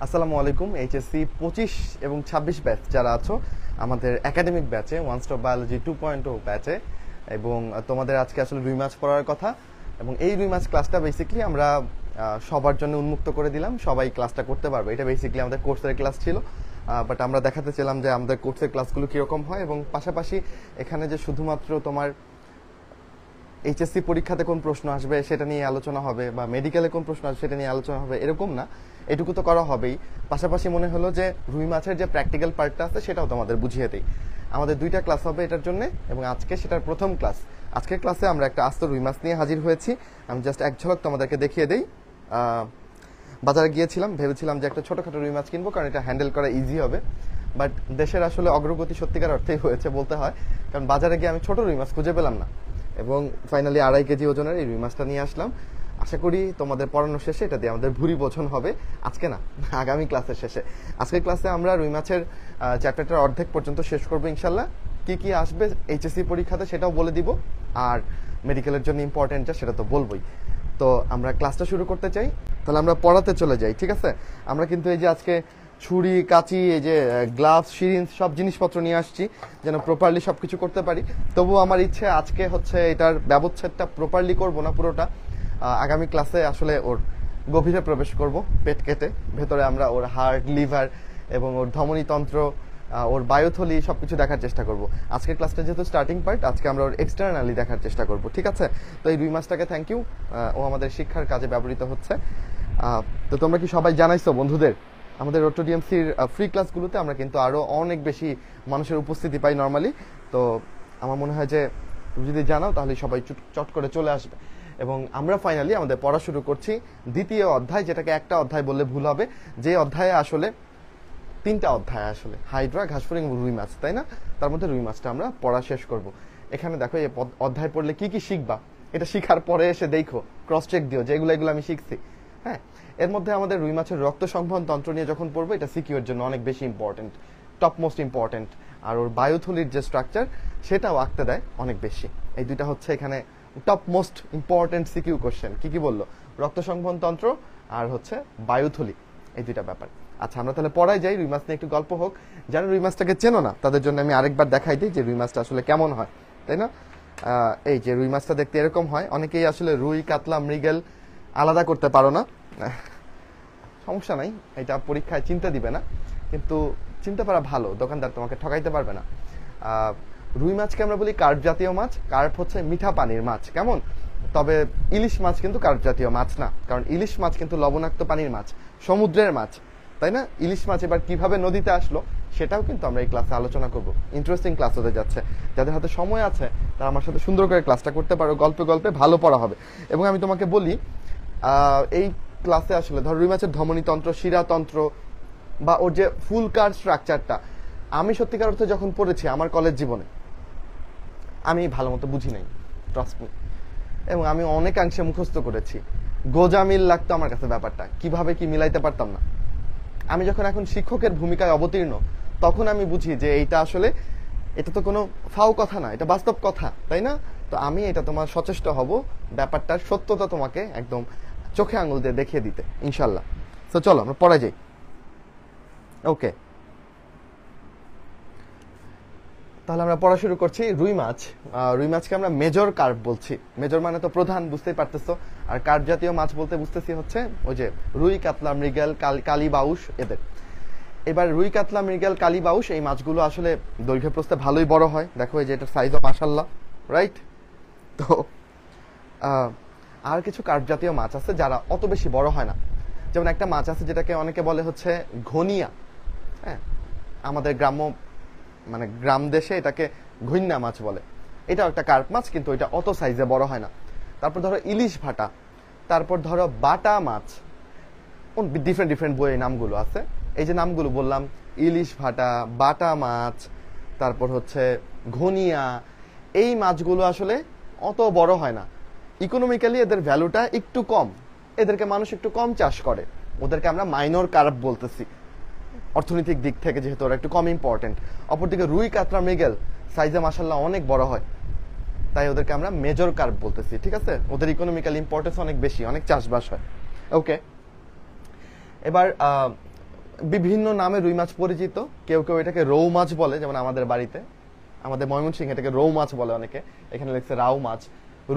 আসসালামু আলাইকুম। এইচএসসি 25 এবং 26 ব্যাচ যারা আছো আমাদের একাডেমিক ব্যাচে ওয়ান স্টপ বায়োলজি 2.0 ব্যাচে, এবং তোমাদের আজকে আসলে রুই মাছ পড়ার কথা, এবং এই রুই মাছ ক্লাসটা বেসিক্যালি আমরা সবার জন্য উন্মুক্ত করে দিলাম, সবাই ক্লাসটা করতে পারবে। এটা বেসিক্যালি আমাদের কোর্সের ক্লাস ছিল, বাট আমরা দেখাতে চাইলাম যে আমাদের কোর্সের ক্লাসগুলো কীরকম হয়, এবং পাশাপাশি এখানে যে শুধুমাত্র তোমার এইচএসসি পরীক্ষাতে কোন প্রশ্ন আসবে সেটা নিয়ে আলোচনা হবে, বা মেডিকেলে কোন প্রশ্ন আসবে সেটা নিয়ে আলোচনা হবে, এরকম না। এটুকু তো করা হবেই, পাশাপাশি মনে হলো যে রুই মাছের যে প্র্যাকটিক্যাল পার্টটা আছে সেটাও তোমাদের বুঝিয়ে দেই। আমাদের 2টা ক্লাস হবে এটার জন্য, এবং আজকে সেটার প্রথম ক্লাস। আজকের ক্লাসে আমরা একটা আস্ত রুই মাছ নিয়ে হাজির হয়েছি। আমি জাস্ট এক ঝলক তোমাদেরকে দেখিয়ে দেই। বাজারে গিয়েছিলাম, ভেবেছিলাম যে একটা ছোটোখাটো রুই মাছ কিনবো, কারণ এটা হ্যান্ডেল করা ইজি হবে। বাট দেশের আসলে অগ্রগতি সত্যিকার অর্থেই হয়েছে বলতে হয়, কারণ বাজারে গিয়ে আমি ছোট রুই মাছ খুঁজে পেলাম না, এবং ফাইনালি 2.5 কেজি ওজনের এই রুই মাছটা নিয়ে আসলাম। আশা করি তোমাদের পড়ানোর শেষে এটা দিয়ে আমাদের ভুরি বোঝন হবে, আজকে না আগামী ক্লাসের শেষে। আজকের ক্লাসে আমরা রুই মাছের চ্যাপ্টারটার অর্ধেক পর্যন্ত শেষ করবো ইনশাল্লাহ। কি কি আসবে এইচএসসি পরীক্ষাতে সেটাও বলে দিব, আর মেডিকেলের জন্য ইম্পর্টেন্ট যা সেটা তো বলবোই। তো আমরা ক্লাসটা শুরু করতে চাই, তাহলে আমরা পড়াতে চলে যাই, ঠিক আছে? আমরা কিন্তু এই যে আজকে ছুরি, কাঁচি, এই যে গ্লাভস, সিরিঞ্জ সব জিনিসপত্র নিয়ে আসছি যেন প্রপারলি সব কিছু করতে পারি। তবুও আমার ইচ্ছে আজকে হচ্ছে এটার ব্যবচ্ছেদটা প্রপারলি করব না পুরোটা, আগামী ক্লাসে আসলে ওর গভীরে প্রবেশ করব, পেট কেটে ভেতরে আমরা ওর হার্ট, লিভার এবং ওর ধমনীতন্ত্র, ওর বায়ুথলি সবকিছু দেখার চেষ্টা করব। আজকের ক্লাসটা যেহেতু স্টার্টিং পার্ট, আজকে আমরা ওর এক্সটার্নালি দেখার চেষ্টা করব, ঠিক আছে? তো এই রুই মাছটাকে থ্যাংক ইউ, ও আমাদের শিক্ষার কাজে ব্যবহৃত হচ্ছে। তো তোমরা কি সবাই জানাইছো বন্ধুদের? আমাদের রোড টু ডিএমসির ফ্রি ক্লাসগুলোতে আমরা কিন্তু আরও অনেক বেশি মানুষের উপস্থিতি পাই নর্মালি। তো আমার মনে হয় যে তুমি যদি জানাও তাহলে সবাই চট করে চলে আসবে, এবং আমরা ফাইনালি আমাদের পড়া শুরু করছি দ্বিতীয় অধ্যায়, যেটাকে একটা অধ্যায় বললে ভুল হবে, যে অধ্যায়ে আসলে 3টা অধ্যায়, আসলে হাইড্রা, ঘাসফড়িং এবং রুই মাছ, তাই না? তার মধ্যে রুই মাছটা আমরা পড়া শেষ করব। এখানে দেখো এই অধ্যায় পড়লে কি কি শিখবা, এটা শিখার পরে এসে দেখো, ক্রস চেক দিও যে এগুলো আমি শিখছি। হ্যাঁ, এর মধ্যে আমাদের রুই মাছের রক্ত সংবহন তন্ত্র নিয়ে যখন পড়বো, এটা সিকিউর জন্য অনেক বেশি ইম্পর্টেন্ট, টপ মোস্ট ইম্পর্টেন্ট। আর ওর বায়ুথলির যে স্ট্রাকচার সেটাও আঁকতে দেয় অনেক বেশি। এই দুইটা হচ্ছে এখানে top most important CQ question. কি বললো? রক্ত সংবহন তন্ত্র আর হচ্ছে বায়ুথলি, এই দুইটা ব্যাপার। আচ্ছা, আমরা তাহলে পড়ায় যাই, রুই মাছ নিয়ে একটু গল্প হোক। যারা রুই মাছটাকে চেনো না তাদের জন্য আমি আরেকবার দেখাই দিই যে রুই মাছটা আসলে কেমন হয়, তাই না? এই যে রুই মাছটা দেখতে এরকম হয়। অনেকেই আসলে রুই, কাতলা, মৃগেল আলাদা করতে পারো না, সমস্যা নাই, এটা পরীক্ষায় চিন্তা দিবে না, কিন্তু চিনতে পারা ভালো, দোকানদার তোমাকে ঠকাইতে পারবে না। রুই মাছকে আমরা বলি কার্প জাতীয় মাছ। কার্প হচ্ছে মিঠা পানির মাছ, কেমন? তবে ইলিশ মাছ কিন্তু কার্প জাতীয় মাছ না, কারণ ইলিশ মাছ কিন্তু লবণাক্ত পানির মাছ, সমুদ্রের মাছ, তাই না? ইলিশ মাছ এবার কিভাবে নদীতে আসলো সেটাও কিন্তু আমরা এই ক্লাসে আলোচনা করব। ইন্টারেস্টিং ক্লাস হতে যাচ্ছে। যাদের হাতে সময় আছে তারা আমার সাথে সুন্দর করে ক্লাসটা করতে পারো, গল্পে গল্পে ভালো পড়া হবে। এবং আমি তোমাকে বলি, এই ক্লাসে আসলে ধর রুই মাছের ধমনীতন্ত্র, শিরাতন্ত্র বা ওর যে ফুলকার স্ট্রাকচারটা, আমি সত্যিকার অর্থে যখন পড়েছি আমার কলেজ জীবনে, আমি ভালো মতো বুঝি নাই, ট্রাস্ট মি, এবং আমি অনেকাংশে মুখস্থ করেছি। গোজামিল লাগতো আমার কাছে ব্যাপারটা, কিভাবে কি মিলাইতে পারতাম না। আমি যখন এখন শিক্ষকের ভূমিকায় অবতীর্ণ, তখন আমি বুঝি যে এইটা আসলে, এটা তো কোনো ফাও কথা না, এটা বাস্তব কথা, তাই না? তো আমি এটা তোমার সচেষ্ট হব ব্যাপারটার সত্যতা তোমাকে একদম চোখে আঙুল দিয়ে দেখিয়ে দিতে ইনশাল্লাহ। তো চলো আমরা পড়া যাই। ওকে, তাহলে আমরা পড়া শুরু করছি। রুই মাছ, রুই মাছকে আমরা মেজর কার্প বলছি। মেজর মানে তো প্রধান, বুঝতেই পারতেছো। আর কার্প জাতীয় মাছ বলতে বুঝতেছি হচ্ছে ওই যে রুই, কাতলা, মৃগেল, কালি, বাউস, এদের। এবার রুই, কাতলা, মৃগেল, কালি, বাউস এই মাছগুলো আসলে দৈর্ঘ্য প্রস্থে ভালোই বড় হয়। দেখো এই যে এটার সাইজও মাশাআল্লাহ, রাইট? তো আর কিছু কার্প জাতীয় মাছ আছে যারা অত বেশি বড় হয় না। যেমন একটা মাছ আছে যেটাকে অনেকে বলে হচ্ছে ঘনিয়া। হ্যাঁ, আমাদের গ্রাম দেশে এটাকে ঘইন্না মাছ বলে। এটাও একটা কার্প মাছ, কিন্তু এটা অত সাইজে বড় হয় না। তারপর ধরো ইলিশ ভাটা, তারপর ধরো বাটা মাছ, ডিফারেন্ট বইয়ে নামগুলো আছে। এই যে নামগুলো বললাম, ইলিশ ভাটা, বাটা মাছ, তারপর হচ্ছে ঘনিয়া, এই মাছগুলো আসলে অত বড় হয় না। ইকোনমিক্যালি এদের ভ্যালুটা একটু কম, এদেরকে মানুষ একটু কম চাষ করে, ওদেরকে আমরা মাইনর কার্প বলতেছি অর্থনৈতিক দিক থেকে, যেহেতু ওরা একটু কম ইম্পর্টেন্ট। অপরদিকে রুই, কাতলা, মৃগেল সাইজে মাশাআল্লাহ অনেক বড় হয়, তাই ওদেরকে আমরা মেজর কার্প বলতেছি, ঠিক আছে? ওদের ইকোনমিক্যাল ইম্পর্টেন্স অনেক বেশি, অনেক চাষবাস হয়। ওকে, এবার বিভিন্ন নামে রুই মাছ পরিচিত। কেউ কেউ এটাকে রৌ মাছ বলে, যেমন আমাদের বাড়িতে, আমাদের ময়মনসিংহ এটাকে রৌ মাছ বলে অনেকে, এখানে লিখছে রাউ মাছ।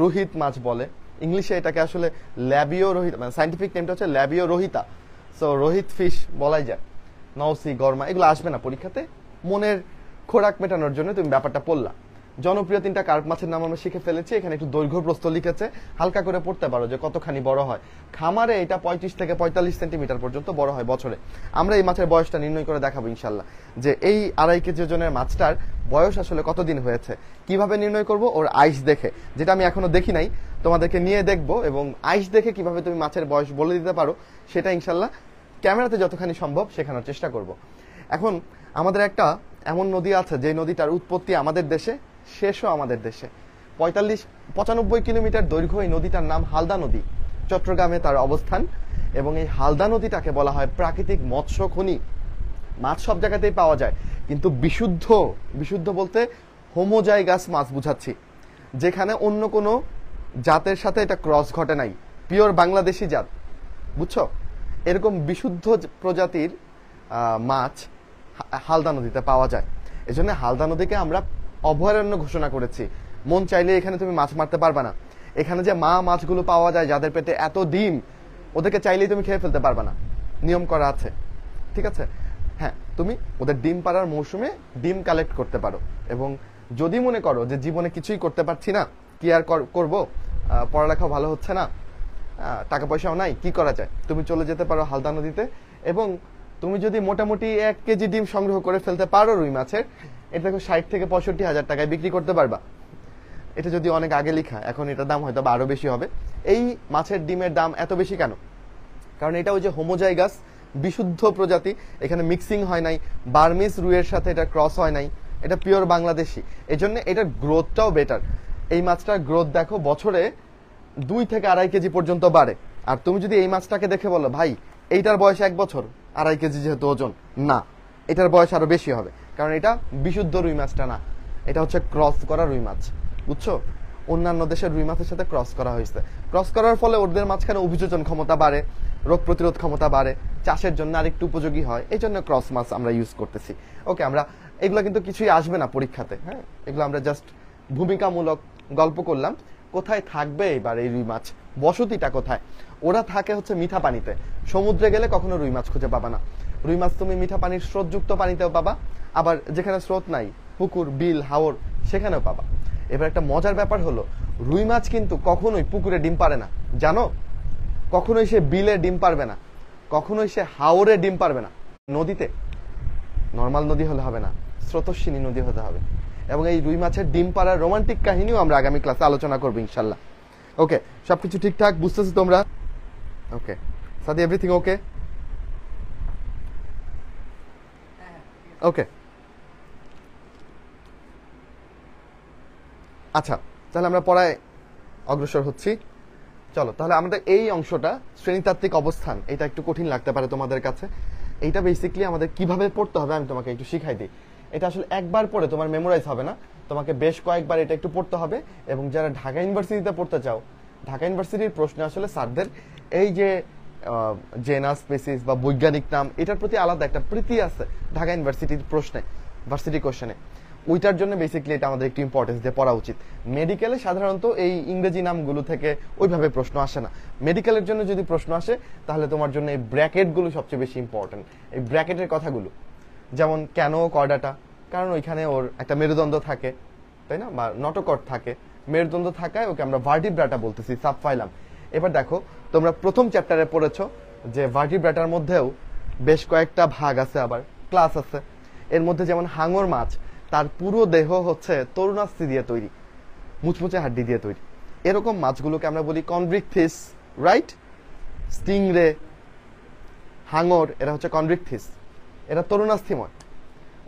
রোহিত মাছ বলে, ইংলিশে এটাকে আসলে ল্যাবিও রোহিত, মানে সাইন্টিফিক নেমটা হচ্ছে ল্যাবিও রোহিতা। সো রোহিত ফিশ বলাই যায়। নওসি, গরমা এগুলো আসবে না পরীক্ষাতে, মনের খোরাক মেটানোর জন্য তুমি ব্যাপারটা পড়লা। জনপ্রিয় 3টা কার্প মাছের নাম আমরা শিখে ফেলেছি। এখানে একটু দৈর্ঘ্য প্রস্থ লিখেছে, হালকা করে পড়তে পারো যে কতখানি বড় হয়। খামারে এটা 35 থেকে 45 সেন্টিমিটার পর্যন্ত বড় হয় বছরে। আমরা এই মাছের বয়সটা নির্ণয় করে দেখাবো ইনশাল্লাহ, যে এই 2.5 কেজি ওজনের মাছটার বয়স আসলে কতদিন হয়েছে। কিভাবে নির্ণয় করব? ওর আইস দেখে, যেটা আমি এখনো দেখি নাই, তোমাদেরকে নিয়ে দেখবো, এবং আইস দেখে কিভাবে তুমি মাছের বয়স বলে দিতে পারো সেটা ইনশাল্লাহ ক্যামেরাতে যতখানি সম্ভব শেখানোর চেষ্টা করব। এখন আমাদের একটা এমন নদী আছে যে নদীটার উৎপত্তি আমাদের দেশে, শেষও আমাদের দেশে। 95 কিলোমিটার দৈর্ঘ্য এই নদীটার নাম হালদা নদী। চট্টগ্রামে তার অবস্থান, এবং এই হালদা নদীটাকে বলা হয় প্রাকৃতিক মৎস্য খনি। মাছ সব জায়গাতেই পাওয়া যায়, কিন্তু বিশুদ্ধ, বিশুদ্ধ বলতে হোমোজাইগাস মাছ বুঝাচ্ছি, যেখানে অন্য কোনো জাতের সাথে এটা ক্রস ঘটে নাই, পিওর বাংলাদেশি জাত, বুঝছো? এরকম বিশুদ্ধ প্রজাতির মাছ হালদা নদীতে পাওয়া যায়। এজন্য হালদা নদীকে আমরা অভয়ারণ্য ঘোষণা করেছি। মন চাইলে এখানে তুমি মাছ মারতে পারবা না। এখানে যে মা মাছগুলো পাওয়া যায় যাদের পেটে এত ডিম, ওদেরকে চাইলেই তুমি খেয়ে ফেলতে পারবা না, নিয়ম করা আছে, ঠিক আছে? হ্যাঁ, তুমি ওদের ডিম পাড়ার মৌসুমে ডিম কালেক্ট করতে পারো, এবং যদি মনে করো যে জীবনে কিছুই করতে পারছি না, কি আর করবো, পড়ালেখাও ভালো হচ্ছে না, টাকা পয়সাও নাই, কি করা যায়, তুমি চলে যেতে পারো হালদা নদীতে। এবং তুমি যদি মোটামুটি 1 কেজি ডিম সংগ্রহ করে ফেলতে পারো রুই মাছের, এটা 60 থেকে 65 হাজার টাকায় বিক্রি করতে পারবা। এটা যদি অনেক আগে লেখা, এখন এটার দাম হয়তো আরো বেশি হবে। এই মাছের ডিমের দাম এত বেশি কেন? কারণ এটা ওই যে হোমোজাইগাস, বিশুদ্ধ প্রজাতি, এখানে মিক্সিং হয় নাই, বার্মিস রুইয়ের সাথে এটা ক্রস হয় নাই, এটা পিওর বাংলাদেশি। এই জন্য এটার গ্রোথটাও বেটার। এই মাছটার গ্রোথ দেখো বছরে 2 থেকে 2.5 কেজি পর্যন্ত বাড়ে। আর তুমি যদি এই মাছটাকে দেখে বলো ভাই এইটার বয়স 1 বছর, 2.5 কেজি যেহেতু ওজন, না, এটার বয়স আরো বেশি হবে, কারণ এটা বিশুদ্ধ রুই মাছটা না, এটা হচ্ছে ক্রস করা রুই মাছ, বুঝছো? অন্যান্য দেশের রুই মাছের সাথে ক্রস করা হয়েছে। ক্রস করার ফলে ওদের মাঝখানে অভিযোজন ক্ষমতা বাড়ে, রোগ প্রতিরোধ ক্ষমতা বাড়ে, চাষের জন্য আরেকটু উপযোগী হয়, এই জন্য ক্রস মাছ আমরা ইউজ করতেছি। ওকে, আমরা এগুলো কিন্তু কিছুই আসবে না পরীক্ষাতে, হ্যাঁ, এগুলো আমরা জাস্ট ভূমিকামূলক গল্প করলাম। কোথায় থাকবে এবার এই রুই মাছ? বসতিটা কোথায়? ওরা থাকে হচ্ছে মিঠা পানিতে। সমুদ্রে গেলে কখনো রুই মাছ খুঁজে পাবা না। রুই মাছ তুমি মিঠা পানির স্রোতযুক্ত পানিতেও পাবা, আবার যেখানে স্রোত নাই, পুকুর, বিল, হাওর, সেখানেও পাবা। এবার একটা মজার ব্যাপার হলো, রুই মাছ কিন্তু কখনোই পুকুরে ডিম পারে না, জানো? কখনোই সে বিলে ডিম পারবে না, কখনোই সে হাওরে ডিম পারবে না। নদীতে, নর্মাল নদী হলে হবে না, স্রোতস্বিনী নদী হতে হবে। এবং এই রুই মাছের ডিম পাড়ার রোমান্টিক কাহিনীও আমরা আগামী ক্লাসে আলোচনা করবো ইনশাল্লাহ। ওকে, সবকিছু ঠিকঠাক বুঝতেছো তোমরা? ওকে সাদি, এভরিথিং ওকে? ওকে, আচ্ছা, তাহলে আমরা পড়ায় অগ্রসর হচ্ছি। চলো তাহলে আমাদের এই অংশটা, শ্রেণীতাত্ত্বিক অবস্থান, এটা একটু কঠিন লাগতে পারে তোমাদের কাছে। এইটা বেসিক্যালি আমাদের কিভাবে পড়তে হবে আমি তোমাকে একটু শিখাই দিই। এটা আসলে একবার পড়ে তোমার মেমোরাইজ হবে না, তোমাকে বেশ কয়েকবার এটা একটু পড়তে হবে। এবং যারা ঢাকা ইউনিভার্সিটিতে পড়তে চাও, ঢাকা ইউনিভার্সিটির প্রশ্নে আসলে স্যারদের এই যে জেনাস স্পেসিস বা বৈজ্ঞানিক নাম, এটার প্রতি আলাদা একটা প্রীতি আছে ঢাকা ইউনিভার্সিটির প্রশ্নে, ভার্সিটি কোশ্চেনে। ওইটার জন্য বেসিক্যালি এটা আমাদের একটু ইম্পর্টেন্স দিয়ে পড়া উচিত। মেডিকেলে সাধারণত এই ইংরেজি নামগুলো থেকে ওইভাবে প্রশ্ন আসে না। মেডিকেলের জন্য যদি প্রশ্ন আসে তাহলে তোমার জন্য এই ব্র্যাকেটগুলো সবচেয়ে বেশি ইম্পর্টেন্ট। এই ব্র্যাকেটের কথাগুলো, যেমন কেন কর্ডাটা, কারণ ওইখানে ওর একটা মেরুদণ্ড থাকে, তাই না, বা নটোকর্ড থাকে, মেরুদণ্ড থাকায় ওকে আমরা ভার্টিব্রাটা বলতেছি, সাবফাইলাম। এবার দেখো, তোমরা প্রথম চ্যাপ্টারে পড়েছো যে ভার্টিব্রাটার মধ্যেও বেশ কয়েকটা ভাগ আছে, আবার ক্লাস আছে। এর মধ্যে যেমন হাঙর মাছ, তার পুরো দেহ হচ্ছে তরুণাস্থি দিয়ে তৈরি, মুচমুচে হাড্ডি দিয়ে তৈরি। এরকম মাছগুলোকে আমরা বলি কনভ্রিকথিস, রাইট? স্টিংরে, হাঙর, এরা হচ্ছে কনভ্রিকথিস, এরা তরুণাস্থিময়।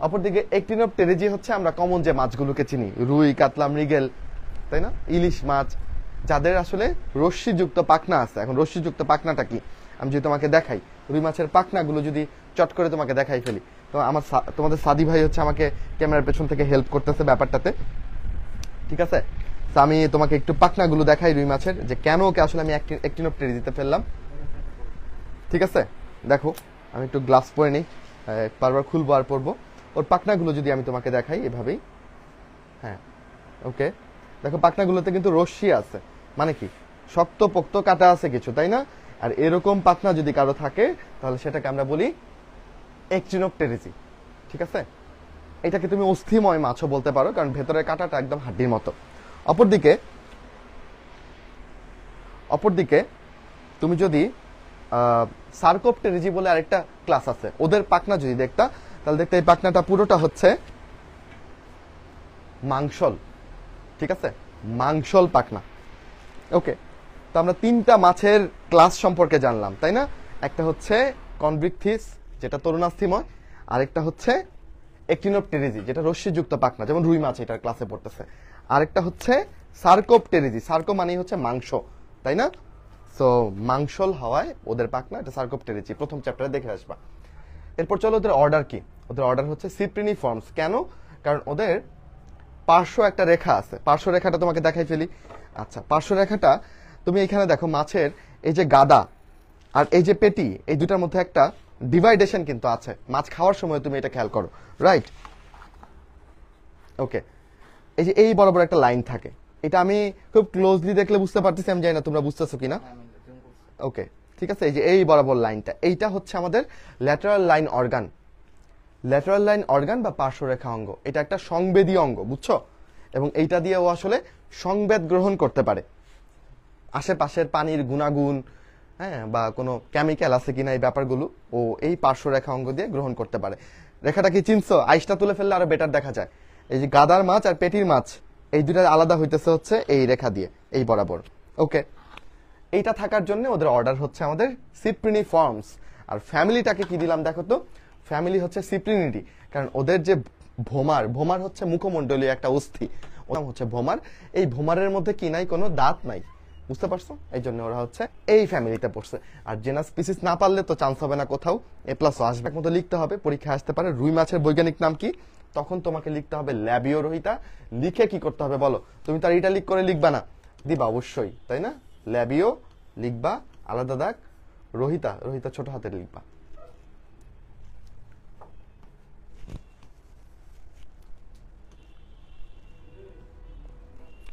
অপরদিকে একটিনোপটেরিজি হচ্ছে আমরা কমন যে মাছগুলোকে চিনি, রুই, কাতলা, মৃগেল, তাই না, ইলিশ মাছ, যাদের আসলে রশ্মিযুক্ত পাখনা আছে। এখন রশ্মিযুক্ত পাখনাটা কি আমি যদি তোমাকে দেখাই, রুই মাছের পাখনাগুলো যদি চট করে তোমাকে দেখাই ফেলি, তো আমার তোমাদের সাদি ভাই হচ্ছে আমাকে ক্যামেরার পেছন থেকে হেল্প করতেছে ব্যাপারটাতে, ঠিক আছে? তো আমি তোমাকে একটু পাখনাগুলো দেখাই রুই মাছের, যে কেন ওকে আসলে আমি একটিনোপটেরিজিতে ফেললাম, ঠিক আছে? দেখো, আমি একটু গ্লাভস পরে নিই, বারবার খুলবো আর পরবো। ওর পাখনাগুলো যদি আমি তোমাকে দেখাই এভাবেই, হ্যাঁ ওকে, দেখো পাখনাগুলোতে কিন্তু রশ্মি আছে, মানে কি শক্ত পোক্ত কাটা আছে কিছু, তাই না? আর এরকম পাখনা যদি কারো থাকে তাহলে সেটাকে আমরা বলি একটিনোপটেরিজি, ঠিক আছে? এটাকে তুমি অস্থিময় মাছও বলতে পারো, কারণ ভেতরের কাঁটাটা একদম হাড্ডির মতো। অপরদিকে তুমি যদি সার্কোপটেরিজি বলে আরেকটা ক্লাস আছে, ওদের পাখনা যদি দেখতা তাহলে দেখতে এই পাখনাটা পুরোটা হচ্ছে মাংসল, ঠিক আছে? মাংসল পাখনা। ওকে, তো আমরা তিনটা মাছের ক্লাস সম্পর্কে জানলাম, তাই না? একটা হচ্ছে কনভিকথিস, যেটা তরুণাস্থিময়, আরেকটা হচ্ছে একটিনোপটেরিজি, যেটা রশ্মিযুক্ত পাখনা, যেমন রুই মাছ এটার ক্লাসে পড়তেছে। আরেকটা হচ্ছে সার্কোপটেরিজি, সার্কো মানেই হচ্ছে মাংস, তাই না? সো মাংসল হওয়ায় ওদের পাখনা, এটা সার্কোপটেরিজি, প্রথম চ্যাপ্টারে দেখে আসবা। এরপর চলো ওদের অর্ডার কি। ওদের অর্ডার হচ্ছে সিপ্রিনিফর্মস। কেন? কারণ ওদের পার্শ্ব একটা রেখা আছে, পার্শ্ব রেখাটা তোমাকে দেখাই ফেলি। আচ্ছা, পার্শ্ব রেখাটা তুমি এখানে দেখো, মাছের এই যে গাদা আর এই যে পেটি, এই দুটার মধ্যে একটা ডিভাইডেশন কিন্তু আছে, মাছ খাওয়ার সময় তুমি এটা খেয়াল করো, রাইট? ওকে, এই যে এই বরাবর একটা লাইন থাকে, এটা আমি খুব ক্লোজলি দেখলে বুঝতে পারতেছি, আমি জানি না তোমরা বুঝতেছো কিনা। ওকে, ঠিক আছে, এই যে এই বরাবর লাইনটা, এইটা হচ্ছে আমাদের lateral line organ. Lateral line organ বা পার্শ্বরেখা অঙ্গ, এটা একটা সংবেদী অঙ্গ, বুঝছো? এবং এইটা দিয়ে ও আসলে সংবেদ গ্রহণ করতে পারে, আশেপাশের পানির গুণাগুণ, হ্যাঁ, বা কোনো কেমিক্যাল আছে কিনা এই ব্যাপারগুলো ও এই পার্শ্বরেখা অঙ্গ দিয়ে গ্রহণ করতে পারে। রেখাটা কি চিনছো? আইসটা তুলে ফেললে আরো বেটার দেখা যায়। এই যে গাদার মাছ আর পেটির মাছ, এই দুটা আলাদা হইতেছে হচ্ছে এই রেখা দিয়ে, এই বরাবর। ওকে, এইটা থাকার জন্য ওদের অর্ডার হচ্ছে আমাদের সিপ্রিনিফর্মস। আর ফ্যামিলিটাকে কি দিলাম দেখো তো, ফ্যামিলি হচ্ছে সিপ্রিনিডি, কারণ ওদের যে ভোমার হচ্ছে মুখমণ্ডলীয় একটা অস্থি, ওটা হচ্ছে ভোমার। এই ভোমারের মধ্যে কি নাই, কোনো দাঁত নাই, বুঝতে পারছো? এই জন্য ওরা হচ্ছে এই ফ্যামিলিতে পড়ছে। আর জেনাস স্পিসিস না পারলে তো চান্স হবে না কোথাও, এ প্লাস আসবে মতো লিখতে হবে, পরীক্ষা আসতে পারে। রুই মাছের বৈজ্ঞানিক নাম কি? তখন তোমাকে লিখতে হবে ল্যাবিও রোহিতা। লিখে কি করতে হবে বলো? তুমি তার ইটালিক করে লিখবা না, দিবা অবশ্যই, তাই না? ল্যাবিও লিখবা আলাদা দাগ, রোহিতা ছোট হাতের লিখবা।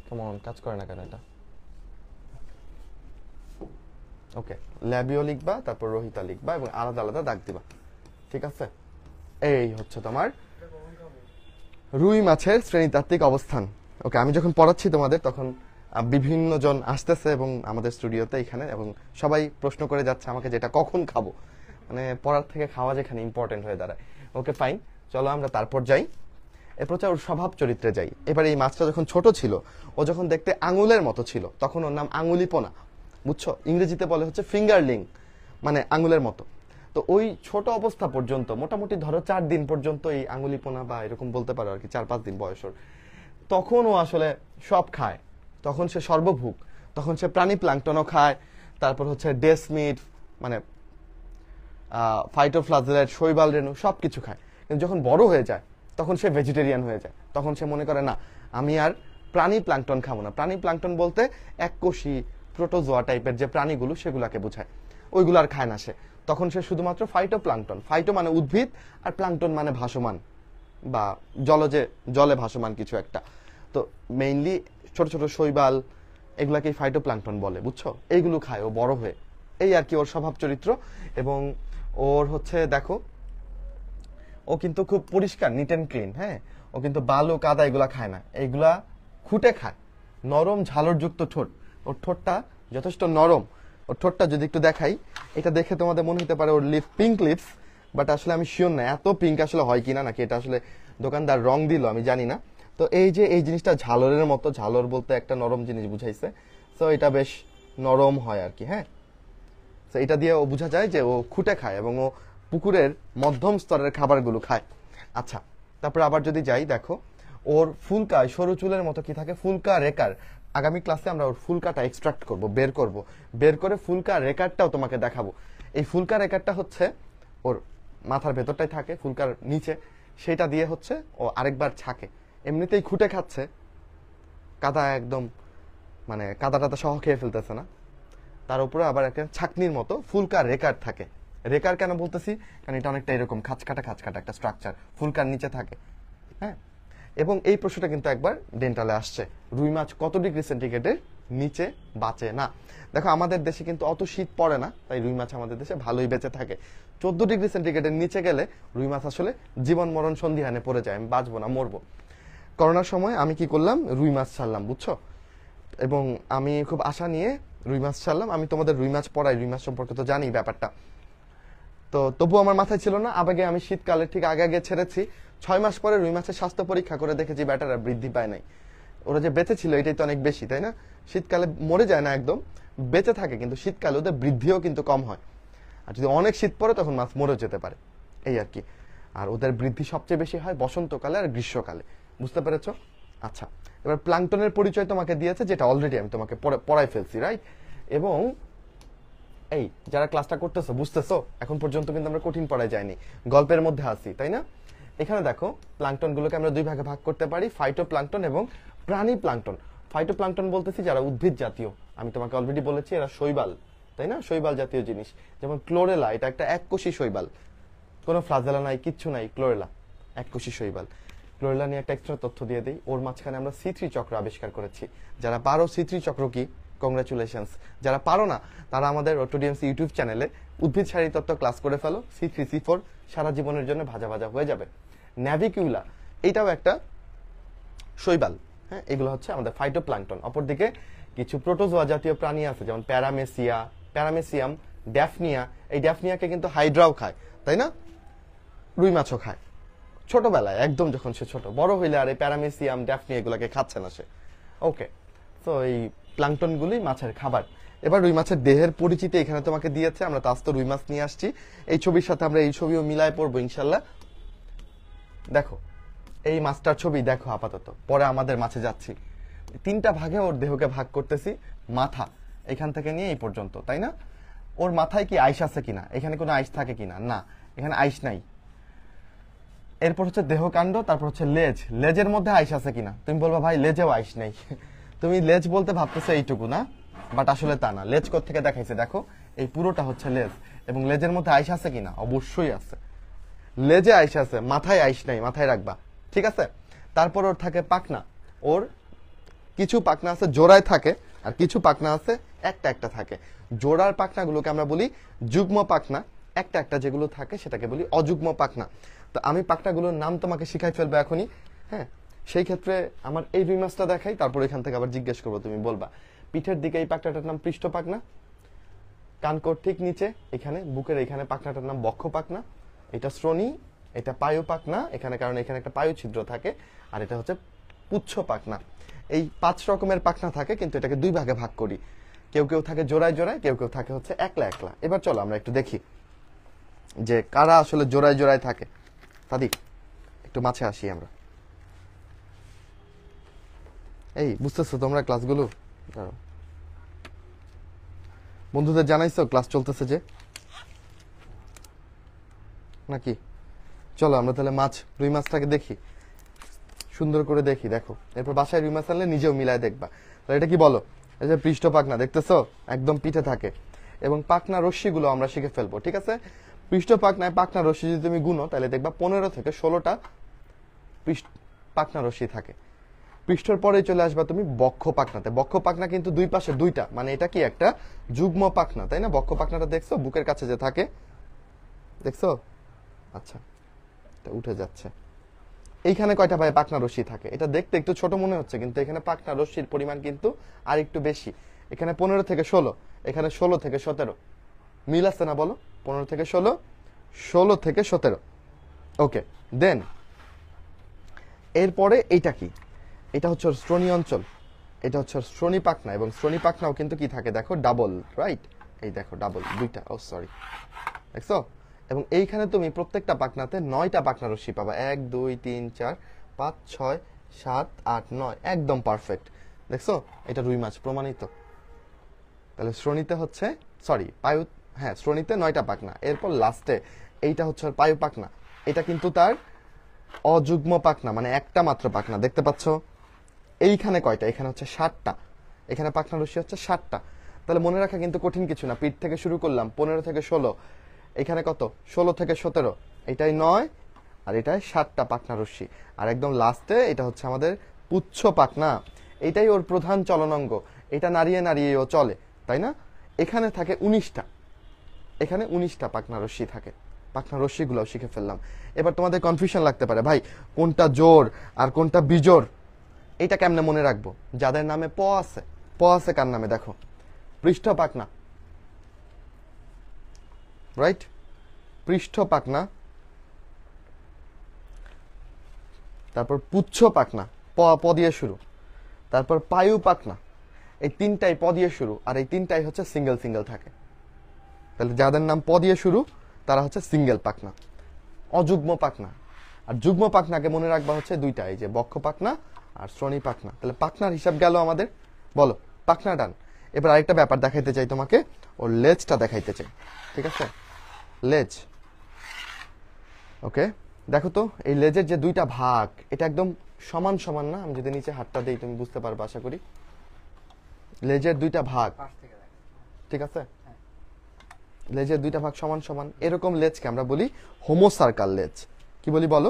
কেমন কাজ করে না কেন এটা? ওকে, ল্যাবিও লিখবা, তারপর রোহিতা লিখবা এবং আলাদা আলাদা দাগ দিবা, ঠিক আছে? এই হচ্ছে তোমার রুই মাছের শ্রেণীতাত্ত্বিক অবস্থান। ওকে, আমি যখন পড়াচ্ছি তোমাদের তখন বিভিন্ন জন আসতেছে এবং আমাদের স্টুডিওতে এখানে, এবং সবাই প্রশ্ন করে যাচ্ছে আমাকে যেটা কখন খাবো, মানে পড়ার থেকে খাওয়া যেখানে ইম্পর্টেন্ট হয়ে দাঁড়ায়। ওকে ফাইন, চলো আমরা তারপর যাই। এরপর ওর স্বভাব চরিত্রে যাই। এবার এই মাছটা যখন ছোট ছিল, ও যখন দেখতে আঙুলের মতো ছিল, তখন ওর নাম আঙুলিপোনা, বুঝছো? ইংরেজিতে বলে হচ্ছে ফিঙ্গারলিং, মানে আঙুলের মতো। তো ওই ছোট অবস্থা পর্যন্ত, মোটামুটি ধরো 4 দিন পর্যন্ত এই আঙুলিপোনা, বা এরকম বলতে পারো আর কি, 4-5 দিন বয়সের, তখন ও আসলে সব খায়। তখন সে সর্বভুক, তখন সে প্রাণী প্লাঙ্কটনও খায়, তারপর হচ্ছে ডেসমিট, মানে ফাইটোফ্লাজেলেট, শৈবাল রেণু, সবকিছু খায়। কিন্তু যখন বড় হয়ে যায় তখন সে ভেজিটেরিয়ান হয়ে যায়। তখন সে মনে করে না, আমি আর প্রাণী প্লাঙ্কটন খাবো না। প্রাণী প্লাঙ্কটন বলতে এককোষী প্রোটোজোয়া টাইপের যে প্রাণীগুলো, সেগুলাকে বোঝায়। ওইগুলো আর খায় না সে। তখন সে শুধুমাত্র ফাইটোপ্লাঙ্কটন, ফাইটো মানে উদ্ভিদ, আর প্লাঙ্কটন মানে ভাসমান বা জলে ভাসমান কিছু একটা। তো মেইনলি ছোট ছোট শৈবাল, এগুলাকে ফাইটোপ্লাঙ্কটন বলে, বুঝছো? এইগুলো খায় ও বড় হয়ে। এই আর কি ওর স্বভাব চরিত্র। এবং ওর হচ্ছে দেখো, ও কিন্তু খুব পরিষ্কার, নিট অ্যান্ড ক্লিন, হ্যাঁ। ও কিন্তু বালু কাদা এগুলা খায় না, এগুলা খুঁটে খায়। নরম ঝালরযুক্ত ঠোঁট, ওর ঠোঁটটা যথেষ্ট নরম। ওর ঠোঁটটা যদি একটু দেখাই, এটা দেখে তোমাদের মনে হতে পারে ওর পিঙ্ক লিপস, বাট আসলে আমি শিওর না এত পিঙ্ক আসলে হয় কিনা, নাকি এটা আসলে দোকানদার রং দিল, আমি জানি না। তো এই যে এই জিনিসটা ঝালরের মতো, ঝালর বলতে একটা নরম জিনিস বুঝাইছে, তো এটা বেশ নরম হয় আর কি, হ্যাঁ। তো এটা দিয়ে ও বোঝা যায় যে ও খুঁটে খায় এবং ও পুকুরের মধ্যম স্তরের খাবারগুলো খায়। আচ্ছা, তারপর আবার যদি যাই, দেখো ওর ফুলকায় সরু চুলের মতো কি থাকে, ফুলকা রেকার। আগামী ক্লাসে আমরা ওর ফুলকাটা এক্সট্রাক্ট করব, বের করে ফুলকা রেকারটাও তোমাকে দেখাবো। এই ফুলকা রেকারটা হচ্ছে ওর মাথার ভেতরটাই থাকে, ফুলকার নিচে, সেটা দিয়ে হচ্ছে ও আরেকবার ছাকে। এমনিতেই খুঁটে খাচ্ছে, কাদা একদম, কাদা টাদা সহ খেয়ে ফেলতেছে না, তার উপরে আবার একটা ছাকনির মতো ফুলকা রেকার থাকে, রেকার কেন বলতেছি, কারণ এটা অনেকটা এরকম খাঁচকাটা একটা স্ট্রাকচার, ফুলকার নিচে থাকে। হ্যাঁ, এবং এই প্রশ্নটা কিন্তু একবার ডেন্টালে আসছে, রুই মাছ কত ডিগ্রি সেন্টিগ্রেডের নিচে বাঁচে না। দেখো আমাদের দেশে কিন্তু অত শীত পড়ে না, তাই রুই মাছ আমাদের দেশে ভালোই বেঁচে থাকে। 14 ডিগ্রি সেন্টিগ্রেডের নিচে গেলে রুই মাছ আসলে জীবন মরণ সন্ধিহানে পড়ে যায়, আমি বাঁচবো না, মরবো। করোনার সময় আমি কি করলাম, রুই মাছ ছাড়লাম, বুঝছো? এবং আমি খুব আশা নিয়ে রুই মাছ ছাড়লাম। আমি তোমাদের রুই মাছ পড়াই, রুই মাছ সম্পর্কে তো জানি ব্যাপারটা, তো তবু আমার মাথায় ছিল না। আবেগে আমি শীতকালে ঠিক আগে আগে ছেড়েছি। 6 মাস পরে রুই মাছের স্বাস্থ্য পরীক্ষা করে দেখেছি ব্যাটারা বৃদ্ধি পায় নাই। ওরা যে বেঁচে ছিল এটাই তো অনেক বেশি, তাই না? শীতকালে মরে যায় না একদম, বেঁচে থাকে, কিন্তু শীতকালে ওদের বৃদ্ধিও কিন্তু কম হয়। আর যদি অনেক শীত পড়ে তখন মাছ মরে যেতে পারে, এই আর কি। আর ওদের বৃদ্ধি সবচেয়ে বেশি হয় বসন্তকালে আর গ্রীষ্মকালে, বুঝতে পেরেছো? আচ্ছা, এবার প্লাঙ্কটনের পরিচয় তোমাকে দিয়েছে, যেটা অলরেডি আমি তোমাকে পড়াই ফেলছি, রাইট? এবং এই যারা ক্লাসটা করতেছো, বুঝতেছো, এখন পর্যন্ত কিন্তু আমরা কঠিন পড়ায় যাইনি, গল্পের মধ্যে আছি, তাই না? এখানে দেখো প্লাঙ্কটন গুলোকে আমরা দুই ভাগে ভাগ করতে পারি, ফাইটোপ্লাঙ্কটন এবং প্রাণী প্লাঙ্কটন। ফাইটোপ্লাঙ্কটন বলতেছি যারা উদ্ভিদ জাতীয়, আমি তোমাকে অলরেডি বলেছি এরা শৈবাল, তাই না? শৈবাল জাতীয় জিনিস, যেমন ক্লোরেলা, এটা একটা এককোষী শৈবাল, কোনো ফ্লাজেলা নাই, কিচ্ছু নাই, ক্লোরেলা এককোষী শৈবাল। ক্লোরেলা নিয়ে একটা এক্সট্রা তথ্য দিয়ে দিই, ওর মাঝখানে আমরা C3 চক্র আবিষ্কার করেছি। যারা পারো C3 চক্র কি, কংগ্রাচুলেশনস। যারা পারো না তারা আমাদের অটোডিএমসি ইউটিউব চ্যানেলে উদ্ভিদ শারীরতত্ত্ব ক্লাস করে ফেলো, C3 C4 সারা জীবনের জন্য ভাজা ভাজা হয়ে যাবে। ন্যাভিকিউলা, এটাও একটা শৈবাল। হ্যাঁ, এগুলো হচ্ছে আমাদের ফাইটোপ্লাঙ্কটন। অপরদিকে কিছু প্রোটোজোয়া জাতীয় প্রাণী আছে, যেমন প্যারামেসিয়াম, ড্যাফনিয়া। এই ড্যাফনিয়াকে কিন্তু হাইড্রাও খায়, তাই না? রুই মাছও খায় ছোটবেলায়, একদম যখন সে ছোট। বড় হইলে আর এই প্যারামেসিয়াম, ড্যাফনিয়া এগুলোকে খাচ্ছে না সে। ওকে, তো এই প্লাঙ্কটনগুলি মাছের খাবার। এবার রুই মাছের দেহের পরিচিতি এখানে তোমাকে দিয়েছে, আমরা তো আস্ত রুই মাছ নিয়ে আসছি। এই ছবির সাথে আমরা এই ছবিও মিলায় পড়বো ইনশাল্লাহ। দেখো এই মাছটার ছবি দেখো আপাতত, পরে আমাদের মাছে যাচ্ছি। 3টা ভাগে ওর দেহকে ভাগ করতেছি। মাথা এখান থেকে নিয়ে এই পর্যন্ত, তাই না? ওর মাথায় কি আইস আছে কিনা, এখানে কোনো আইস থাকে কিনা, না, এখানে আইস নাই। এরপর হচ্ছে দেহকাণ্ড, তারপর হচ্ছে লেজ। লেজের মধ্যে আইস আছে কিনা, তুমি বলবা ভাই লেজেও আইস নেই। তুমি লেজ বলতে ভাবতেছো এইটুকু না, বাট আসলে তা না। লেজ কোত্থেকে দেখাইছে দেখো, এই পুরোটা হচ্ছে লেজ। এবং লেজের মধ্যে আইস আছে কিনা, অবশ্যই আছে, লেজে আইস আছে, মাথায় আইস নাই, মাথায় রাখবা, ঠিক আছে? তারপর ওর থাকে পাখনা। ওর কিছু পাখনা আছে জোড়ায় থাকে, আর কিছু পাখনা আছে একটা একটা থাকে। জোড়ার পাখনাগুলোকে আমরা বলি যুগ্ম পাখনা, একটা একটা যেগুলো থাকে সেটাকে বলি অযুগ্ম পাখনা। তো আমি পাখনাগুলোর নাম তোমাকে শিখাই ফেলবো এখনই। হ্যাঁ, সেই ক্ষেত্রে আমার এই রুই মাছটা দেখাই, তারপর এখান থেকে আবার জিজ্ঞেস করবো, তুমি বলবা। পিঠের দিকে এই পাখনাটার নাম পৃষ্ঠ পাখনা, কানকোর ঠিক নিচে এখানে বুকের এখানে পাখনাটার নাম বক্ষ পাখনা, এটা শ্রোণী, এটা পায়ু পাখনা এখানে, কারণ এখানে একটা পায়ু ছিদ্র থাকে, আর এটা হচ্ছে পুচ্ছ পাখনা। এই 5 রকমের পাখনা থাকে, কিন্তু এটাকে 2 ভাগে ভাগ করি। কেউ কেউ থাকে জোড়ায় জোড়ায়, কেউ কেউ থাকে হচ্ছে একলা একলা। এবার চলো আমরা একটু দেখি যে কারা আসলে জোড়ায় জোড়ায় থাকে। সাদিক, একটু মাছে আসি আমরা। এই বুঝতেছো তোমরা ক্লাসগুলো? বন্ধুদের জানাইছো ক্লাস চলতেছে যে নাকি? চলো আমরা তাহলে রুই মাছটাকে দেখি, সুন্দর করে দেখি। দেখো, এরপর বাসায় রুই মাছ আনলে নিজেও মিলায় দেখবা। তাহলে এটা কি বলো? এই যে পৃষ্ঠ পাখনা দেখতেছো, একদম পিঠে থাকে। এবং পাখনা রশ্মিগুলো আমরা শিখে ফেলবো, ঠিক আছে? পৃষ্ঠ পাখনায় পাখনা রশ্মি যদি তুমি গুনো, তাহলে দেখবা 15 থেকে 16টা পাখনা রশ্মি থাকে। পৃষ্ঠর পরে চলে আসবা তুমি বক্ষ পাখনাতে। বক্ষ পাখনা কিন্তু 2 পাশে 2টা, মানে এটা কি একটা যুগ্ম পাখনা, তাই না? বক্ষ পাখনাটা দেখছো বুকের কাছে যে থাকে, দেখছো? আচ্ছা, এটা উঠে যাচ্ছে। এইখানে কয়টা ভাই পাখনা রশ্মি থাকে? এটা দেখতে একটু ছোট মনে হচ্ছে, কিন্তু এখানে পাখনা রশ্মির পরিমাণ কিন্তু আর একটু বেশি। এখানে 15 থেকে 16, এখানে 16 থেকে 17। মিল আছে না বলো? 15 থেকে 16, 16 থেকে 17। ওকে, দেন এরপরে এইটা কি? এটা হচ্ছে শ্রোণী অঞ্চল, এটা হচ্ছে শ্রোণী পাখনা। এবং শ্রোণী পাখনাও কিন্তু কি থাকে দেখো, ডাবল, রাইট? এই দেখো ডাবল, 2টা, ও সরি, দেখছো? এবং এইখানে তুমি প্রত্যেকটা পাখনাতে 9টা পাখনা রশ্মি পাবা। 1 2 3 4 5 6 7 8 9, একদম পারফেক্ট। দেখছো, এটা রুই মাছ, প্রমাণিত। তাহলে শ্রোণীতে হচ্ছে, সরি পায়ু, হ্যাঁ শ্রোণীতে 9টা পাখনা। এরপর লাস্টে এইটা হচ্ছে পায়ু পাখনা, এটা কিন্তু তার অযুগ্ম পাখনা, মানে একটা মাত্র পাখনা। দেখতে পাচ্ছ এইখানে কয়টা? এখানে হচ্ছে 7টা, এখানে পাখনা রশ্মি হচ্ছে 7টা। তাহলে মনে রাখা কিন্তু কঠিন কিছু না। পিঠ থেকে শুরু করলাম 15 থেকে 16, এখানে কত 16 থেকে 17, এটাই 9 আর এটাই 7টা পাখনা রশ্মি। আর একদম লাস্টে এটা হচ্ছে আমাদের পুচ্ছ পাখনা, এটাই ওর প্রধান চলনাঙ্গ, এটা নাড়িয়ে নাড়িয়ে ও চলে, তাই না? এখানে থাকে 19টা, এখানে 19টা পাখনা রশ্মি থাকে। পাখনা রশ্মিগুলোও শিখে ফেললাম। এবার তোমাদের কনফিউশন লাগতে পারে, ভাই কোনটা জোর আর কোনটা বিজোড়, এটা কেমনে মনে রাখবো? যাদের নামে প আছে, প আছে কার নামে দেখো, পৃষ্ঠ পাখনা, রাইট? পৃষ্ঠ পাখনা, তারপর পুচ্ছ পাখনা, প দিয়ে শুরু, তারপর পায়ু পাখনা, এই তিনটাই প দিয়ে শুরু, আর এই তিনটাই হচ্ছে সিঙ্গেল সিঙ্গেল থাকে। তাহলে যাদের নাম প দিয়ে শুরু তারা হচ্ছে সিঙ্গেল পাখনা। অযুগ্ম পাখনা আর যুগ্ম পাখনাকে মনে রাখবা হচ্ছে দুইটা, এই যে বক্ষ পাখনা আর শ্রোণী পাখনা। তাহলে পাখনার হিসাব গেল আমাদের। বলো পাখনা ডান। এবার আরেকটা ব্যাপার দেখাইতে চাই তোমাকে, ওর লেজটা দেখাইতে চাই, ঠিক আছে? লেজ, ওকে। দেখো তো এই লেজের যে দুইটা ভাগ, এটা একদম সমান সমান না? আমি যদি নিচে হাতটা দেই তুমি বুঝতে পারবে আশা করি। লেজের দুইটা ভাগ, ঠিক আছে? লেজের দুইটা ভাগ সমান সমান, এরকম লেজকে আমরা বলি হোমোসার্কাল লেজ। কি বলি বলো?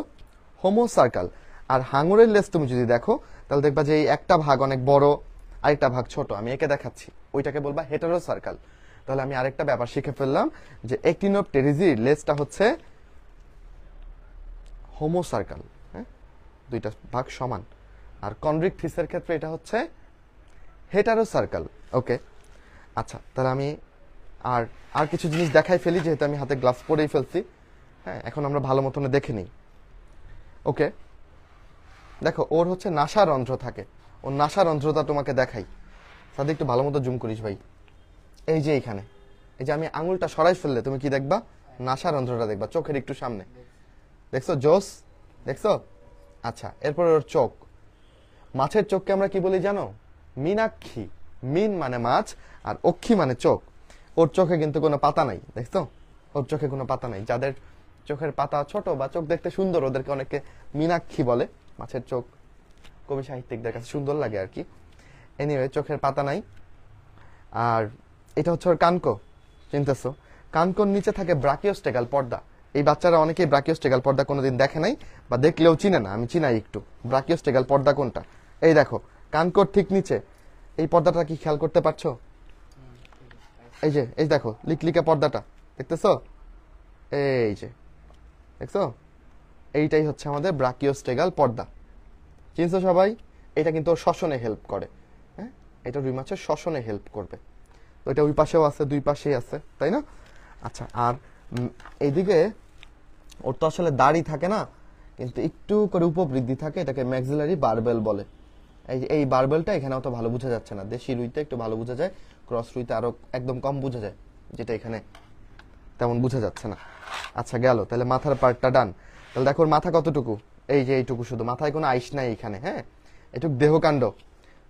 হোমোসার্কাল। আর হাঙরের লেজ তুমি যদি দেখো তাহলে দেখবা যে এই একটা ভাগ অনেক বড়, আরেকটা ভাগ ছোট। আমি একে দেখাচ্ছি, ওইটাকে বলবা হেটারোসার্কাল। তাহলে আমি আরেকটা ব্যাপার শিখে ফেললাম যে এক্টিনোপটেরিজির লেজটা হচ্ছে হোমোসার্কাল, হ্যাঁ, দুইটা ভাগ সমান। আর কনরিকথিসের ক্ষেত্রে এটা হচ্ছে হেটারোসার্কাল। ওকে, আচ্ছা, তাহলে আমি আর আর কিছু জিনিস দেখাই ফেলি, যেহেতু আমি হাতে গ্লাভস পরেই ফেলছি। হ্যাঁ, এখন আমরা ভালো মতনে দেখে নিই। ওকে, দেখো ওর হচ্ছে নাসারন্ধ্র থাকে, ওর নাসারন্ধ্রটা তোমাকে দেখাই। তাদের একটু ভালো মতো জুম করিস ভাই। এই যে এইখানে, এই যে আমি আঙুলটা সরাই ফেললে তুমি কি দেখবা? নাসারন্ধ্রটা দেখবা, চোখের একটু সামনে। দেখছো জোস? দেখছো? আচ্ছা, এরপর ওর চোখ। মাছের চোখকে আমরা কি বলি জানো? মীনাক্ষী। মিন মানে মাছ আর অক্ষী মানে চোখ। ওর চোখে কিন্তু কোনো পাতা নাই, দেখছো? ওর চোখে কোনো পাতা নাই। যাদের চোখের পাতা ছোট বা চোখ দেখতে সুন্দর, ওদেরকে অনেকে মীনাক্ষী বলে। মাছের চোখ কবি সাহিত্যিকদের কাছে সুন্দর লাগে আর কি। এনিওয়ে, চোখের পাতা নাই। আর এটা হচ্ছে ওর কানকো, চিনতেছো? কানকোর নিচে থাকে ব্রাকিওস্টেগাল পর্দা। এই বাচ্চারা অনেকেই ব্রাকিওস্টেগাল পর্দা কোনোদিন দেখে নাই বা দেখলেও চিনে না। আমি চিনাই একটু ব্রাকিওস্টেগাল পর্দা কোনটা। এই দেখো কানকোর ঠিক নিচে এই পর্দাটা কি খেয়াল করতে পারছো? এই যে, এই দেখো লিকলিকে পর্দাটা দেখতেছো? এই যে দেখছো, এইটাই হচ্ছে আমাদের ব্রাকিওস্টেগাল পর্দা। চিনছো সবাই? এটা কিন্তু শ্বসনে হেল্প করে। হ্যাঁ, এটা রুই মাছের শ্বসনে হেল্প করবে। তো এটা ওই পাশেও আছে, দুই পাশেই আছে, তাই না? আচ্ছা, আর এইদিকে ওর তো আসলে দাড়ি থাকে না, কিন্তু একটু করে উপবৃদ্ধি থাকে, এটাকে ম্যাক্সিলারি বারবেল বলে। এই বারবেলটা এখানে অত ভালো বোঝা যাচ্ছে না, দেশি রুইতে একটু ভালো বোঝা যায়, ক্রস রুইতে আরো একদম কম বোঝা যায়, যেটা এখানে তেমন বোঝা যাচ্ছে না। আচ্ছা, গেল। তাহলে মাথার পার্টটা ডান। তাহলে দেখো ওর মাথা কতটুকু? এই যে এইটুকু, শুধু মাথায় কোনো আইস নাই এখানে। হ্যাঁ, এটুক দেহকাণ্ড,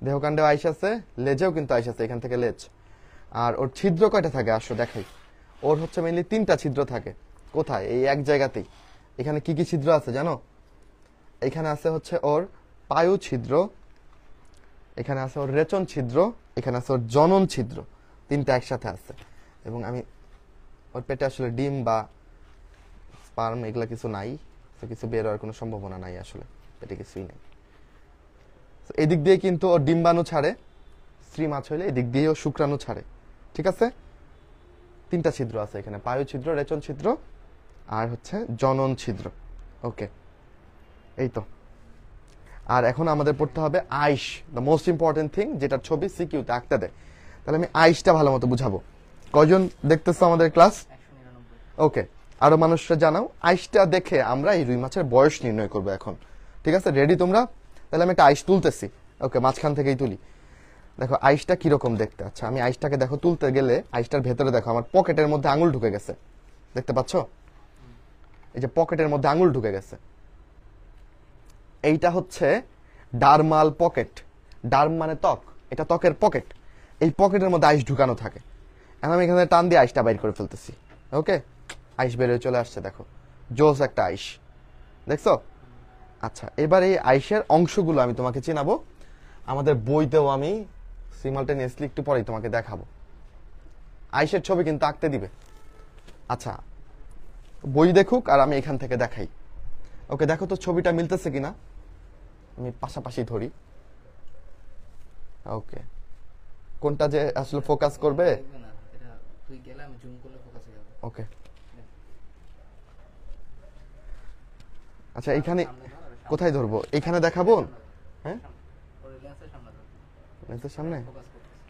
দেহকাণ্ডেও আইস আছে, লেজেও কিন্তু আইস আছে, এখান থেকে লেজ। আর ওর ছিদ্র কয়টা থাকে আসো দেখাই। ওর হচ্ছে মেইনলি 3টা ছিদ্র থাকে। কোথায়? এই এক জায়গাতেই। এখানে কি কি ছিদ্র আছে জানো? এখানে আছে হচ্ছে ওর পায়ু ছিদ্র, এখানে আছে ওর রেচন ছিদ্র, এখানে আছে ওর জনন ছিদ্র। 3টা একসাথে আছে। এবং আমি ওর পেটে আসলে ডিম বা স্পার্ম এগুলা কিছু নাই, তো কিছু বের হওয়ার কোনো সম্ভাবনা নাই, আসলে পেটে কিছুই নাই। এদিক দিয়ে কিন্তু ওর ডিম্বাণু ছাড়ে, স্ত্রী মাছ হইলে এদিক দিয়েও শুক্রাণু ছাড়ে, ঠিক আছে? 3টা ছিদ্র আছে এখানে, পায়ু ছিদ্র, রেচন ছিদ্র আর হচ্ছে জনন ছিদ্র। ওকে, এই তো। আর এখন আমাদের পড়তে হবে আইস, দ্য মোস্ট ইম্পর্টেন্ট থিং, যেটার ছবি সিকিউতে আঁকতে দেয়। তাহলে আমি আইসটা ভালো মতো বুঝাবো। কয়জন দেখতেছো আমাদের ক্লাস? ওকে, আরো মানুষরা জানাও। আইসটা দেখে আমরা এই রুই মাছের বয়স নির্ণয় করবো এখন, ঠিক আছে? রেডি তোমরা? তাহলে আমি একটা আইস তুলতেছি। ওকে, মাঝখান থেকেই তুলি। দেখো আইসটা কিরকম দেখতে। আচ্ছা, আমি আইসটাকে দেখো তুলতে গেলে আইসটার ভেতরে দেখো আমার পকেটের মধ্যে আঙুল ঢুকে গেছে, দেখতে পাচ্ছ? এই যে পকেটের মধ্যে আঙুল ঢুকে গেছে, এইটা হচ্ছে ডার্মাল পকেট। ডার্ম মানে ত্বক, এটা ত্বকের পকেট। এই পকেটের মধ্যে আইস ঢুকানো থাকে। এখন আমি এখানে টান দিয়ে আইসটা বাইর করে ফেলতেছি। ওকে, আইস বের হয়ে চলে আসছে, দেখো জোস একটা আইস, দেখছো? আচ্ছা, এবার এই আইসের অংশগুলো আমি তোমাকে চিনাবো। আমাদের বইতেও আমি সিমালটেনিয়াসলি একটু পরেই তোমাকে দেখাবো। আইসের ছবি কিন্তু আঁকতে দিবে। আচ্ছা, বই দেখুক আর আমি এখান থেকে দেখাই। ওকে, দেখো তো ছবিটা মিলতেছে কিনা, আমি পাশাপাশি ধরি। ওকে, কোনটা যে আসলে ফোকাস করবে? ওকে, আচ্ছা এইখানে কোথায় ধরবো? এইখানে দেখাবো? হ্যাঁ, লেন্সের সামনে।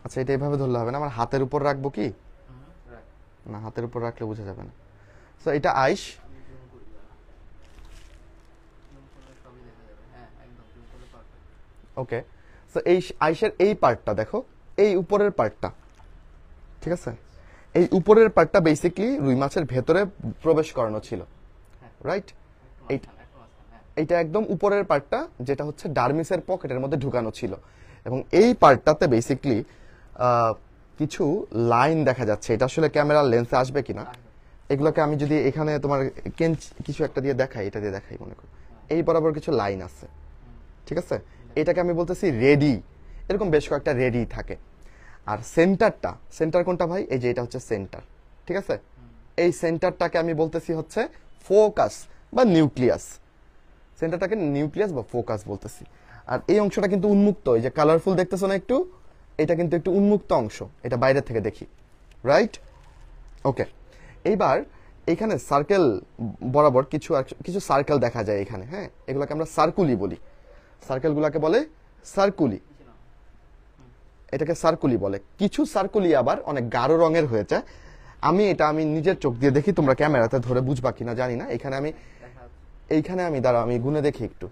আচ্ছা, এটা এইভাবে ধরলে হবে না, আমার হাতের উপর রাখবো কি? না, হাতের উপর রাখলে বোঝা যাবে না। সো এটা আইস। ওকে, সো এই আইসের এই পার্টটা দেখো, এই উপরের পার্টটা, ঠিক আছে, এই উপরের পার্টটা বেসিক্যালি রুই মাছের ভেতরে প্রবেশ করানো ছিল, রাইট? এইটা একদম উপরের পার্টটা, যেটা হচ্ছে ডার্মিসের পকেটের মধ্যে ঢুকানো ছিল। এবং এই পার্টটাতে বেসিক্যালি কিছু লাইন দেখা যাচ্ছে। এটা আসলে ক্যামেরার লেন্সে আসবে কিনা, এগুলোকে আমি যদি এখানে তোমার কিছু একটা দিয়ে দেখাই, এটা দিয়ে দেখাই, মনে করো এই বরাবর কিছু লাইন আছে, ঠিক আছে, এটাকে আমি বলতেছি রেডি। এরকম বেশ কয়েকটা রেডি থাকে। আর সেন্টারটা, সেন্টার কোনটা ভাই? এই যে এটা হচ্ছে সেন্টার, ঠিক আছে। এই সেন্টারটাকে আমি বলতেছি হচ্ছে ফোকাস বা নিউক্লিয়াস। সেন্টারটাকে নিউক্লিয়াস বা ফোকাস বলতেছি। আর এই অংশটা কিন্তু উন্মুক্ত, এই যে কালারফুল দেখতেছো না একটু, এটা কিন্তু একটু উন্মুক্ত অংশ, এটা বাইরে থেকে দেখি, রাইট? ওকে, এইবার এখানে সার্কেল বরাবর কিছু কিছু সার্কেল দেখা যায় এখানে, হ্যাঁ, এগুলোকে আমরা সার্কুলি বলি। সার্কেলগুলোকে বলে সার্কুলি, এটাকে সার্কুলি বলে। কিছু সার্কুলি আবার অনেক গাঢ় রঙের হয়ে যায়। আমি নিজের চোখ দিয়ে দেখি, তোমরা ক্যামেরাতে ধরে বুঝবা কিনা জানি না। এইখানে আমি দাঁড়াও, আমি গুনে দেখি একটু।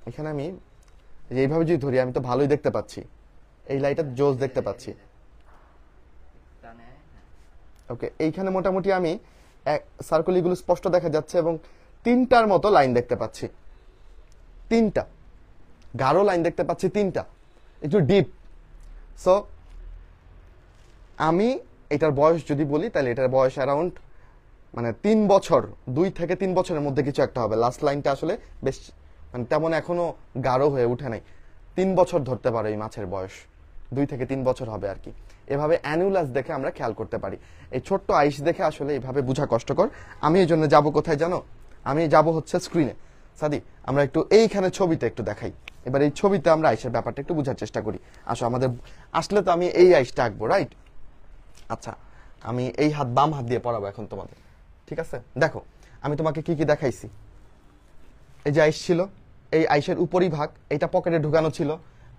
এখানে আমি এইভাবে যদি ধরি, আমি তো ভালোই দেখতে পাচ্ছি, এই লাইটটা জোস দেখতে পাচ্ছি। ওকে, এইখানে মোটামুটি আমি সার্কুলিগুলো স্পষ্ট দেখা যাচ্ছে এবং তিনটার মতো লাইন দেখতে পাচ্ছি, তিনটা গাঢ় লাইন দেখতে পাচ্ছি, তিনটা একটু ডিপ। সো আমি এটার বয়স যদি বলি, তাহলে এটার বয়স অ্যারাউন্ড মানে 3 বছর, 2 থেকে 3 বছরের মধ্যে কিছু একটা হবে। লাস্ট লাইনটা আসলে বেশ মানে তেমন এখনো গাঢ় হয়ে উঠে নাই। 3 বছর ধরতে পারো এই মাছের বয়স, 2 থেকে 3 বছর হবে আর কি। এভাবে অ্যানুলাস দেখে আমরা খেয়াল করতে পারি। এই ছোট্ট আইস দেখে আসলে এইভাবে বোঝা কষ্টকর। আমি এই জন্য যাবো কোথায় জানো? আমি যাব হচ্ছে স্ক্রিনে। সাদি, আমরা একটু এইখানে ছবিতে একটু দেখাই। এবার এই ছবিতে আমরা আইসের ব্যাপারটা একটু বোঝার চেষ্টা করি। আসো, আমাদের আসলে তো আমি এই আইসটা আঁকবো, রাইট? আচ্ছা, আমি এই হাত বাম হাত দিয়ে পড়াবো এখন তোমাদের, ঠিক আছে? দেখো, আমি তোমাকে কি কি দেখাইছি। এই যে আইস ছিল, এই আইসের উপরই ভাগ, এটা পকেটে ঢুকানো ছিল।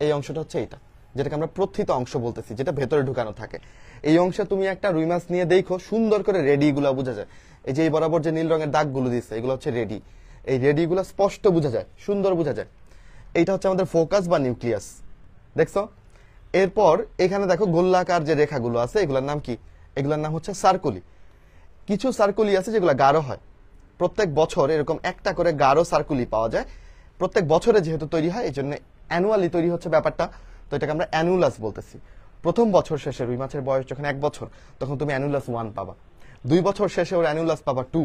এই অংশটা হচ্ছে এইটা, যেটাকে আমরা প্রথিত অংশ বলতেছি, যেটা ভেতরে ঢুকানো থাকে। এই অংশে তুমি একটা রুই মাছ নিয়ে দেখো, সুন্দর করে রেডি গুলা বোঝা যায়। এই যে এই বরাবর যে নীল রঙের দাগগুলো দিচ্ছে, এগুলো হচ্ছে রেডি। এই রেডি গুলা স্পষ্ট বোঝা যায়, সুন্দর বোঝা যায়। এইটা হচ্ছে আমাদের ফোকাস বা নিউক্লিয়াস, দেখছো? এরপর এখানে দেখো গোল্লাকার যে রেখাগুলো আছে, এগুলোর নাম কি? এগুলোর নাম হচ্ছে সার্কুলি। কিছু সার্কুলি আছে যেগুলো গাঢ় হয়। প্রত্যেক বছর এরকম একটা করে গাঢ় সার্কুলি পাওয়া যায়। প্রত্যেক বছরে যেহেতু তৈরি হয়, এই জন্য অ্যানুয়ালি তৈরি হচ্ছে ব্যাপারটা, তো এটাকে আমরা অ্যানুলাস বলতেছি। প্রথম বছর শেষে রুই মাছের বয়স যখন 1 বছর, তখন তুমি অ্যানুলাস 1 পাবা। 2 বছর শেষে ওর অ্যানুলাস পাবা 2,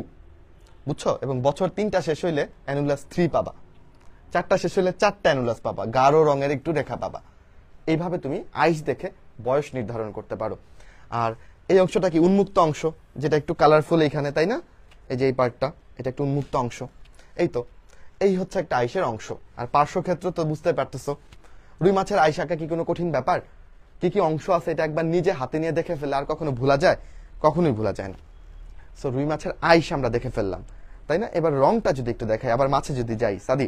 বুঝছো? এবং বছর 3টা শেষ হইলে অ্যানুলাস 3 পাবা। 4টা শেষ হইলে 4টা অ্যানুলাস পাবা, গাঢ় রঙের একটু রেখা পাবা। এইভাবে তুমি আইস দেখে বয়স নির্ধারণ করতে পারো। আর এই অংশটা কি? উন্মুক্ত অংশ, যেটা একটু কালারফুল এইখানে, তাই না? এই যে এই পার্টটা, এটা একটু উন্মুক্ত অংশ। এই তো, এই হচ্ছে একটা আইসের অংশ। আর পার্শ্বক্ষেত্র তো বুঝতে পারতেছো। রুই মাছের আইস আঁকা কি কোনো কঠিন ব্যাপার? কি কি অংশ আছে এটা একবার নিজে হাতে নিয়ে দেখে ফেলে আর কখনো ভোলা যায়? কখনোই ভোলা যায় না। সো রুই মাছের আইস আমরা দেখে ফেললাম, তাই না? এবার রংটা যদি একটু দেখাই, আবার মাছে যদি যাই, সাদি,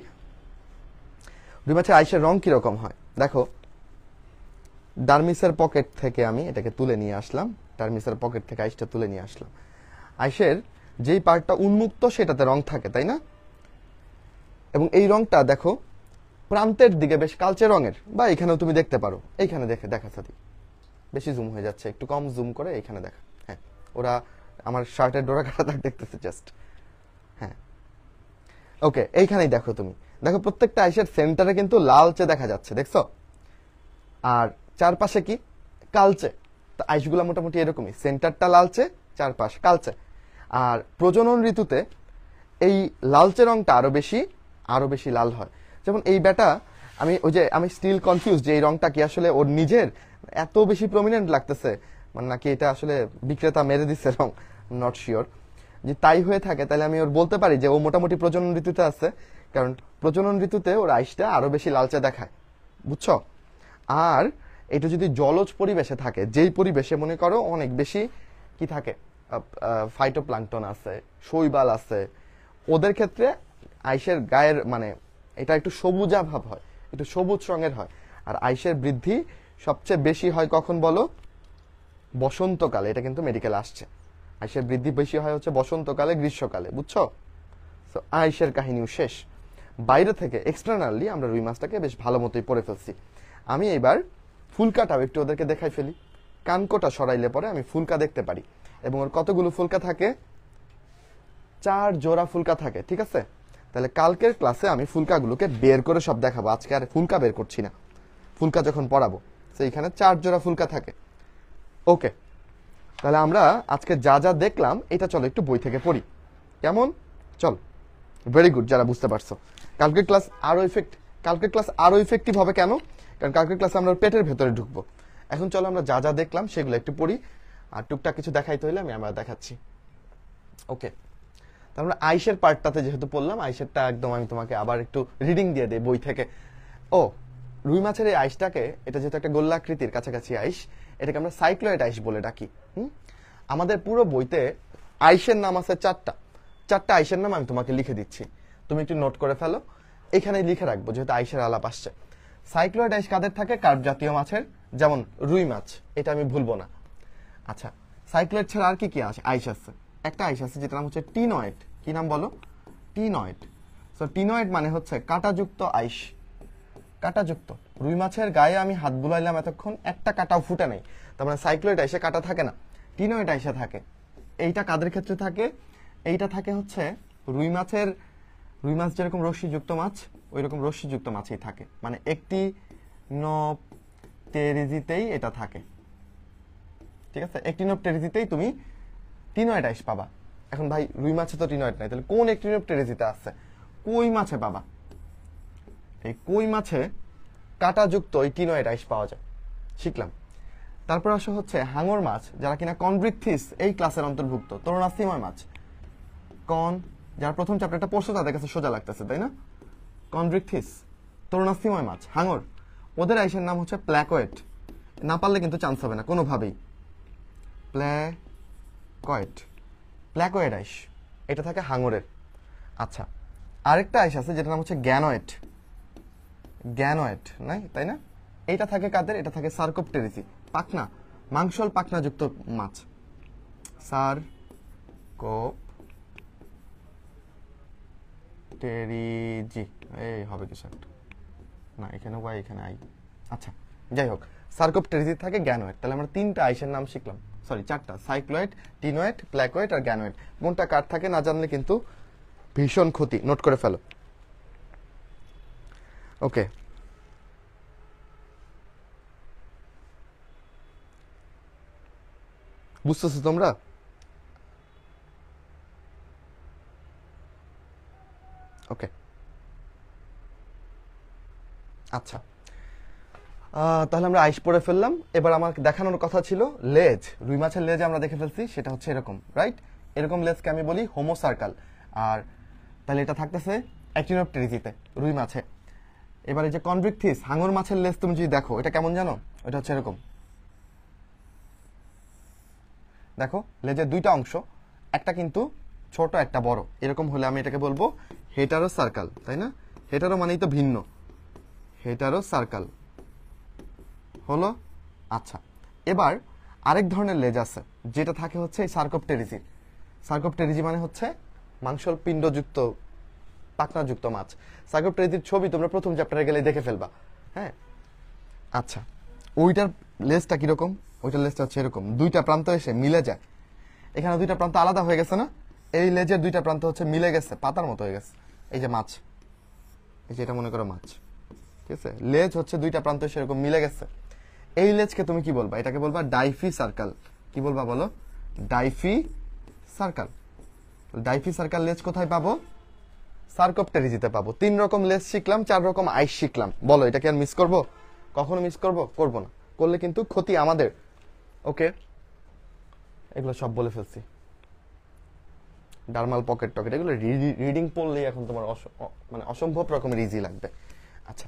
রুই মাছের আইসের রং কিরকম হয় দেখো। ডার্মিসের পকেট থেকে আমি এটাকে তুলে নিয়ে আসলাম, ডার্মিসের পকেট থেকে আইসটা তুলে নিয়ে আসলাম। আইসের যেই পার্টটা উন্মুক্ত সেটাতে রং থাকে, তাই না? এবং এই রংটা দেখো প্রান্তের দিকে বেশ কালচে রঙের, বা এখানেও তুমি দেখতে পারো। এইখানে দেখা সাথী, বেশি জুম হয়ে যাচ্ছে, একটু কম জুম করে এইখানে দেখা। হ্যাঁ, ওরা আমার শার্টের ডোরা কাটা দাগ দেখতেছে জাস্ট। হ্যাঁ, ওকে, এইখানেই দেখো তুমি, দেখো প্রত্যেকটা আইসের সেন্টারে কিন্তু লালচে দেখা যাচ্ছে, দেখছো? আর চারপাশে কি? কালচে। তো আইসগুলো মোটামুটি এরকমই, সেন্টারটা লালচে, চারপাশ কালচে। আর প্রজনন ঋতুতে এই লালচে রংটা আরো বেশি লাল হয়। যেমন এই ব্যাটা, আমি স্টিল কনফিউজ যে এই রংটা কি আসলে ওর নিজের এত বেশি প্রমিনেন্ট লাগতেছে, মানে নাকি এটা আসলে বিক্রেতা মেরে দিচ্ছে রং, নট শিওর। যে তাই হয়ে থাকে তাহলে আমি ওর বলতে পারি যে ও মোটামুটি প্রজনন ঋতুতে আছে, কারণ প্রজনন ঋতুতে ওর আইসটা আরো বেশি লালচে দেখায়, বুঝছো? আর এটা যদি জলজ পরিবেশে থাকে, যেই পরিবেশে মনে করো অনেক বেশি কি থাকে, ফাইটোপ্লাঙ্কটন আছে, শৈবাল আছে, ওদের ক্ষেত্রে আইসের গায়ের মানে এটা একটু সবুজা ভাব হয়, একটু সবুজ রঙের হয়। আর আইসের বৃদ্ধি সবচেয়ে বেশি হয় কখন বলো? বসন্তকালে। এটা কিন্তু মেডিকেল আসছে, আইসের বৃদ্ধি বেশি হয় হচ্ছে বসন্তকালে, গ্রীষ্মকালে, বুঝছো? তো আইসের কাহিনীও শেষ। বাইরে থেকে এক্সটার্নালি আমরা রুই মাছটাকে বেশ ভালো মতোই পরে ফেলছি। আমি এবার ফুলকাটাও একটু ওদেরকে দেখাই ফেলি। কানকোটা সরাইলে পরে আমি ফুলকা দেখতে পারি, এবং ওর কতগুলো ফুলকা থাকে? 4 জোড়া ফুলকা থাকে, ঠিক আছে? তাহলে কালকের ক্লাসে আমি ফুলকাগুলোকে বের করে সব দেখাবো, আজকে আর ফুলকা বের করছি না। ফুলকা যখন পড়াবো সেইখানে 4 জোড়া ফুলকা থাকে। ওকে, তাহলে আমরা আজকে যা যা দেখলাম এটা চলো একটু বই থেকে পড়ি, কেমন? চল, ভেরি গুড, যারা বুঝতে পারছো। কালকের ক্লাস আরো ইফেক্টিভ হবে। কেন? কারণ কালকের ক্লাসে আমরা পেটের ভেতরে ঢুকবো। এখন চলো আমরা যা যা দেখলাম সেগুলো একটু পড়ি, আর টুকটাক কিছু দেখাইতে হইলে আমি আবার দেখাচ্ছি। ওকে, তারপরে আইসের পার্টটাতে যেহেতু পড়লাম, আইসেরটা একদম আমি তোমাকে আবার একটু রিডিং দিয়ে দেই বই থেকে। ও, রুই মাছের এই আইসটাকে, এটা যেহেতু একটা গোল্লাকৃতির কাছাকাছি আইস, এটাকে আমরা সাইক্লয়েড আইস বলে ডাকি। আমাদের পুরো বইতে আইসের নাম আছে 4টা আইসের নাম আমি তোমাকে লিখে দিচ্ছি, তুমি একটু নোট করে ফেলো, এখানে লিখে রাখবো যেহেতু আইসের আলাপ আসছে। সাইক্লয়েড আইস কাদের থাকে? কার্প জাতীয় মাছের, যেমন রুই মাছ, এটা আমি ভুলবো না। আচ্ছা, সাইক্লয়েড ছাড়া আর কি কি আছে? আইস আছে, একটা আইস আছে যেটার নাম হচ্ছে টিনয়েড। কি নাম বলো? টিনয়েড। সো টিনয়েড মানে হচ্ছে কাঁটাযুক্ত আইস। কাঁটাযুক্ত। রুই মাছের গায়ে আমি হাত বুলাইলাম এতক্ষণ, একটা কাঁটাও ফুটে নেই, তার মানে সাইক্লয়েড আইসে কাঁটা থাকে না, টিনয়েড আইসে থাকে। এইটা কাদের ক্ষেত্রে থাকে? এইটা থাকে হচ্ছে রুই মাছ যেরকম রশ্মিযুক্ত মাছ, ওই রকম রশ্মিযুক্ত মাছই থাকে, মানে একটি নপটেরিজিতেই এটা থাকে, ঠিক আছে? একটি নপটেরিজিতেই তুমি টিনয়েড আইস পাবা। এখন ভাই রুই মাছে তো টিনয়েড নাই, তাহলে কোন একটি নপটেরিজিতে আছে? কই মাছে পাবা। এই কই মাছে কাঁটাযুক্ত এই টিনয়েড আইস পাওয়া যায়, শিখলাম। তারপর আসে হচ্ছে হাঙর মাছ, যারা কিনা কনব্রিকথিস এই ক্লাসের অন্তর্ভুক্ত, তরুণাস্থিময় মাছ। যারা প্রথম চ্যাপ্টারটা পড়ছো তাদের কাছে সোজা লাগতেছে, তাই না? কনব্রিকথিস, তরুণাস্থিময় মাছ, হাঙর, ওদের আইসের নাম হচ্ছে প্ল্যাকয়েড। না পারলে কিন্তু চান্স হবে না কোনোভাবেই। প্ল্যাকয়েড আইস, এটা থাকে হাঙরের। আচ্ছা, আরেকটা আইস আছে যেটার নাম হচ্ছে গ্যানয়েড, নাই তাই না? এটা থাকে কাদের? এটা থাকে সার্কোপটেরিজি, পাখনা, মাংসল পাখনাযুক্ত মাছ, সার্কোপটেরিজি। এই হবে কিছু একটা, না এখানে ওয়াই এখানে আই। আচ্ছা, যাই হোক, সার্কোপটেরিজি থাকে গ্যানয়েড। তাহলে আমরা 3টা আইসের নাম শিখলাম, সরি 4টা, সাইক্লয়েড, টিনয়েড, প্ল্যাকয়েড আর গ্যানয়েড। কোনটা কার থাকে না জানলে কিন্তু ভীষণ ক্ষতি, নোট করে ফেলো। ওকে, বুঝতেছো তোমরা? ওকে, আচ্ছা, তাহলে আমরা আইস পড়ে ফেললাম। এবার আমার দেখানোর কথা ছিল লেজ। রুই মাছের লেজ আমরা দেখে ফেলছি, সেটা হচ্ছে এরকম, রাইট? এরকম লেজকে আমি বলি হোমো সার্কাল। আর তাহলে এটা থাকতেছে অ্যাক্টিনোপটেরিজিতে, রুই মাছে। এবারে যে কনব্রিকথিস, হাঙর মাছের লেজ তুমি যদি দেখো, এটা কেমন জানো? এটা হচ্ছে এরকম, দেখো লেজের 2টা অংশ, একটা কিন্তু ছোট একটা বড়, এরকম হলে আমি এটাকে বলবো হেটারো সার্কাল, তাই না? হেটারো মানেই তো ভিন্ন, হেটারো সার্কাল হলো। আচ্ছা, এবার আরেক ধরনের লেজ আছে যেটা থাকে হচ্ছে এই সার্কোপটেরিজি। সার্কোপটেরিজি মানে হচ্ছে মাংসল পিণ্ডযুক্ত পাখনাযুক্ত মাছ। সার্কোপটেরিজির ছবি তোমরা প্রথম চ্যাপ্টারে গেলে দেখে ফেলবা, হ্যাঁ? আচ্ছা, ওইটার লেজটা কিরকম? ওইটার লেজটা হচ্ছে এরকম, 2টা প্রান্ত এসে মিলে যায়। এখানে 2টা প্রান্ত আলাদা হয়ে গেছে না? এই লেজের 2টা প্রান্ত হচ্ছে মিলে গেছে, পাতার মতো হয়ে গেছে। এই যে মাছ, এই যে এটা মনে করো মাছ, ঠিক আছে? লেজ হচ্ছে 2টা প্রান্ত সেরকম মিলে গেছে। এই লেজকে তুমি কি বলবা? এটাকে বলবা ডাইফি সার্কাল। কি বলবা বলো? DYFI circle. ডাইফি সার্কাল লেজ কোথায় পাবো? সার্কোপটেরিজিতে পাবো। 3 রকম লেজ শিখলাম, 4 রকম আইস শিখলাম। বলো এটা কি আর মিস করবো? কখনো মিস করবো? করবো না, করলে কিন্তু ক্ষতি আমাদের। ওকে, এগুলো সব বলে ফেলছি। ডার্মাল পকেট টকেট, এগুলো রিডিং পড়লেই এখন তোমার মানে অসম্ভব রকমের ইজি লাগবে। আচ্ছা,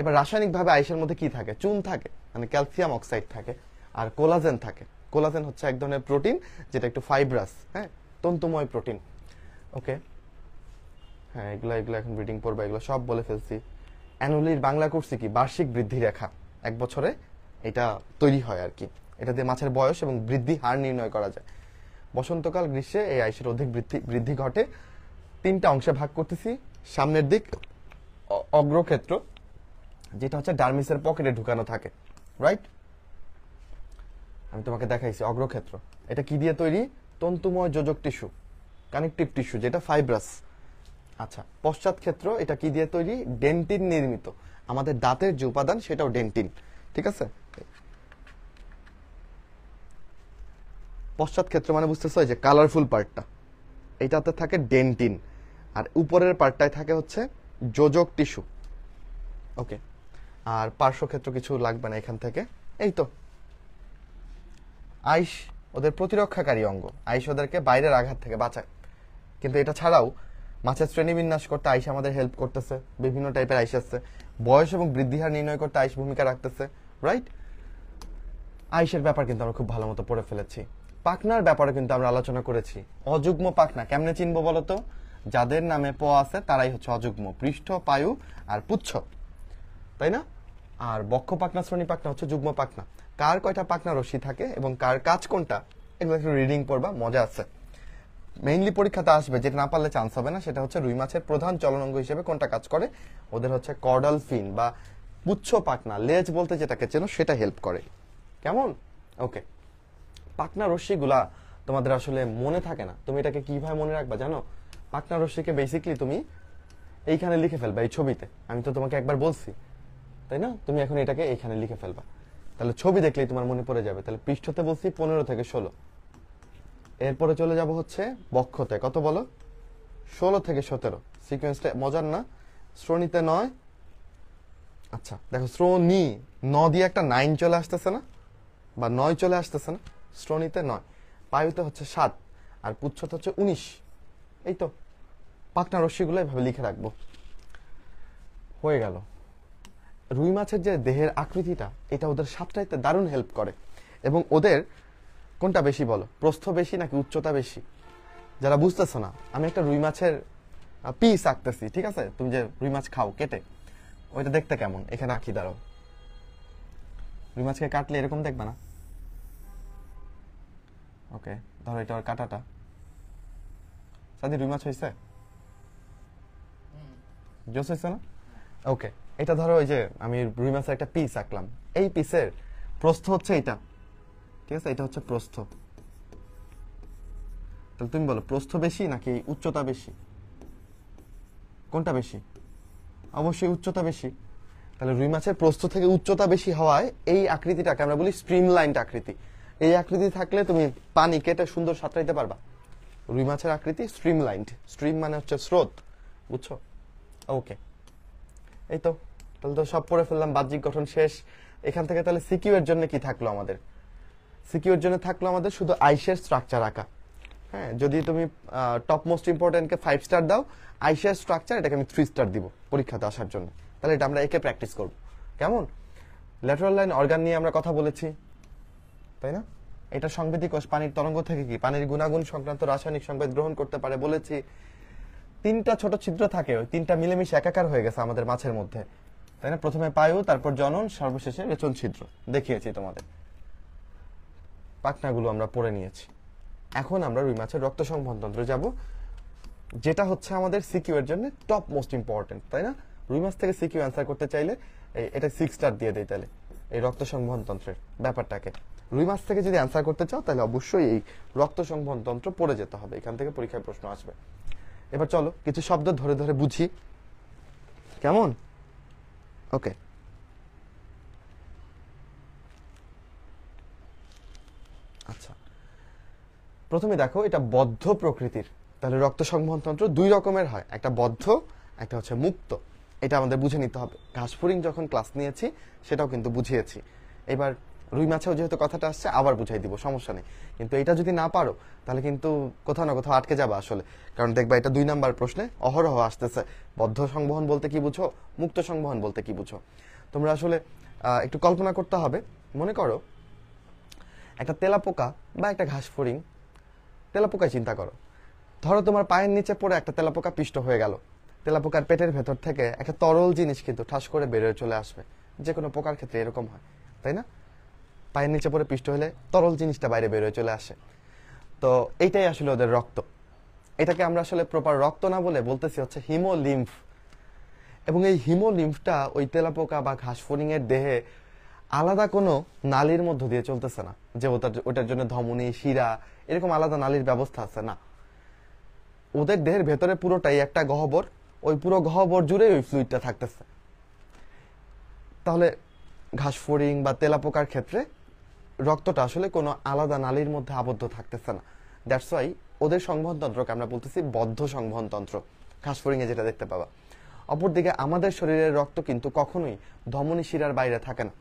এবার রাসায়নিকভাবে আইসের মধ্যে কি থাকে? চুন থাকে, মানে ক্যালসিয়াম অক্সাইড থাকে, আর কোলাজেন থাকে। কোলাজেন হচ্ছে এক ধরনের প্রোটিন যেটা একটু ফাইব্রাস, হ্যাঁ, তন্তুময় প্রোটিন। ওকে, হ্যাঁ, এগুলো এখন রিডিং পড়বে, এগুলো সব বলে ফেলছি। অ্যানুয়ালির বাংলা করছি কি? বার্ষিক বৃদ্ধি রেখা, এক বছরে এটা তৈরি হয় আর কি। এটা দিয়ে মাছের বয়স এবং বৃদ্ধি হার নির্ণয় করা যায়। বসন্তকাল, গ্রীষ্মে এই আইসের অধিক বৃদ্ধি ঘটে। 3টা অংশে ভাগ করতেছি। সামনের দিক অগ্রক্ষেত্র, যেটা হচ্ছে ডার্মিসের পকেটে ঢুকানো থাকে, রাইট? আমি তোমাকে দেখাইছি অগ্রক্ষেত্র। এটা কি দিয়ে তৈরি? তন্তুময় যোজক টিস্যু, কানেকটিভ টিস্যু, যেটা ফাইব্রাস। আচ্ছা, পশ্চাৎ ক্ষেত্র, এটা কি দিয়ে তৈরি? ডেন্টিন নির্মিত। আমাদের দাঁতের যে উপাদান সেটাও ডেন্টিন, ঠিক আছে? পশ্চাৎ ক্ষেত্র মানে বুঝতেছো, যে কালারফুল পার্টটা, এইটাতে থাকে ডেন্টিন, আর উপরের পার্টটায় থাকে হচ্ছে যোজক টিস্যু। ওকে, আর পার্শ্বক্ষেত্র কিছু লাগবে না এখান থেকে। এই তো আইস ওদের প্রতিরক্ষাকারী অঙ্গ, আইস ওদেরকে বাইরের আঘাত থেকে বাঁচায়। কিন্তু এটা ছাড়াও মাছের শ্রেণীবিন্যাস করতে আইস আমাদের হেল্প করতেছে। বিভিন্ন টাইপের আইস আছে। বয়স এবং বৃদ্ধি হার নির্ণয় করতে আইস ভূমিকা রাখতেছে, রাইট? আইসের ব্যাপার কিন্তু আমরা খুব ভালো মতো পড়ে ফেলেছি। পাখনার ব্যাপারে কিন্তু আমরা আলোচনা করেছি। অযুগ্ম পাখনা কেমনে চিনবো বলতো? যাদের নামে প আছে তারাই হচ্ছে অযুগ্ম, পৃষ্ঠ, পায়ু আর পুচ্ছ, তাই না? আর বক্ষ পাখনা, শ্রেণী পাখনা হচ্ছে যুগ্ম পাখনা। কার কয়টা পাখনা রশ্মি থাকে এবং কার কাজ কোনটা, এগুলো একটু রিডিং পড়বা, মজা আছে। মেইনলি পরীক্ষাতে আসবে, যেটা না পারলে চান্স হবে না, সেটা হচ্ছে রুই মাছের প্রধান চলনাঙ্গ হিসেবে কোনটা কাজ করে। ওদের হচ্ছে কর্ডাল ফিন বা পুচ্ছ পাখনা, লেজ বলতে যেটাকে চেনো সেটা হেল্প করে। কেমন? ওকে, পাখনা রশ্মিগুলা তোমাদের আসলে মনে থাকে না। তুমি এটাকে কিভাবে মনে রাখবা জানো? পাখনা রশ্মিকে বেসিক্যালি তুমি এইখানে লিখে ফেলবা, এই ছবিতে। আমি তো তোমাকে একবার বলছি, তাই না? তুমি এখন এটাকে এইখানে লিখে ফেলবা, তাহলে ছবি দেখলেই তোমার মনে পড়ে যাবে। তাহলে পৃষ্ঠতে বলছি 15 থেকে 16, এরপরে চলে যাব হচ্ছে বক্ষতে, কত বলো? 16 থেকে 17। সিকোয়েন্সটা মজার না? শ্রোণীতে 9। আচ্ছা দেখো, শ্রোণী ন দিয়ে একটা 9 চলে আসতেছে না, বা 9 চলে আসতেছে না? শ্রোণীতে 9, পায়ুতে হচ্ছে 7, আর পুচ্ছতে হচ্ছে 19। এই তো পাখনা রশ্মিগুলো এভাবে লিখে রাখবো, হয়ে গেল। রুই মাছের যে দেহের আকৃতিটা, এটা ওদের সাতটাইতে দারুণ হেল্প করে। এবং ওদের কোনটা বেশি বলো? প্রস্থ বেশি নাকি উচ্চতা বেশি? যারা বুঝতেছো না, আমি একটা রুই মাছের পিস আঁকতেছি, ঠিক আছে? তুমি যে রুই মাছ খাও কেটে, ওইটা দেখতে কেমন এখানে আঁকি, দাঁড়াও। রুই মাছকে কাটলে এরকম দেখবে না? ওকে, ধরো এটা ওর কাটাটা। সাদি, রুই মাছ হয়েছে? জোস হয়েছে না? ওকে, এটা ধরো ওই যে আমি রুই মাছের একটা পিস আঁকলাম, এই পিসের প্রস্থ হচ্ছে এটা, ঠিক আছে? এটা হচ্ছে প্রস্থ। তাহলে তুমি বলো, প্রস্থ বেশি নাকি উচ্চতা বেশি? কোনটা বেশি? অবশ্যই উচ্চতা বেশি। তাহলে রুই মাছের প্রস্থ থেকে উচ্চতা বেশি হওয়ায় এই আকৃতিটাকে আমরা বলি স্ট্রিমলাইনড আকৃতি। এই আকৃতি থাকলে তুমি পানি কেটে সুন্দর সাঁতরাইতে পারবা। রুই মাছের আকৃতি স্ট্রিমলাইনড, স্ট্রিম মানে হচ্ছে স্রোত, বুঝছো? ওকে, এই তো, তাহলে তো সব পড়ে ফেললাম। বাহ্যিক গঠন শেষ। এখান থেকে তাহলে সিকিউ এর জন্য কি থাকলো আমাদের? সিকিউ এর জন্য থাকলো আমাদের শুধু আইসের স্ট্রাকচার আঁকা। হ্যাঁ, যদি তুমি টপ মোস্ট ইম্পর্টেন্টকে 5 স্টার দাও, আইসের স্ট্রাকচার এটাকে আমি 3 স্টার দিব পরীক্ষাতে আসার জন্য। তাহলে এটা আমরা একে প্র্যাকটিস করব, কেমন? ল্যাটারাল লাইন অর্গান নিয়ে আমরা কথা বলেছি, তাই না? এটা সংবেদী কোষ, পানির তরঙ্গ থেকে কি পানির গুণাগুণ সংক্রান্ত রাসায়নিক সংবেদ গ্রহণ করতে পারে বলেছি। 3টা ছোট ছিদ্র থাকে, ওই 3টা মিলেমিশে একাকার হয়ে গেছে আমাদের মাছের মধ্যে, তাই না? প্রথমে পায়ু, তারপর জনন, সর্বশেষে রেচন ছিদ্র দেখিয়েছি তোমাদের। পাখনাগুলো আমরা পড়ে নিয়েছি। এখন আমরা রুই মাছের রক্ত সংবহনতন্ত্রে যাব, যেটা হচ্ছে আমাদের সিকিউ এর জন্য টপ মোস্ট ইম্পর্টেন্ট, তাই না? রুই মাছ থেকে সিকিউ অ্যান্সার করতে চাইলে এটা 6 স্টার দিয়ে দেই। তাহলে এই রক্ত সংবহনতন্ত্রের ব্যাপারটাকে রুই মাছ থেকে যদি অ্যান্সার করতে চাও, তাহলে অবশ্যই এই রক্ত সংবহনতন্ত্র পড়ে যেতে হবে। এখান থেকে পরীক্ষায় প্রশ্ন আসবে। এবার চলো কিছু শব্দ ধরে ধরে বুঝি, কেমন? ওকে, আচ্ছা, প্রথমে দেখো এটা বদ্ধ প্রকৃতির। তাহলে রক্ত সংবহনতন্ত্র 2 রকমের হয়, একটা বদ্ধ, একটা হচ্ছে মুক্ত। এটা আমাদের বুঝে নিতে হবে। ঘাসফড়িং যখন ক্লাস নিয়েছি সেটাও কিন্তু বুঝিয়েছি। এবার রুই মাছেও যেহেতু কথাটা আসছে আবার বুঝাই দিব, সমস্যা নেই। কিন্তু এটা যদি না পারো তাহলে কিন্তু কোথাও না কোথাও আটকে যাবে আসলে। কারণ দেখবা এটা 2 নাম্বার প্রশ্নে অহরহ আসতেছে, বদ্ধ সংবহন বলতে কি বুঝো, মুক্ত সংবহন বলতে কি বুঝো। তোমরা আসলে একটু কল্পনা করতে হবে। মনে করো একটা তেলাপোকা বা একটা ঘাস ফড়িং, তেলাপোকায় চিন্তা করো, ধরো তোমার পায়ের নিচে পড়ে একটা তেলাপোকা পিষ্ট হয়ে গেল, তেলাপোকার পেটের ভেতর থেকে একটা তরল জিনিস কিন্তু ঠাস করে বেরোয় চলে আসবে। যে কোনো পোকার ক্ষেত্রে এরকম হয়, তাই না? পায়ের নিচে পড়ে পিষ্ট হলে তরল জিনিসটা বাইরে বেরোয় চলে আসে। তো এইটাই আসলে ওদের রক্ত। এটাকে আমরা আসলে প্রপার রক্ত না বলে বলতেছি হচ্ছে হিমোলিম্ফ। এবং এই হিমোলিম্ফটা ওই তেলাপোকা বা ঘাস ফড়িং এর দেহে আলাদা কোনো নালীর মধ্য দিয়ে চলতেছে না, যে ওটার জন্য ধমনী, শিরা এরকম আলাদা নালীর ব্যবস্থা আছে না। ওদের দেহের ভেতরে পুরোটাই একটা গহ্বর, ওই পুরো গহ্বর জুড়ে ওই ফ্লুইডটা থাকতেছে। তাহলে ঘাস ফড়িং বা তেলাপোকার ক্ষেত্রে রক্তটা আসলে কোনো আলাদা নালীর মধ্যে আবদ্ধ থাকতেছে না। দ্যাটস ওয়াই ওদের সংবহন তন্ত্রকে আমরা বলতেছি বদ্ধ সংবহন তন্ত্র, ঘাস ফড়িং এ যেটা দেখতে পাবা। অপরদিকে আমাদের শরীরের রক্ত কিন্তু কখনোই ধমনী শিরার বাইরে থাকে না।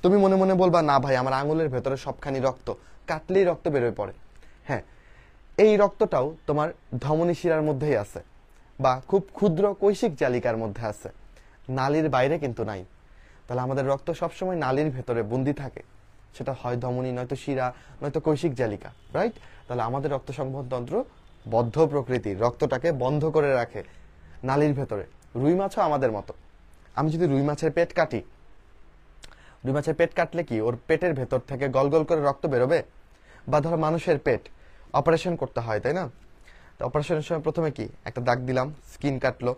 তুমি মনে মনে বলবা, না ভাই আমার আঙুলের ভেতরে সবখানি রক্ত, কাটলেই রক্ত বেরোয় পড়ে। হ্যাঁ, এই রক্তটাও তোমার ধমনী শিরার মধ্যেই আছে বা খুব ক্ষুদ্র কৈশিক জালিকার মধ্যে আছে, নালীর বাইরে কিন্তু নাই। তাহলে আমাদের রক্ত সবসময় নালীর ভেতরে বন্দি থাকে, সেটা হয় ধমনী, নয়তো শিরা, নয়তো কৈশিক জালিকা, রাইট? তাহলে আমাদের রক্ত সংবহন তন্ত্র বদ্ধ প্রকৃতির, রক্তটাকে বন্ধ করে রাখে নালীর ভেতরে। রুই মাছও আমাদের মতো। আমি যদি রুই মাছের পেট কাটি, রুই মাছের পেট কাটলে কি ওর পেটের ভেতর থেকে গল গল করে রক্ত বেরোবে? বা ধরো মানুষের পেট অপারেশন করতে হয়, তাই না? তো অপারেশনের সময় প্রথমে কি একটা দাগ দিলাম, স্কিন কাটলো,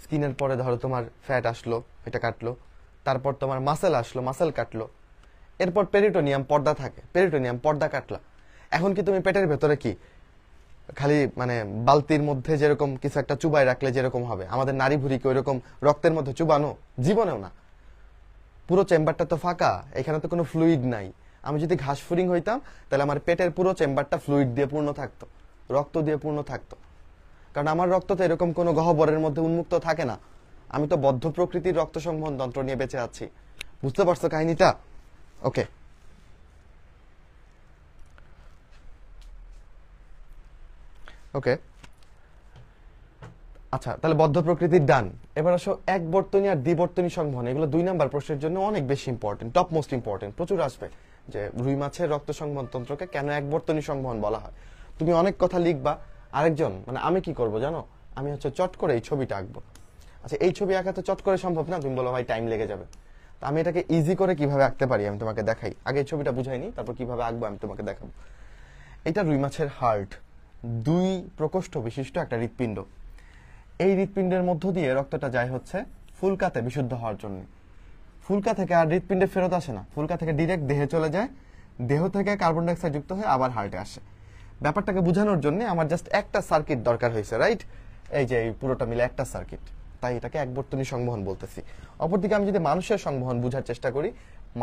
স্কিনের পরে ধরো তোমার ফ্যাট আসলো, এটা কাটলো, তারপর তোমার মাসেল আসলো, মাসেল কাটলো, এরপর পেরিটোনিয়াম পর্দা থাকে, পেরিটোনিয়াম পর্দা কাটলা। এখন কি তুমি পেটের ভেতরে কি খালি মানে বালতির মধ্যে যেরকম কিছু একটা চুবাই রাখলে যেরকম হবে, আমাদের নারী ভুঁড়ি কি ওইরকম রক্তের মধ্যে চুবানো? জীবনেও না। পুরো চেম্বারটা তো ফাঁকা, এখানে তো কোনো ফ্লুইড নাই। আমি যদি ঘাস ফড়িং হইতাম তাহলে আমার পেটের পুরো চেম্বারটা ফ্লুইড দিয়ে পূর্ণ থাকতো, রক্ত দিয়ে পূর্ণ থাকতো। কারণ আমার রক্ত তো এরকম কোনো গহ্বরের মধ্যে উন্মুক্ত থাকে না। আমি তো বদ্ধ প্রকৃতির রক্ত সংবহন তন্ত্র নিয়ে বেঁচে আছি। বুঝতে পারছো কাহিনীটা? ওকে, ওকে, আচ্ছা, তাহলে বদ্ধ প্রকৃতির ডান। এবার আসো এক বর্তনী আর দ্বিবর্তনী সংবহন, এগুলো 2 নাম্বার প্রশ্নের জন্য অনেক বেশি ইম্পর্টেন্ট, টপ মোস্ট ইম্পর্টেন্ট, প্রচুর আসবে যে রুই মাছের রক্ত সংবহন তন্ত্রকে কেন এক বর্তনী সংবহন বলা হয়। তুমি অনেক কথা লিখবা, আরেকজন মানে আমি কি করব জানো, আমি হচ্ছে চট করে এই ছবিটা আঁকবো। আচ্ছা, এই ছবি আঁকা তো চট করে সম্ভব না, তুমি বলো ভাই টাইম লেগে যাবে। তো আমি এটাকে ইজি করে কিভাবে আঁকতে পারি আমি তোমাকে দেখাই। আগে এই ছবিটা বুঝাইনি, তারপর কিভাবে আঁকবো আমি তোমাকে দেখাবো। এটা রুই মাছের হার্ট, 2 প্রকোষ্ঠ বিশিষ্ট একটা হৃৎপিণ্ড। এই হৃৎপিণ্ডের মধ্য দিয়ে রক্তটা যায় হচ্ছে ফুলকাতে বিশুদ্ধ হওয়ার জন্য। ফুলকা থেকে আর হৃৎপিণ্ডে ফেরত আসে না, ফুলকা থেকে ডিরেক্ট দেহে চলে যায়, দেহ থেকে কার্বন ডাইঅক্সাইড যুক্ত হয়ে আবার হার্টে আসে। ব্যাপারটাকে বোঝানোর জন্য আমার জাস্ট একটা সার্কিট দরকার হয়েছে, রাইট? এই যে এই পুরোটা মিলে একটা সার্কিট, তাই এটাকে একবর্তনী সংবহন বলতেছি। অপরদিকে আমি যদি মানুষের সংবহন বোঝার চেষ্টা করি,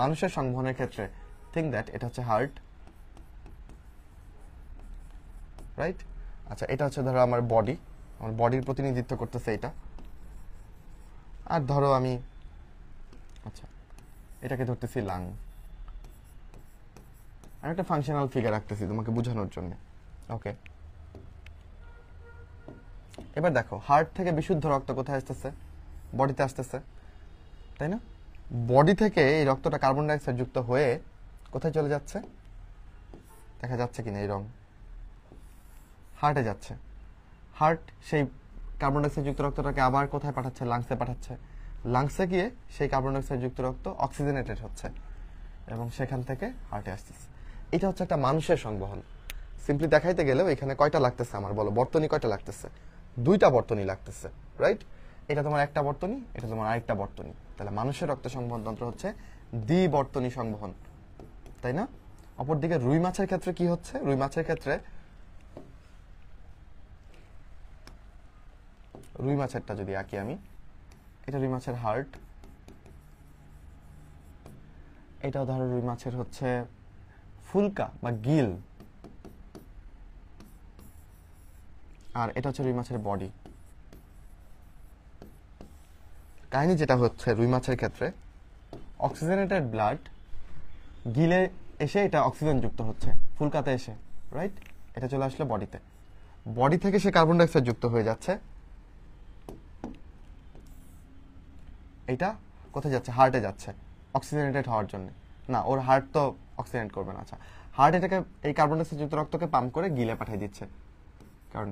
মানুষের সংবহনের ক্ষেত্রে থিঙ্ক দ্যাট এটা হচ্ছে হার্ট, রাইট? আচ্ছা, এটা হচ্ছে ধরো আমার বডি, আমার বডির প্রতিনিধিত্ব করতেছে এটা। আর ধরো আমি আচ্ছা এটাকে ধরতেছি লাং। আর একটা ফাংশনাল ফিগার রাখতেছি তোমাকে বোঝানোর জন্য। ওকে, এবার দেখো হার্ট থেকে বিশুদ্ধ রক্ত কোথায় আসতেছে? বডিতে আসতেছে, তাই না? বডি থেকে এই রক্তটা কার্বন ডাইঅক্সাইড যুক্ত হয়ে কোথায় চলে যাচ্ছে? দেখা যাচ্ছে কিনা এই রং? হার্টে যাচ্ছে। হার্ট সেই কার্বন ডাইঅক্সাইড যুক্ত রক্তটাকে আবার কোথায় পাঠাচ্ছে? লাংসে পাঠাচ্ছে। লাংসে গিয়ে সেই কার্বন ডাইঅক্সাইড যুক্ত রক্ত অক্সিজেনেটেড হচ্ছে এবং সেখান থেকে হার্টে আসতেছে। এটা হচ্ছে একটা মানুষের সংবহন। সিম্পলি দেখাইতে গেলেও এখানে কয়টা লাগতেছে আমার বলো? বর্তনী কয়টা লাগতেছে? 2টা বর্তনী লাগতেছে, রাইট? এটা তোমার একটা বর্তনী, এটা তোমার আরেকটা বর্তনী। তাহলে মানুষের রক্ত সংবহন তন্ত্র হচ্ছে দ্বিবর্তনী সংবহন, তাই না? অপরদিকে রুই মাছের ক্ষেত্রে কি হচ্ছে? রুই মাছের ক্ষেত্রে রুই মাছেরটা যদি আঁকি আমি, এটা রুই মাছের হার্ট, এটা ধরো রুই মাছের হচ্ছে ফুলকা বা গিল, আর এটা হচ্ছে রুই মাছের বডি। কাহিনী যেটা হচ্ছে রুই মাছের ক্ষেত্রে, অক্সিজেনেটেড ব্লাড গিলে এসে এটা অক্সিজেন যুক্ত হচ্ছে ফুলকাতে এসে, রাইট? এটা চলে আসলো বডিতে, বডি থেকে সে কার্বন ডাইঅক্সাইড যুক্ত হয়ে যাচ্ছে, এটা কোথায় যাচ্ছে? হার্টে যাচ্ছে অক্সিজেনেটেড হওয়ার জন্য। না, ওর হার্ট তো অক্সিজেনেট করবে না। আচ্ছা, হার্ট এটাকে এই কার্বন ডাইঅক্সাইড যুক্ত রক্তকে পাম্প করে গিলে পাঠিয়ে দিচ্ছে, কারণ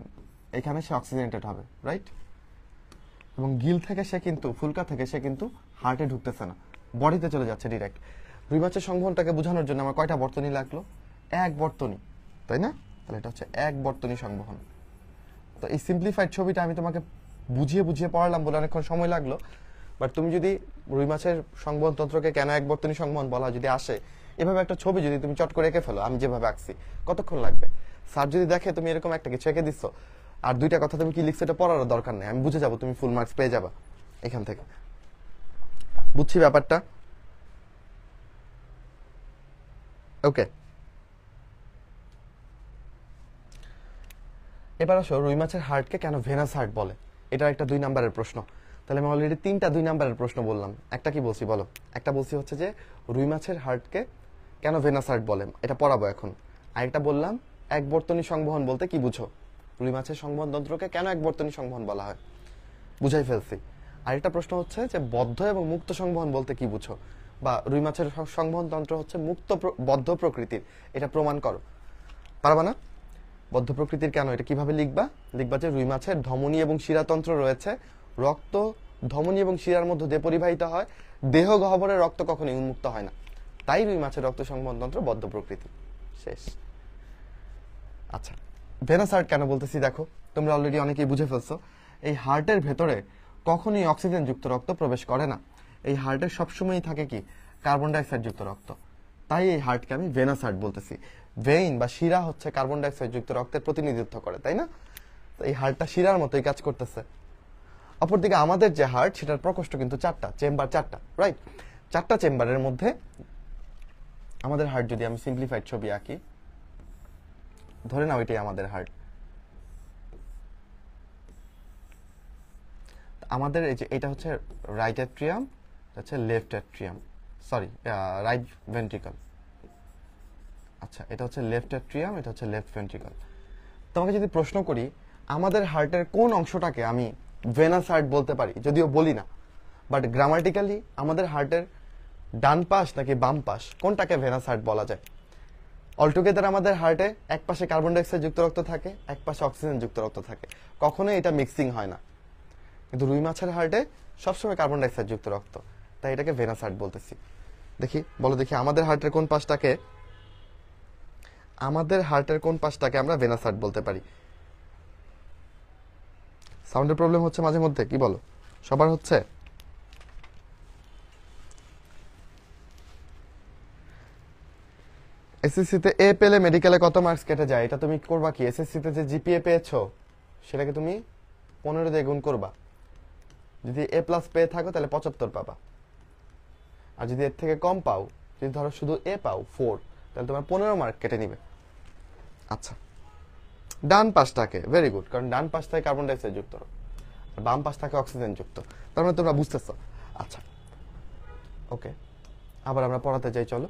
এখানে সে অক্সিজেনেটেড হবে, রাইট? এবং গিল থেকে সে কিন্তু ফুলকা থেকে সে কিন্তু হার্টে ঢুকতেছে না, বডিতে চলে যাচ্ছে ডিরেক্ট। রুই মাছের সংবহনটাকে বোঝানোর জন্য আমার কয়টা বর্তনী লাগলো? এক বর্তনী, তাই না? তাহলে এটা হচ্ছে এক বর্তনী সংবহন। তো এই সিম্পলিফাইড ছবিটা আমি তোমাকে বুঝিয়ে বুঝিয়ে পড়ালাম বলে অনেকক্ষণ সময় লাগলো, বাট তুমি যদি রুই মাছের সংবহন তন্ত্রকে কেন এক বর্তনী সংবহন বলা যদি আসে, এভাবে একটা ছবি যদি তুমি চট করে এঁকে ফেলো, আমি যেভাবে আঁকছি, কতক্ষণ লাগবে? স্যার যদি দেখে তুমি এরকম একটা কিছু এঁকে দিচ্ছ আর দুইটা কথা তুমি কি লিখছো এটা পড়ার দরকার নেই, আমি বুঝে যাবো, তুমি ফুল মার্কস পেয়ে যাবা এখান থেকে। বুঝছি ব্যাপারটা? ওকে, এবার আসো রুই মাছের হার্টকে কেন ভেনাস হার্ট বলে, এটা একটা 2 নাম্বারের প্রশ্ন। তাহলে আমি অলরেডি 3টা 2 নাম্বারের প্রশ্ন বললাম, একটা কি বলছি বলো? একটা বলছি হচ্ছে যে রুই মাছের হার্টকে কেন ভেনাস হার্ট বলে, এটা পড়াবো এখন। আরেকটা বললাম এক বর্তনী সংবহন বলতে কি বুঝো, রুই মাছের সংবহন তন্ত্রকে কেন এক বর্তনী সংবহন বলা হয়, বুঝাই ফেলছি। আরেকটা প্রশ্ন হচ্ছে যে বদ্ধ এবং মুক্ত সংবহন বলতে কি বুঝো, বা রুই মাছের সংবহন তন্ত্র হচ্ছে বদ্ধ প্রকৃতির, এটা প্রমাণ করো। পারবা না? বদ্ধ প্রকৃতির কেন, এটা কিভাবে লিখবা? লিখবা যে রুই মাছের ধমনী এবং শিরাতন্ত্র রয়েছে, রক্ত ধমনী এবং শিরার মধ্যে দিয়ে পরিবাহিত হয়, দেহ গহ্বরে রক্ত কখনোই উন্মুক্ত হয় না, তাই রুই মাছের রক্ত সংবহন তন্ত্র বদ্ধ প্রকৃতি। শেষ। আচ্ছা, ভেনাস হার্ট কেন বলতেছি দেখো, তোমরা অলরেডি অনেকেই বুঝে ফেলছো। এই হার্টের ভেতরে কখনোই অক্সিজেন যুক্ত রক্ত প্রবেশ করে না, এই হার্টের সবসময়ই থাকে কি কার্বন ডাইঅক্সাইড যুক্ত রক্ত, তাই এই হার্টকে আমি ভেনাস হার্ট বলতেছি। ভেইন বা শিরা হচ্ছে কার্বন ডাইঅক্সাইড যুক্ত রক্তের প্রতিনিধিত্ব করে, তাই না? তো এই হার্টটা শিরার মতোই কাজ করতেছে। অপরদিকে আমাদের যে হার্ট, সেটার প্রকোষ্ঠ কিন্তু 4টা, চেম্বার 4টা, রাইট? 4টা চেম্বারের মধ্যে আমাদের হার্ট, যদি আমি সিম্পলিফাইড ছবি আঁকি, ধরে নাও এটাই আমাদের হার্ট। আমাদের এই যে এটা হচ্ছে রাইট অ্যাট্রিয়াম, হচ্ছে left atrium, sorry right ventricle. আচ্ছা, এটা হচ্ছে লেফট অ্যাট্রিয়াম, এটা হচ্ছে লেফট ভেন্ট্রিকল। তোমাকে যদি প্রশ্ন করি আমাদের হার্টের কোন অংশটাকে আমি ভেনাস হার্ট বলতে পারি, যদিও বলি না, বাট গ্রামাটিক্যালি আমাদের হার্টের ডান পাশ নাকি বাম পাশ কোনটাকে ভেনাস হার্ট বলা যায়? অলটুগেদার আমাদের হার্টে এক পাশে কার্বন ডাইঅক্সাইড যুক্ত রক্ত থাকে, এক পাশে অক্সিজেন যুক্ত রক্ত থাকে, কখনোই এটা মিক্সিং হয় না। কিন্তু রুই মাছের হার্টে সবসময় কার্বন ডাইঅক্সাইড যুক্ত রক্ত, তাই এটাকে ভেনাস হার্ট বলতেছি। দেখি, বলো দেখি আমাদের হার্টের কোন পাশটাকে আমরা ভেনাস হার্ট বলতে পারি? সাউন্ডের প্রবলেম হচ্ছে মাঝে মধ্যে, কি বলো? সবার হচ্ছে? এসএসসিতে এ পেলে মেডিকেলে কত মার্কস কেটে যায়, এটা তুমি করবা কি? এসএসসিতে যে জিপিএ পেয়েছো সেটাকে তুমি 15 দিয়ে গুণ করবা। যদি এ প্লাস পেয়ে থাকো তাহলে 75 পাবা, আর যদি এর থেকে কম পাও, যদি ধরো শুধু এ পাও 4, তাহলে তোমার 15 মার্ক কেটে নিবে। আচ্ছা, ডান পাশটাকে ভেরি গুড, কারণ ডান পাশ থেকে কার্বন ডাইঅক্সাইড যুক্ত, আর বাম পাশ থেকে অক্সিজেন যুক্ত, তার মানে তোমরা বুঝতেছো। আচ্ছা, ওকে, আবার আমরা পড়াতে যাই, চলো।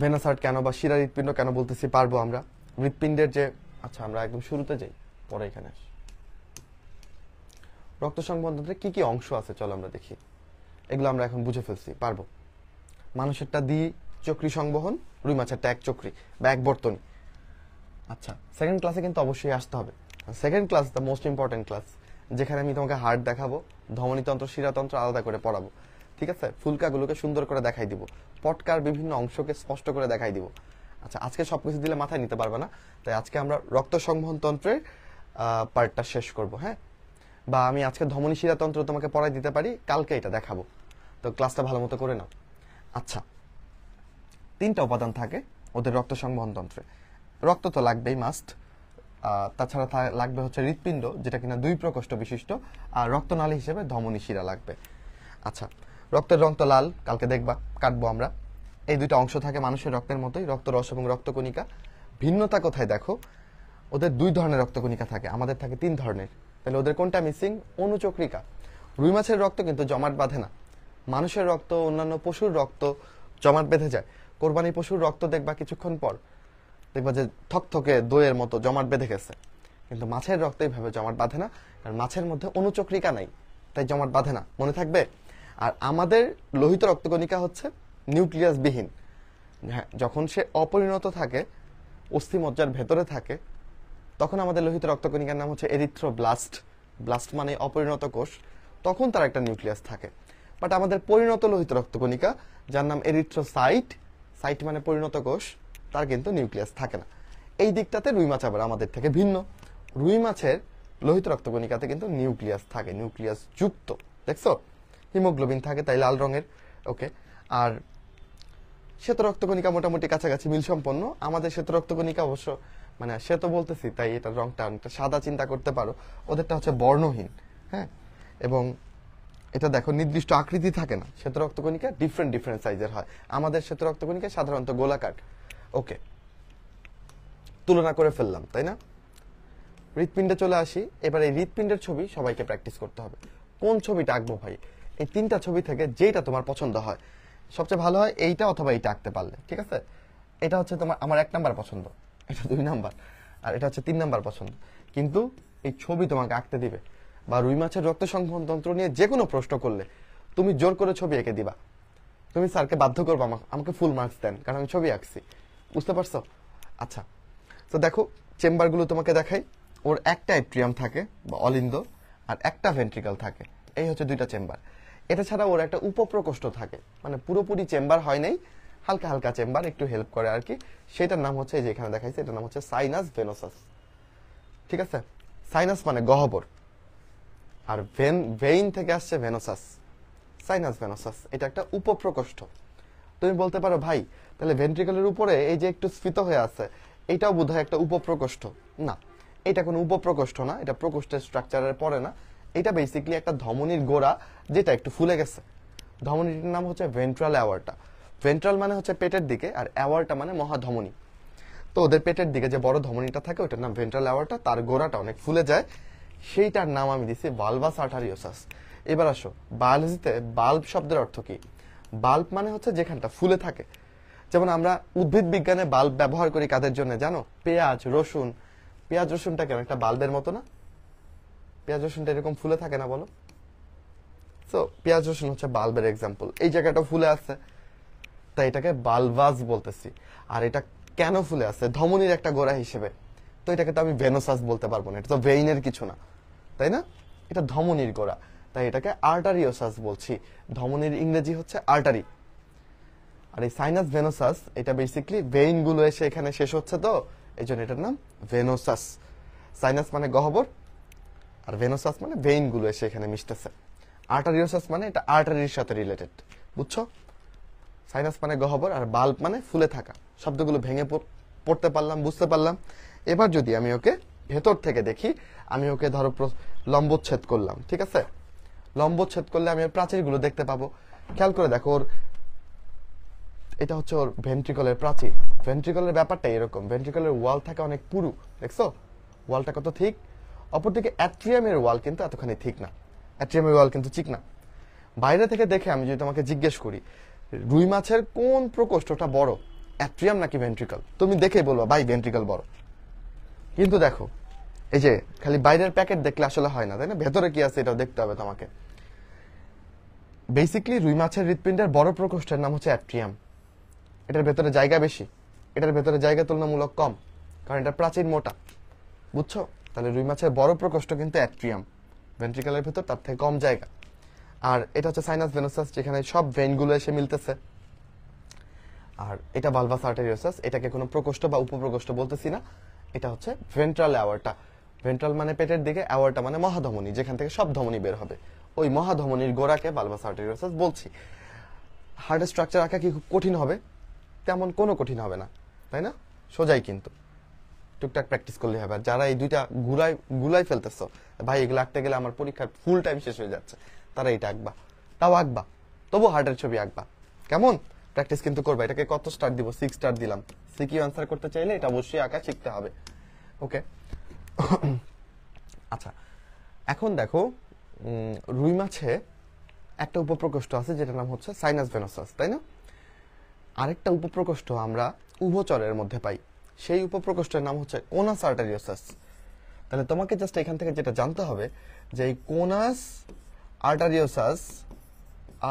ভেনাস হার্ট কেন বা শিরা হৃৎপিণ্ড কেন বলতেছি পারবো আমরা। হৃৎপিণ্ডের যে, আচ্ছা আমরা একদম শুরুতে যাই, পরে এখানে আসি। রক্ত সংবহনতন্ত্রে কি কি অংশ আছে চলো আমরা দেখি, এগুলো আমরা এখন বুঝে ফেলছি, পারবো। মানুষেরটা দ্বিচক্রী সংবহন, রুই মাছেরটা এক চক্রী বা এক বর্তনী। আচ্ছা, সেকেন্ড ক্লাসে কিন্তু অবশ্যই আসতে হবে। Second class the most important class, যেখানে আমি তোমাকে হার্ট দেখাবো, ধমনীতন্ত্র শিরাতন্ত্র আলাদা করে পড়াবো, ঠিক আছে? ফুলকাগুলোকে সুন্দর করে দেখাই দিব, পটকার বিভিন্ন অংশকে স্পষ্ট করে দেখাই দিব। আচ্ছা, আজকে সবকিছু দিলে মাথায় নিতে পারবে না, তাই আজকে আমরা রক্ত সংবহন তন্ত্রের পার্টটা শেষ করব, হ্যাঁ? বা আমি আজকে ধমনী শিরাতন্ত্র তোমাকে পড়াই দিতে পারি, কালকে এটা দেখাবো, তো ক্লাসটা ভালো মতো করে নাও। আচ্ছা, 3টা উপাদান থাকে ওদের রক্ত সংবহন তন্ত্রে। রক্ত তো লাগবেই, মাস্ট। তাছাড়া লাগবে হচ্ছে হৃৎপিণ্ড, যেটা কিনা 2 প্রকোষ্ঠ বিশিষ্ট, আর রক্তনালী হিসেবে ধমনী শিরা লাগবে। আচ্ছা, রক্তের রং তো লাল, কালকে দেখবা, কাটবো আমরা। এই 2টা অংশ থাকে মানুষের রক্তের মতোই, রক্তরস এবং রক্তকণিকা। ভিন্নতা কোথায় দেখো, ওদের 2 ধরনের রক্তকণিকা থাকে, আমাদের থাকে 3 ধরনের। তাহলে ওদের কোনটা মিসিং? অনুচক্রিকা। রুই মাছের রক্ত কিন্তু জমাট বাঁধে না। মানুষের রক্ত, অন্যান্য পশুর রক্ত জমাট বেঁধে যায়। কোরবানি পশুর রক্ত দেখবা কিছুক্ষণ পর দেখবা যে থকথকে দইয়ের মতো জমাট বেঁধে গেছে, কিন্তু মাছের রক্ত এইভাবে জমাট বাঁধে না, কারণ মাছের মধ্যে অনুচক্রিকা নাই, তাই জমাট বাঁধে না, মনে থাকবে। আর আমাদের লোহিত রক্তকণিকা হচ্ছে নিউক্লিয়াস বিহীন। হ্যাঁ, যখন সে অপরিণত থাকে, অস্থিমজ্জার ভেতরে থাকে, তখন আমাদের লোহিত রক্তকণিকার নাম হচ্ছে এরিথ্রোব্লাস্ট। ব্লাস্ট মানে অপরিণত কোষ, তখন তার একটা নিউক্লিয়াস থাকে। বাট আমাদের পরিণত লোহিত রক্তকণিকা, যার নাম এরিথ্রোসাইট, সাইট মানে পরিণত কোষ, তার কিন্তু নিউক্লিয়াস থাকে না। এই দিকটাতে রুই মাছ আবার আমাদের থেকে ভিন্ন। রুই মাছের লোহিত রক্তকণিকাতে কিন্তু নিউক্লিয়াস থাকে, নিউক্লিয়াস যুক্ত, দেখছো, হিমোগ্লোবিন থাকে, তাই লাল রঙের। ওকে, আর শ্বেত রক্তকণিকা মোটামুটি কাছাকাছি মিল সম্পন্ন। আমাদের শ্বেত রক্তকণিকা অবশ্য মানে শ্বেত বলতেছি তাই এটার রংটা অনেকটা সাদা চিন্তা করতে পারো, ওদেরটা হচ্ছে বর্ণহীন। হ্যাঁ, এবং এটা দেখো নির্দিষ্ট আকৃতি থাকে না, শ্বেত রক্তকণিকা ডিফারেন্ট ডিফারেন্ট সাইজের হয়, আমাদের শ্বেত রক্তকণিকা সাধারণত গোলাকার। ওকে, তুলনা করে ফেললাম, তাই না? হৃৎপিণ্ডে চলে আসি। এবার এই হৃৎপিণ্ডের ছবি সবাইকে প্র্যাকটিস করতে হবে। কোন ছবিটা আঁকবো ভাই? এই তিনটা ছবি থেকে যেটা তোমার পছন্দ হয়, সবচেয়ে ভালো হয় এইটা অথবা এইটা আঁকতে পারলে, ঠিক আছে? এটা হচ্ছে আমার 1 নাম্বার পছন্দ, এটা 2 নাম্বার, আর এটা হচ্ছে 3 নাম্বার পছন্দ। কিন্তু এই ছবি তোমাকে আঁকতে দিবে। বা রুই মাছের রক্ত সংবহন তন্ত্র নিয়ে যে কোনো প্রশ্ন করলে তুমি জোর করে ছবি এঁকে দিবা, তুমি স্যারকে বাধ্য করবো আমাকে ফুল মার্কস দেন, কারণ আমি ছবি আঁকছি। বুঝতে পারছো? আচ্ছা, তো দেখো চেম্বারগুলো তোমাকে দেখাই। ওর একটা এট্রিয়াম থাকে বা অলিন্দ, আর একটা ভেন্ট্রিকল থাকে, এই হচ্ছে 2টা চেম্বার। এটা ছাড়া ওর একটা উপপ্রকোষ্ঠ থাকে, মানে পুরোপুরি চেম্বার হয় নাই, হালকা হালকা চেম্বার একটু হেল্প করে আর কি। সেটার নাম হচ্ছে, এই যে এখানে দেখাইছে, এটার নাম হচ্ছে সাইনাস ভেনোসাস। ঠিক আছে, সাইনাস মানে গহ্বর, আর ভেইন থেকে আসছে ভেনোসাস, সাইনাস ভেনোসাস, এটা একটা উপপ্রকোষ্ঠ। তুমি বলতে পারো ভাই তাহলে ভেন্ট্রিকলের উপরে এই যে একটু স্ফীত হয়ে আছে, এটাও বোধহয় একটা উপপ্রকোষ্ঠ। না, এটা কোনো উপপ্রকোষ্ঠ না, এটা প্রকোষ্ঠের স্ট্রাকচারের পরে না, এটা বেসিক্যালি একটা ধমনীর গোড়া যেটা একটু ফুলে গেছে। ধমনীটির নাম হচ্ছে ভেন্ট্রাল অ্যাওয়ার্টা। ভেন্ট্রাল মানে হচ্ছে পেটের দিকে, আর অ্যাওয়ার্টা মানে মহাধমনী। তো ওদের পেটের দিকে যে বড় ধমনীটা থাকে ওটার নাম ভেন্ট্রাল অ্যাওয়ার্টা, তার গোড়াটা অনেক ফুলে যায়, সেইটার নাম আমি দিছি ভালভাস আর্টারিওসাস। এবার আসো, বায়োলজিতে বাল্ব শব্দের অর্থ কি? বাল্ব মানে হচ্ছে যেখানটা ফুলে থাকে। যেমন আমরা উদ্ভিদ বিজ্ঞানে বাল্ব ব্যবহার করি কাদের জন্য জানো? পেঁয়াজ রসুন। পেঁয়াজ রসুনটা কেন একটা বাল্বের মতো না? পেঁয়াজ রসুনটা এরকম ফুলে থাকে না, বলো? তো পেঁয়াজ রসুন হচ্ছে বাল্বের এক্সাম্পল। এই জায়গাটা ফুলে আছে, তাই এটাকে বালভাস বলতেছি। আর এটা কেন ফুলে আছে? ধমনীর একটা গোড়া হিসেবে। তো এটাকে তো আমি ভেনোসাস বলতে পারবো না, এটা তো ভেইনের কিছু না, তাই না? এটা ধমনীর গোড়া, তাই এটাকে আর্টারিওসাস বলছি। ধমনীর ইংরেজি হচ্ছে আর্টারি। আর এই সাইনাস ভেনোসাস, এটা বেসিক্যালি ভেইন গুলো এসে এখানে শেষ হচ্ছে, তো এই জন্য এটার নাম ভেনোসাস। সাইনাস মানে গহ্বর, আর ভেনোসাস মানে ভেইন গুলো এসে এখানে মিশতেছে। আর্টারিওসাস মানে এটা আর্টারির সাথে রিলেটেড, বুঝছো? সাইনাস মানে গহ্বর, আর বাল্ব মানে ফুলে থাকা। শব্দগুলো ভেঙে পড়তে পারলাম, বুঝতে পারলাম। এবার যদি আমি ওকে ভেতর থেকে দেখি, আমি ওকে ধরো লম্বচ্ছেদ করলাম, ঠিক আছে? লম্বচ্ছেদ করলে আমি ওর প্রাচীরগুলো দেখতে পাবো। খেয়াল করে দেখো, ওর এটা হচ্ছে ওর ভেন্ট্রিকলের প্রাচীর। ভেন্ট্রিকলের ব্যাপারটা এরকম, ভেন্ট্রিকলের ওয়াল থাকে অনেক পুরু, দেখছো ওয়ালটা কত ঠিক। অপরদিকে অ্যাট্রিয়ামের ওয়াল কিন্তু এতখানি ঠিক না, অ্যাট্রিয়ামের ওয়াল কিন্তু চিকনা। বাইরে থেকে দেখে আমি যদি তোমাকে জিজ্ঞেস করি রুই মাছের কোন প্রকোষ্ঠটা বড়, অ্যাট্রিয়াম নাকি ভেন্ট্রিকল, তুমি দেখেই বলবা ভাই ভেন্ট্রিকল বড়। কিন্তু দেখো, এই যে খালি বাইরের প্যাকেট দেখলে আসলে হয় না, তাই না? ভেতরে কি আছে এটাও দেখতে হবে তোমাকে। বেসিক্যালি রুই মাছের হৃৎপিণ্ডের বড় প্রকোষ্ঠের নাম হচ্ছে অ্যাট্রিয়াম। এটার ভেতরে জায়গা বেশি, এটার ভেতরে জায়গা তুলনামূলক কম, কারণ এটা প্রাচীর মোটা, বুঝছো? তাহলে রুই মাছের বড় প্রকোষ্ঠ কিন্তু অ্যাট্রিয়াম, ভেন্ট্রিকলের ভেতর তার থেকে কম জায়গা। আর এটা হচ্ছে সাইনাস ভেনোসাস, যেখানে সব ভেইনগুলো এসে মিলতেছে। আর এটা ভালভাস আর্টারিওসাস, এটাকে কোনো প্রকোষ্ঠ বা উপপ্রকোষ্ঠ বলতেছি না, এটা হচ্ছে ভেন্ট্রাল অ্যাওয়ার্টা। ভেন্ট্রাল মানে পেটের দিকে, অ্যাওয়ার্টা মানে মহাধমনী, যেখান থেকে সব ধমনী বের হবে। ওই মহাধমনীর গোড়াকে ভালভাস আর্টারিওসাস বলছি। হার্টের স্ট্রাকচার আঁকা কি খুব কঠিন হবে? তেমন কোনো কঠিন হবে না, তাই না? সোজাই, কিন্তু টুকটাক প্র্যাকটিস করলে হবে। আর যারা এই দুইটা গুলাই ফেলতেছো, ভাই এগুলো আঁকতে গেলে আমার পরীক্ষার ফুল টাইম শেষ হয়ে যাচ্ছে, তারা এটা আঁকবা, তাও আঁকবা, তবু হার্টের ছবি আঁকবা, কেমন? প্র্যাকটিস কিন্তু করবা। এটাকে কত স্টার দিব? 6 স্টার দিলাম। সিকিউ আনসার করতে চাইলে এটা অবশ্যই আঁকা শিখতে হবে। ওকে, আচ্ছা, এখন দেখো, রুই মাছে একটা উপপ্রকোষ্ঠ আছে যেটার নাম হচ্ছে সাইনাস ভেনোসাস, তাই না? আরেকটা উপপ্রকোষ্ঠ আমরা উভচরের মধ্যে পাই, সেই উপপ্রকোষ্ঠের নাম হচ্ছে কোনাস আর্টারিওসাস। তাহলে তোমাকে জাস্ট এখান থেকে যেটা জানতে হবে যে এই কোনাস আর্টারিওসাস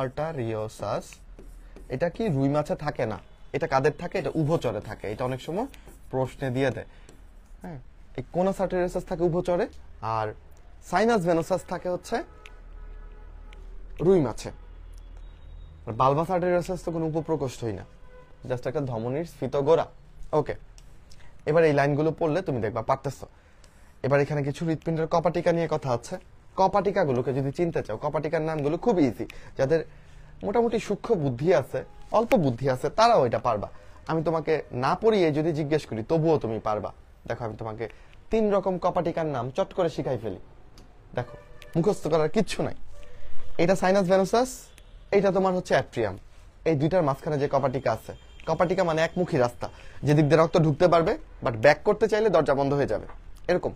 আর্টারিওসাস এটা কি রুই মাছে থাকে না, এটা কাদের থাকে? এটা উভচরে থাকে। এটা অনেক সময় প্রশ্নে দিয়ে দেয়। হ্যাঁ, এই কোনাস আর্টারিওসাস থাকে উভচরে, আর সাইনাস ভেনোসাস থাকে হচ্ছে রুই মাছে। বালভাস আর্টারিওসাস তো কোনো উপপ্রকোষ্ঠই না, জাস্ট একটা ধমনীর স্ফীত গোড়া। ওকে, এবার এই লাইনগুলো পড়লে তুমি দেখবা পারতেছ। এবার এখানে কিছু হৃৎপিণ্ডের কপাটিকা নিয়ে কথা আছে। কপাটিকাগুলোকে যদি চিনতে চাও, কপাটিকার নামগুলো খুব ইজি। যাদের মোটামুটি সূক্ষ্ম বুদ্ধি আছে, অল্প বুদ্ধি আছে, তারাও এটা পারবা। আমি তোমাকে না পড়িয়ে যদি জিজ্ঞেস করি তবুও তুমি পারবা। দেখো, আমি তোমাকে 3 রকম কপাটিকার নাম চট করে শিখাই ফেলি। দেখো, মুখস্থ করার কিচ্ছু নাই। এটা সাইনাস ভেনোসাস, এটা তোমার হচ্ছে অ্যাট্রিয়াম। এই দুইটার মাঝখানে যে কপাটিকা আছে, কপাটিকা মানে একমুখী রাস্তা, যেদিক দিয়ে রক্ত ঢুকতে পারবে, বাট ব্যাক করতে চাইলে দরজা বন্ধ হয়ে যাবে, এরকম।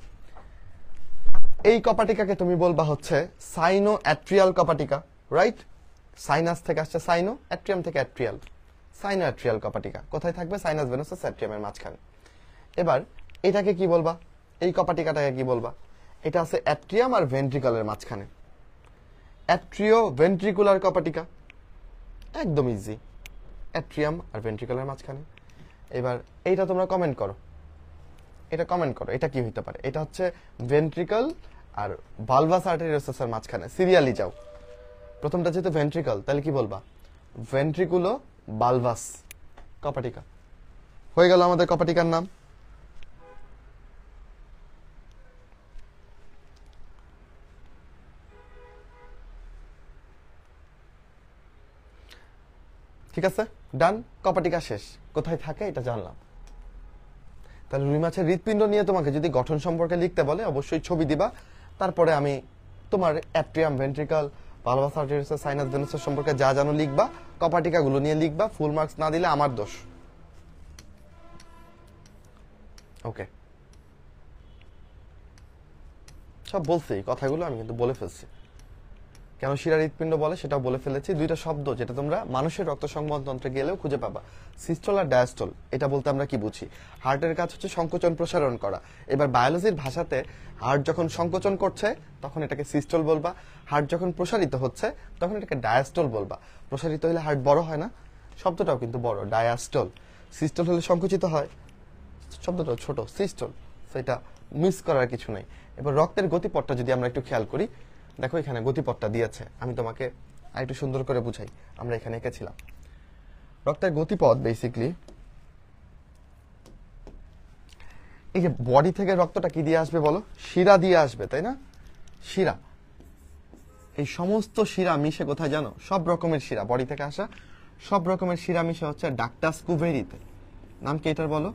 এই কপাটিকাকে তুমি বলবা হচ্ছে সাইনো অ্যাট্রিয়াল কপাটিকা, রাইট? সাইনাস থেকে আসছে সাইনো, অ্যাট্রিয়াম থেকে অ্যাট্রিয়াল। সাইনো অ্যাট্রিয়াল কপাটিকা কোথায় থাকবে? সাইনাস ভেনোসাস অ্যাট্রিয়ামের মাঝখানে। এবার এটাকে কি বলবা? এই কপাটিকাটাকে কি বলবা? এটা আছে অ্যাট্রিয়াম আর ভেন্ট্রিকলের মাঝখানে, অ্যাট্রিও ভেন্ট্রিকুলার কপাটিকা। একদম ইজি, অ্যাট্রিয়াম আর ভেন্ট্রিকলের মাঝখানে। এবার এইটা তোমরা কমেন্ট করো, এটা কমেন্ট করো, এটা কি হইতে পারে? এটা হচ্ছে ভেন্ট্রিকল আর ভালভাস আর্টেরিওসাসের মাঝখানে। সিরিয়ালি যাও, প্রথমটা যেহেতু ভেন্ট্রিকল, তাহলে কি বলবা? ভেন্ট্রিকুলো ভালভাস কপাটিকা। হয়ে গেল আমাদের কপাটিকার নাম। ঠিক আছে, ডান। কপাটিকা শেষ। কোথায় থাকে এটা জানলাম। তাহলে রুই মাছের হৃৎপিণ্ড নিয়ে তোমাকে যদি গঠন সম্পর্কে লিখতে বলে, অবশ্যই ছবি দিবা। তারপরে আমি তোমার atrium, ventricle, bulbus arteriosus, sinus venosus সম্পর্কে যা জানো লিখবা, কপাটিকাগুলো নিয়ে লিখবা। ফুল মার্কস না দিলে আমার দোষ। ওকে, সব বলছি কথাগুলো, আমি কিন্তু বলে ফেলছি। কেন শিরা হৃৎপিণ্ড বলে সেটাও বলে ফেলেছি। দুইটা শব্দ যেটা তোমরা মানুষের রক্ত সংবহন তন্ত্রে গেলেও খুঁজে পাবা, সিস্টল আর ডায়াস্টল। এটা বলতে আমরা কি বুঝি? হার্টের কাজ হচ্ছে সংকোচন প্রসারণ করা। এবার বায়োলজির ভাষাতে হার্ট যখন সংকোচন করছে তখন এটাকে সিস্টল বলবা, হার্ট যখন প্রসারিত হচ্ছে তখন এটাকে ডায়াস্টল বলবা। প্রসারিত হলে হার্ট বড় হয় না, শব্দটাও কিন্তু বড়, ডায়াস্টল। সিস্টল হলে সংকুচিত হয়, শব্দটাও ছোট, সিস্টল। সেটা মিস করার কিছু নেই। এবার রক্তের গতিপথটা যদি আমরা একটু খেয়াল করি, দেখো এখানে গতিপথটা দিয়েছে, আমি তোমাকে আরেকটু সুন্দর করে বুঝাই। আমরা এখানে এঁকেছিলাম রক্তের গতিপথ। বেসিকলি এই যে বডি থেকে রক্তটা কি দিয়ে আসবে বলো? শিরা দিয়ে আসবে, তাই না? শিরা, এই সমস্ত শিরা মিশে কোথায় জানো? সব রকমের শিরা, বডি থেকে আসা সব রকমের শিরা মিশে হচ্ছে ডাক্টাস কুভেরিতে। নাম কি এটার বলো?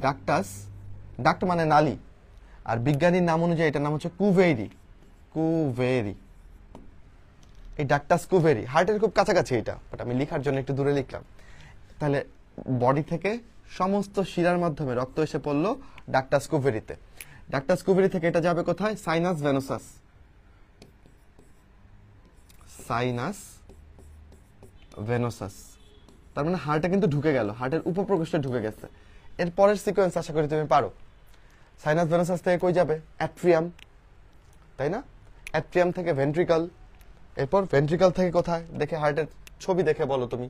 ডাক্টাস। ডাক্ট মানে নালী, আর বিজ্ঞানীর নাম অনুযায়ী এটার নাম হচ্ছে কুভেরি। কুভেরি, এই ডাক্টাস কুভেরি হার্টের খুব কাছাকাছি এটা, বাট আমি লেখার জন্য একটু দূরে লিখলাম। তাহলে বডি থেকে সমস্ত শিরার মাধ্যমে রক্ত এসে পড়লো ডাক্টাস কুভেরিতে। ডাক্টাস কুভেরি থেকে এটা যাবে কোথায়? Sinus venosus. সাইনাস ভেনোসাস, তার মানে হার্টে কিন্তু ঢুকে গেল, হার্টের উপপ্রকোষ্ঠে ঢুকে গেছে। এর পরের সিকোয়েন্স আশা করি তুমি পারো। সাইনাস ভেনোসাস থেকে কই যাবে? অ্যাট্রিয়াম, তাই না? অ্যাট্রিয়াম থেকে ভেন্ট্রিকল, এরপর ভেন্ট্রিকল থেকে কোথায়? দেখে হার্টের ছবি দেখে বলো তুমি।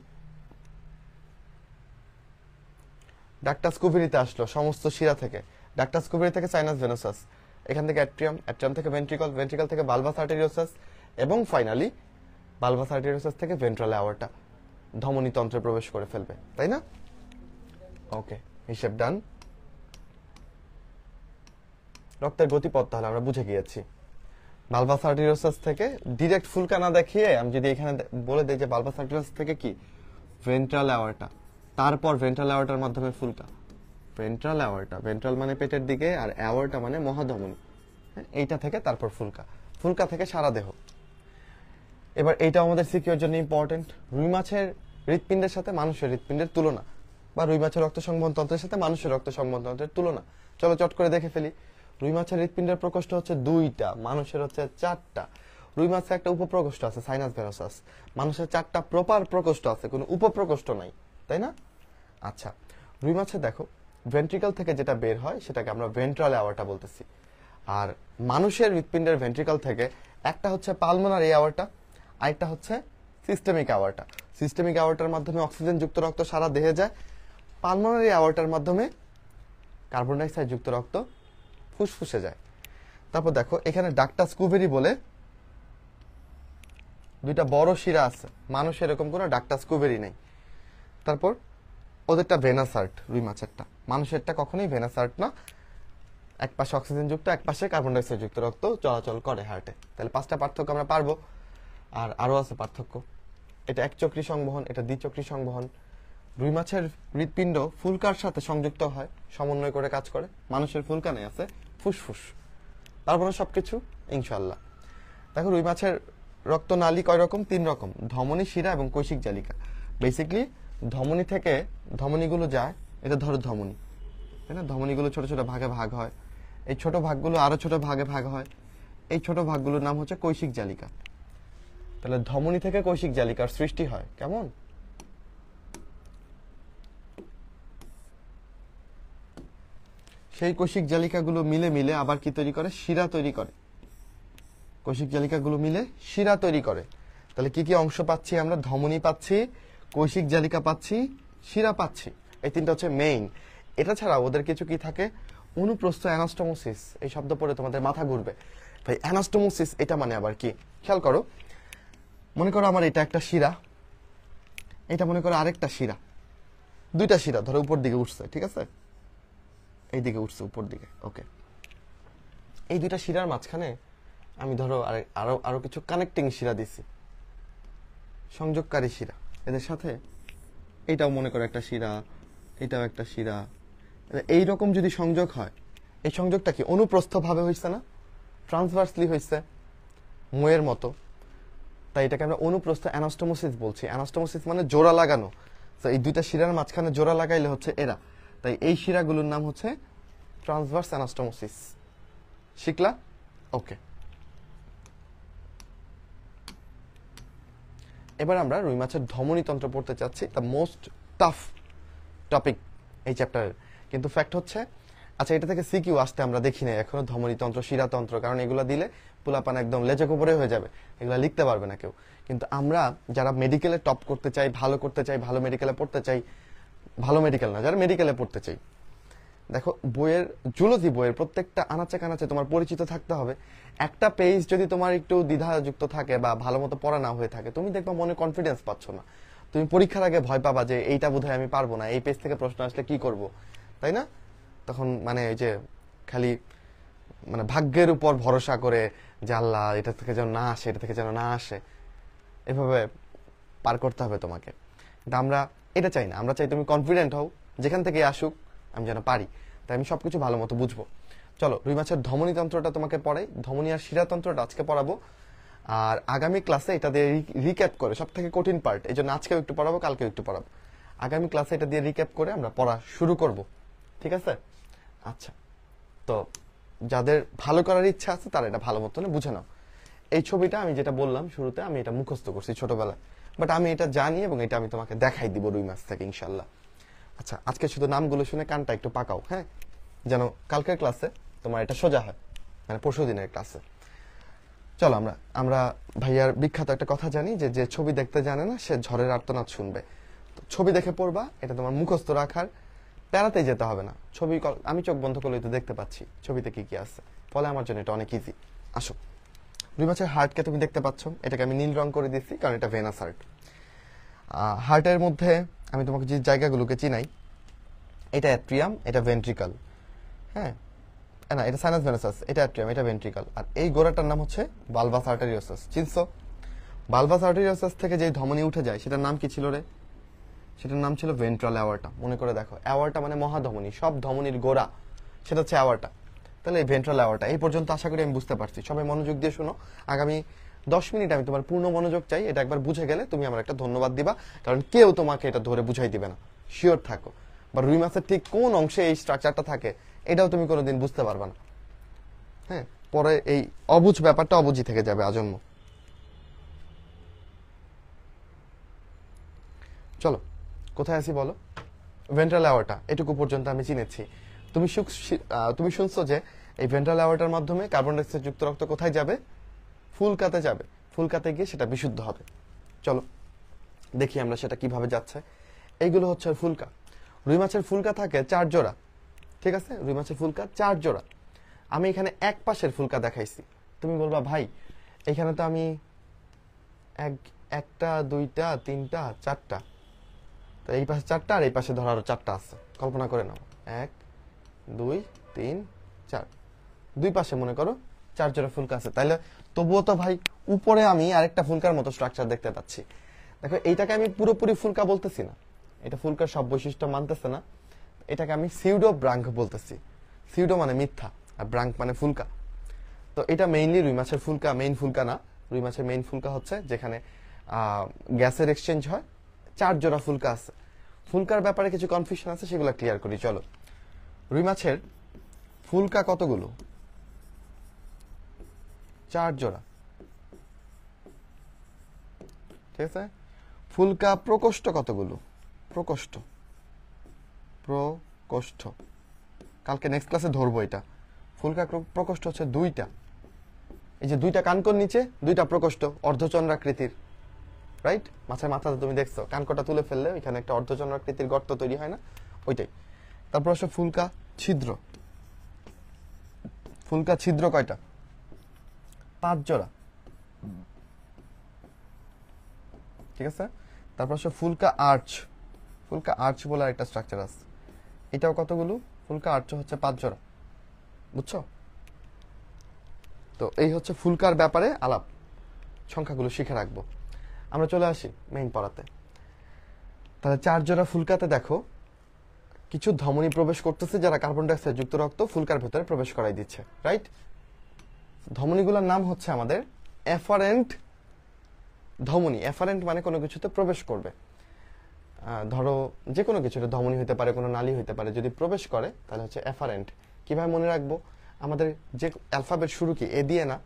ডাক্টাস কুভেরিতে আসলো সমস্ত শিরা থেকে। ডাক্টাস কুভেরি থেকে সাইনাস ভেনোসাস, এখান থেকে অ্যাট্রিয়াম, অ্যাট্রিয়াম থেকে ভেন্ট্রিকল, ভেন্ট্রিকল থেকে ভালভাস আর্টেরিওসাস, এবং ফাইনালি ভালভাস আর্টেরিওসাস থেকে ভেন্ট্রাল অ্যাওর্টা ধমনী তন্ত্রে প্রবেশ করে ফেলবে, তাই না? ওকে, হিসেব ডান। রক্তের গতিপথ তাহলে আমরা বুঝে গিয়েছি। ভালভাস আর্টেরিওসাস থেকে ডিরেক্ট ফুলকা না দেখিয়ে আমি যদি এখানে বলে দিই যে ভালভাস আর্টেরিওসাস থেকে কি ভেন্ট্রাল অ্যাওর্টা, তারপর ভেন্ট্রাল অ্যাওর্টার মাধ্যমে ফুলকা। ভেন্ট্রাল অ্যাওর্টা, ভেন্ট্রাল মানে পেটের দিকে, আর অ্যাওর্টা মানে মহাধমনী, এইটা থেকে তারপর ফুলকা, ফুলকা থেকে সারা দেহ। এবার এইটা আমাদের সিকিউর জন্য ইম্পর্টেন্ট। রুই মাছের হৃৎপিণ্ডের সাথে মানুষের হৃৎপিণ্ডের তুলনা, বা রুই মাছের রক্ত সংবহন তন্ত্রের সাথে মানুষের রক্ত সংবহন তন্ত্রের তুলনা। চলো চট করে দেখে ফেলি। রুই মাছের হৃৎপিণ্ডের প্রকোষ্ঠ হচ্ছে 2টা, মানুষের হচ্ছে 4টা। রুই মাছের একটা উপপ্রকোষ্ঠ আছে সাইনাস ভেনোসাস, মানুষের 4টা প্রপার প্রকোষ্ঠ আছে, কোনো উপপ্রকোষ্ঠ নাই। তাই না? আচ্ছা, রুই মাছে দেখো ভেন্ট্রিকল থেকে যেটা বের হয় সেটাকে আমরা ভেন্ট্রাল অ্যাওয়ার্টা বলতেছি। আর মানুষের হৃৎপিণ্ডের ভেন্ট্রিকল থেকে একটা হচ্ছে পালমোনারি অ্যাওয়ার্টা, আরেকটা হচ্ছে সিস্টেমিক অ্যাওয়ার্টা। সিস্টেমিক অ্যাওয়ার্টার মাধ্যমে অক্সিজেন যুক্ত রক্ত সারা দেহে যায়, পালমোনারি অ্যাওয়ার্টার মাধ্যমে কার্বন ডাইঅক্সাইড যুক্ত রক্ত ফুসফুসে যায়। তারপর দেখো এখানে ডাক্টাস কুভেরি বলে দুইটা বড় শিরা আছে, মানুষের এরকম কোনো ডাক্টাস কুভেরি নেই। তারপর ওদেরটা ভেনাস আর্ট, রুই মাছেরটা। মানুষেরটা কখনোই ভেনাস আর্ট না, এক পাশে অক্সিজেন যুক্ত, এক পাশে কার্বন ডাইঅক্সাইড যুক্ত রক্ত চলাচল করে হার্টে। তাহলে 5টা পার্থক্য আমরা পারবো। আর আরো আছে পার্থক্য, এটা একচক্রী সংবহন, এটা দ্বিচক্রী সংবহন। রুই মাছের হৃৎপিণ্ড ফুলকার সাথে সংযুক্ত হয়, সমন্বয় করে কাজ করে। মানুষের ফুলকানে আছে ফুসফুস। তারপরে সবকিছু ইনশাল্লাহ। দেখো রুই মাছের রক্তনালী কয় রকম? 3 রকম, ধমনী, শিরা এবং কৈশিক জালিকা। বেসিক্যালি ধমনী থেকে ধমনীগুলো যায়, এটা ধরো ধমনী, তাই না? ধমনীগুলো ছোট ছোট ভাগে ভাগ হয়, এই ছোট ভাগগুলো আরো ছোট ভাগে ভাগ হয়, এই ছোট ভাগগুলোর নাম হচ্ছে কৈশিক জালিকা। তাহলে ধমনী থেকে কৈশিক জালিকার সৃষ্টি হয় কেমন? সেই কৈশিক জালিকাগুলো মিলে মিলে আবার কি তৈরি করে? শিরা তৈরি করে। কৈশিক জালিকাগুলো মিলে শিরা তৈরি করে। তাহলে কি কি অংশ পাচ্ছি আমরা? ধমনী পাচ্ছি, কৈশিক জালিকা পাচ্ছি, শিরা পাচ্ছি। এই 3টা হচ্ছে মেইন। এটা ছাড়া ওদের কিছু কি থাকে? অনুপ্রস্থ অ্যানাস্টোমোসিস। এই শব্দ পড়ে তোমাদের মাথা ঘুরবে, ভাই অ্যানাস্টোমোসিস এটা মানে আবার কি? খেয়াল করো, মনে করো আমার এটা একটা শিরা, এটা মনে করো আরেকটা শিরা, 2টা শিরা ধরো উপর দিকে উঠছে, ঠিক আছে? এই দিকে উঠছে উপর দিকে, ওকে। এই 2টা শিরার মাঝখানে আমি ধরো আরো আরো কিছু কানেক্টিং শিরা দিছি, সংযোগকারী শিরা। এদের সাথে এটাও মনে করো একটা শিরা, এটাও একটা শিরা। এইরকম যদি সংযোগ হয়, এই সংযোগটা কি অনুপ্রস্থ ভাবে হয়েছে না? ট্রান্সভার্সলি হয়েছে, মোয়ের মতো। তাই এটাকে আমরা অনুপ্রস্থ অ্যানাস্টোমোসিস বলছি। অ্যানাস্টোমোসিস মানে জোড়া লাগানো। তো এই 2টা শিরার মাঝখানে জোড়া লাগাইলে হচ্ছে এরা। তাই এই শিরাগুলোর নাম হচ্ছে ট্রান্সভার্স অ্যানাস্টোমোসিস। শিখলা? ওকে। এবার আমরা রুই মাছের ধমনীতন্ত্র পড়তে চাচ্ছি, দ্য মোস্ট টাফ টপিক এই চ্যাপ্টারের। কিন্তু ফ্যাক্ট হচ্ছে, আচ্ছা এটা থেকে সিকিউ আসতে আমরা দেখি না এখনো, ধমনীতন্ত্র, শিরাতন্ত্র, কারণ এগুলো দিলে পুলাপান একদম লেজে কোপরে হয়ে যাবে, এগুলো লিখতে পারবে না কেউ। কিন্তু আমরা যারা মেডিকেলে টপ করতে চাই, ভালো করতে চাই, ভালো মেডিকেলে পড়তে চাই, ভালো মেডিকেল না, যারা মেডিকেলে পড়তে চাই, দেখো বইয়ের, জুলজি বইয়ের প্রত্যেকটা আনাচে কানাচে তোমার পরিচিত থাকতে হবে। একটা পেজ যদি তোমার একটু দ্বিধাযুক্ত থাকে বা ভালো মতো পড়া না হয়ে থাকে, তুমি দেখবা মনে কনফিডেন্স পাচ্ছ না, তুমি পরীক্ষার আগে ভয় পাবা যে এইটা বোধহয় আমি পারবো না, এই পেজ থেকে প্রশ্ন আসলে কি করব, তাই না? তখন মানে এই যে খালি মানে ভাগ্যের উপর ভরসা করে যে আল্লাহ এটা থেকে যেন না আসে, এটা থেকে যেন না আসে, এভাবে পার করতে হবে তোমাকে। কিন্তু আমরা এটা চাই না, আমরা চাই তুমি কনফিডেন্ট হও, যেখান থেকে আসুক আমি যেন পারি, তাই আমি সবকিছু ভালো মতো বুঝবো। চলো রুই মাছের ধমনীতন্ত্রটা তোমাকে পড়াই, ধমনী আর শিরাতন্ত্রটা আজকে পড়াবো। আর আগামী ক্লাসে এটা দিয়ে রিক্যাপ করে, সব থেকে কঠিন পার্ট, এই জন্য আজকেও একটু পড়াবো, কালকেও একটু পড়াবো। আগামী ক্লাসে এটা দিয়ে রিক্যাপ করে আমরা পড়া শুরু করব, ঠিক আছে? আচ্ছা, তো যাদের ভালো করার ইচ্ছা আছে তারা এটা ভালো মতন বুঝে নাও। এই ছবিটা আমি যেটা বললাম শুরুতে, আমি এটা মুখস্থ করছি ছোটবেলায়, বাট আমি এটা জানি এবং এটা আমি তোমাকে দেখাই দিব রুই মাছ থেকে ইনশাল্লাহ। আচ্ছা, আজকে শুধু নামগুলো শুনে কানটা একটু পাকাও, হ্যাঁ, যেন কালকের ক্লাসে তোমার এটা সোজা হয়, মানে পরশু দিনের ক্লাসে। চলো আমরা ভাইয়ার বিখ্যাত একটা কথা জানি যে যে ছবি দেখতে জানে না সে ঝড়ের আর্তনাদ শুনবে। তো ছবি দেখে পড়বা, এটা তোমার মুখস্থ রাখার, প্যারাতে যেতে হবে না। ছবি আমি চোখ বন্ধ করলেই তো দেখতে পাচ্ছি ছবিতে কি কি আছে, ফলে আমার জন্য এটা অনেক ইজি। আসো, রুই মাছের হার্টকে তুমি দেখতে পাচ্ছ, এটাকে আমি নীল রং করে দিচ্ছি কারণ এটা ভেনাস হার্ট। হার্টের মধ্যে আমি তোমাকে যে জায়গাগুলোকে চিনাই, এটা অ্যাট্রিয়াম, এটা ভেন্ট্রিকল, হ্যাঁ না এটা সাইনাস ভেনাসাস, এটা অ্যাট্রিয়াম, এটা ভেন্ট্রিকল। আর এই গোড়াটার নাম হচ্ছে বালভাস আর্টেরিওসাস। চিনছো? বালভাস আর্টেরিওসাস থেকে যে ধমনী উঠে যায় সেটার নাম কি ছিল রে? সেটার নাম ছিল ভেন্ট্রাল অ্যাওয়ার্টা। মনে করে দেখো, অ্যাওয়ার্টা মানে মহাধমনী, সব ধমনীর গোড়া, সেটা হচ্ছে অ্যাওয়ার্টা। তাহলে এই ভেন্ট্রাল অ্যাওয়ার্টা এই পর্যন্ত আশা করি আমি বুঝতে পারছি। সবাই মনোযোগ দিয়ে শোনো, আগামী 10 মিনিট আমি তোমার পূর্ণ মনোযোগ চাই। এটা একবার বুঝে গেলে তুমি আমার একটা ধন্যবাদ দিবা, কারণ কেউ তোমাকে এটা ধরে বুঝাই দিবে না, শিওর থাকো। বা রুই মাছের ঠিক কোন অংশে এই স্ট্রাকচারটা থাকে এটাও তুমি কোনোদিন বুঝতে পারবে না, হ্যাঁ, পরে এই অবুঝ ব্যাপারটা অবুঝই থেকে যাবে আজন্ম। চলো কোথায় আছি বলো? ভেন্ট্রাল অ্যাওর্টা, এটুকু পর্যন্ত আমি চিনেছি। তুমি শুনছো যে এই ভেন্ট্রাল অ্যাওর্টার মাধ্যমে কার্বন ডাইঅক্সাইড যুক্ত রক্ত কোথায় যাবে? ফুলকাতে যাবে। ফুলকাতে গিয়ে সেটা বিশুদ্ধ হবে। চলো দেখি আমরা সেটা কিভাবে যাচ্ছে। এইগুলো হচ্ছে ফুলকা। রুই মাছের ফুলকা থাকে 4 জোড়া, ঠিক আছে? রুই মাছের ফুলকা 4 জোড়া। আমি এখানে এক পাশের ফুলকা দেখাইছি। তুমি বলবা ভাই এখানে তো আমি একটা, দুইটা, তিনটা, চারটা, তো এই পাশে 4টা আর এই পাশে ধরো আরো 4টা আছে। কল্পনা করে নাও, 1 2 3 4, দুই পাশে মনে করো 4 জোড়া ফুলকা আছে। তাইলে তবুও তো ভাই উপরে আমি আরেকটা ফুলকার মতো স্ট্রাকচার দেখতে পাচ্ছি। দেখো এইটাকে আমি পুরোপুরি ফুলকা বলতেছি না, এটা ফুলকার সব বৈশিষ্ট্য মানতেছে না। এটাকে আমি সিউডো ব্রাঙ্ক বলতেছি। সিউডো মানে মিথ্যা, আর ব্রাঙ্ক মানে ফুলকা। তো এটা মেইনলি রুই মাছের ফুলকা, মেইন ফুলকা না। রুই মাছের মেইন ফুলকা হচ্ছে যেখানে গ্যাসের এক্সচেঞ্জ হয়। 4 জোড়া ফুলকা আছে। ফুলকার ব্যাপারে কিছু কনফিউশন আছে, সেগুলো ক্লিয়ার করি চলো। রুই মাছের ফুলকা কতগুলো? 4 জোড়া, ঠিক আছে। ফুলকা প্রকোষ্ঠ কতগুলো? প্রকোষ্ঠ প্রকোষ্ঠ কালকে নেক্সট ক্লাসে ধরবো এটা। ফুলকা প্রকোষ্ঠ হচ্ছে 2টা। এই যে 2টা কানকর নিচে 2টা প্রকোষ্ঠ অর্ধচন্দ্রাকৃতির, রাইট? মাছের মাথাতে তুমি দেখছো কানকটা তুলে ফেললে এখানে একটা অর্ধচন্দ্রাকৃতির গর্ত তৈরি হয় না, ওইটাই। তারপর হচ্ছে ফুলকা ছিদ্র। ফুলকা ছিদ্র কয়টা? 5 জোড়া, ঠিক আছে। তারপর হচ্ছে ফুলকা আর্চ। ফুলকা আর্চ বলে একটা স্ট্রাকচার আছে, এটাও কতগুলো? ফুলকা আর্চ হচ্ছে 5 জোড়া, বুঝছো? তো এই হচ্ছে ফুলকার ব্যাপারে আলাপ, সংখ্যাগুলো শিখে রাখবো। আমরা চলে আসি মেইন পড়াতে। তাহলে 4 জোড়া ফুলকাতে দেখো কিছু ধমনী প্রবেশ করতেছে, যারা কার্বন ডাইঅক্সাইড যুক্ত রক্ত ফুলকার ভেতরে প্রবেশ করাই দিচ্ছে, রাইট? ধমনীগুলোর নাম হচ্ছে আমাদের এফারেন্ট ধমনী। এফারেন্ট মানে কোনো কিছুতে প্রবেশ করবে। ধরো যে কোনো কিছুতে ধমনী হতে পারে, কোনো নালী হতে পারে, যদি প্রবেশ করে তাহলে হচ্ছে এফারেন্ট। কিভাবে মনে রাখবো? আমাদের যে অ্যালফাবেট শুরু কি এ দিয়ে না,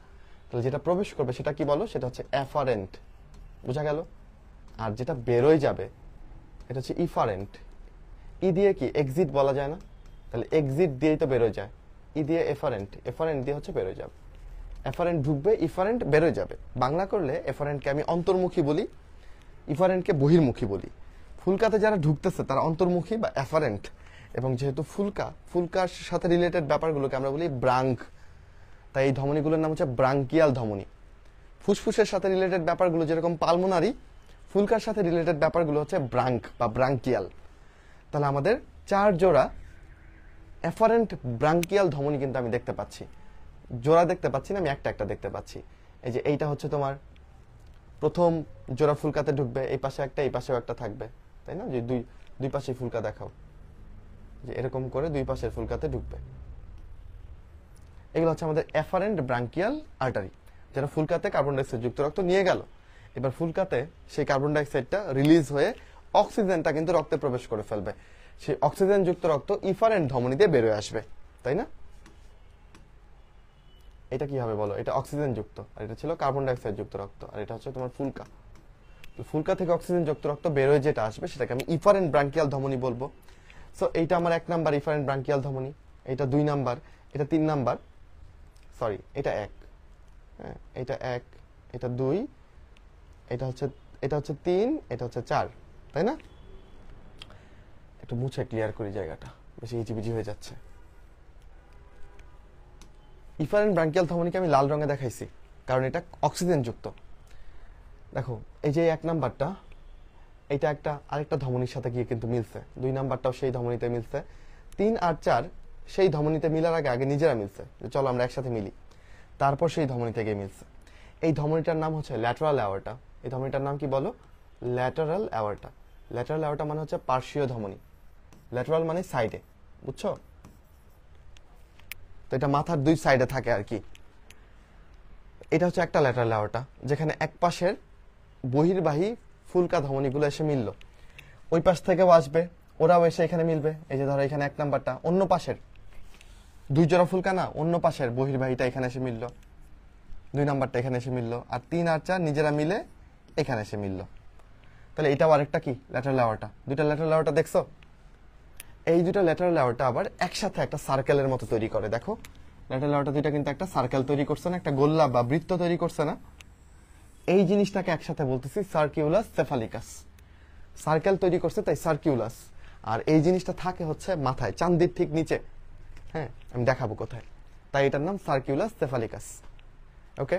তাহলে যেটা প্রবেশ করবে সেটা কি বলো? সেটা হচ্ছে এফারেন্ট, বোঝা গেল? আর যেটা বেরোয় যাবে এটা হচ্ছে ইফারেন্ট। ই দিয়ে কি এক্সিট বলা যায় না? তাহলে এক্সিট দিয়েই তো বেরোয় যায়। ই দিয়ে এফারেন্ট, এফারেন্ট দিয়ে হচ্ছে বেরোয় যাবে। এফারেন্ট ঢুকবে, ইফারেন্ট বেরোয় যাবে। বাংলা করলে এফারেন্টকে আমি অন্তর্মুখী বলি, ইফারেন্টকে বহির্মুখী বলি। ফুলকাতে যারা ঢুকতেছে তারা অন্তর্মুখী বা এফারেন্ট, এবং যেহেতু ফুলকার সাথে রিলেটেড ব্যাপারগুলোকে আমরা বলি ব্রাঙ্ক, তাই এই ধমনীগুলোর নাম হচ্ছে ব্রাঙ্কিয়াল ধমনী। ফুসফুসের সাথে রিলেটেড ব্যাপারগুলো যেরকম পালমোনারি, ফুলকার সাথে রিলেটেড ব্যাপারগুলো হচ্ছে ব্রাঙ্ক বা ব্রাঙ্কিয়াল। তাহলে আমাদের 4 জোড়া এফারেন্ট ব্রাঙ্কিয়াল ধমনী কিন্তু আমি দেখতে পাচ্ছি। জোড়া দেখতে পাচ্ছি না, আমি একটা একটা দেখতে পাচ্ছি। এই যে এইটা হচ্ছে তোমার প্রথম জোড়া ফুলকাতে ঢুকবে, এই পাশে একটা, এই পাশেও একটা থাকবে, তাই না? যে দুই পাশে ফুলকা দেখাও, যে এরকম করে দুই পাশের ফুলকাতে ঢুকবে। এগুলো হচ্ছে আমাদের এফারেন্ট ব্রাঙ্কিয়াল আর্টারি, যারা ফুলকাতে কার্বন ডাইঅক্সাইড যুক্ত রক্ত নিয়ে গেল। এবার ফুলকাতে সেই কার্বন ডাইঅক্সাইডটা রিলিজ হয়ে অক্সিজেনটা কিন্তু রক্তে প্রবেশ করে ফেলবে। সেই অক্সিজেন যুক্ত রক্ত ইফারেন্ট ধমনীতে বেরোয় আসবে, তাই না? এটা কি হবে বলো? এটা অক্সিজেন যুক্ত, আর এটা ছিল কার্বন ডাইঅক্সাইড যুক্ত রক্ত, আর এটা হচ্ছে তোমার ফুলকা। ফুলকা থেকে অক্সিজেন যুক্ত রক্ত বেরোয় যেটা আসবে সেটাকে আমি ইফারেন্ট ব্রাঙ্কিয়াল ধমনী বলবো। সো এইটা আমার 1 নাম্বার ইফারেন্ট ব্রাঙ্কিয়াল ধমনী, এটা 2 নাম্বার, এটা 3 নাম্বার, সরি এটা 1, হ্যাঁ এটা 1, এটা 2, এটা হচ্ছে 3, এটা হচ্ছে 4, তাই না? একটু মুছে ক্লিয়ার করি জায়গাটা, বেশি ইজিবিজি হয়ে যাচ্ছে। ইফারেন্ট ব্রাঙ্কিয়াল ধমনীকে আমি লাল রঙে দেখাইছি কারণ এটা অক্সিজেন যুক্ত। দেখো এই যে 1 নাম্বারটা, এটা আরেকটা ধমনীর সাথে গিয়ে কিন্তু মিলছে, 2 নাম্বারটাও সেই ধমনীতে মিলছে, 3 আর 4 সেই ধমনীতে মিলার আগে নিজেরা মিলছে, যে চলো আমরা একসাথে মিলি, তারপর সেই ধমনীতে গিয়ে মিলছে। এই ধমনীটার নাম হচ্ছে ল্যাটারাল অ্যাওর্টা। এই ধমনীটার নাম কি বলো? Lateral aorta. ল্যাটারাল অ্যাওর্টা মানে হচ্ছে পার্শ্বীয় ধমনী। ল্যাটারাল মানে সাইডে, বুঝছো? তো এটা মাথার 2 সাইডে থাকে আর কি। এটা হচ্ছে একটা ল্যাটারাল অ্যাওর্টা, যেখানে এক পাশের বহির্বাহী ফুলকা ধমনীগুলো এসে মিলল, ওই পাশ থেকেও আসবে, ওরাও এসে এখানে মিলবে। এই যে ধরো এখানে 1 নাম্বারটা, অন্য পাশের 2 জোড়া ফুলকা না, অন্য পাশের বহির্বাহীটা এখানে এসে মিলল, 2 নাম্বারটা এখানে এসে মিলল, আর 3 আর 4 নিজেরা মিলে এখানে এসে মিলল। তাহলে এটাও আরেকটা কি ল্যাটারাল অ্যাওর্টা। দুইটা ল্যাটারাল অ্যাওর্টা দেখছো? এই দুটো ল্যাটারাল অ্যাওর্টা আবার একসাথে একটা সার্কেলের মতো তৈরি করে। দেখো ল্যাটারাল অ্যাওর্টা দুইটা কিন্তু একটা সার্কেল তৈরি করছে না, একটা গোল্লা বা বৃত্ত তৈরি করছে না? এই জিনিসটাকে একসাথে বলতেছি সার্কিউলাস সেফালিকাস। সার্কেল তৈরি করছে তাই সার্কিউলাস, আর এই জিনিসটা থাকে হচ্ছে মাথায়, চান্দির ঠিক নিচে। হ্যাঁ, আমি দেখাবো কোথায়। তাই এটার নাম সার্কিউলাস সেফালিকাস। ওকে,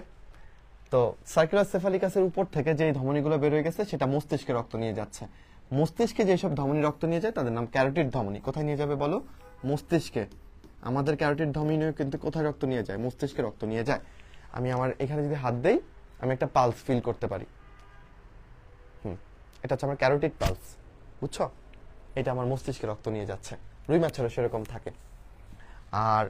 তো সার্কুলার সেফালিকাসের উপর থেকে যে ধমনীগুলো বের হয়ে গেছে সেটা মস্তিষ্কে রক্ত নিয়ে যাচ্ছে। মস্তিষ্কে যেসব ধমনী রক্ত নিয়ে যায় তাদের নাম ক্যারোটিড ধমনী। কোথায় নিয়ে যাবে বলো? মস্তিষ্কে। আমাদের ক্যারোটিড ধমনীও কিন্তু কোথায় রক্ত নিয়ে যায়? মস্তিষ্কে রক্ত নিয়ে যায়। আমি আমার এখানে যদি হাত দেই, আমি একটা পালস ফিল করতে পারি। এটা হচ্ছে আমার ক্যারোটিড পালস, বুঝছো? এটা আমার মস্তিষ্কে রক্ত নিয়ে যাচ্ছে। রুই মাছেরও সেরকম থাকে। আর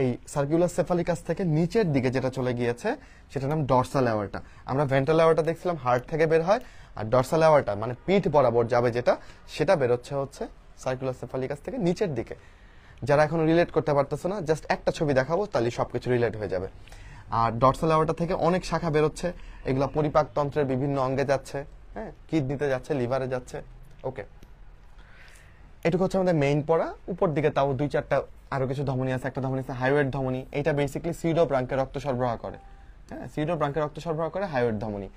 এই সার্কুলার সেফালিকাস থেকে নিচের দিকে যেটা চলে গিয়েছে সেটার নাম ডরসাল অ্যাওর্টা। আমরা ভেন্ট্রাল অ্যাওর্টা দেখছিলাম হার্ট থেকে বের হয়, আর ডরসাল অ্যাওর্টা মানে পিঠ বরাবর যাবে যেটা, সেটা বেরোচ্ছে হচ্ছে সার্কুলার সেফালিকাস থেকে নিচের দিকে। যারা এখনো রিলেট করতে পারতেছো না, জাস্ট একটা ছবি দেখাবো, তাহলে সবকিছু রিলেট হয়ে যাবে। আর ডরসাল অ্যাওর্টা থেকে অনেক শাখা বেরোচ্ছে, এগুলা পরিপাক তন্ত্রের বিভিন্ন অঙ্গে যাচ্ছে। হ্যাঁ, কিডনিতে যাচ্ছে, লিভারে যাচ্ছে। ওকে, এটুকু হচ্ছে আমাদের মেইন পড়া। উপর দিকে তাও দুই চারটা আরো কিছু ধমনী আছে। একটা ধমনী আছে হাইওয়েড ধমনী, এটা বেসিক্যালি সিউডো ব্রাঙ্কে রক্ত সরবরাহ করে। হ্যাঁ, সিউডো ব্রাঙ্কে রক্ত সরবরাহ করে হাইওয়েড ধমনী।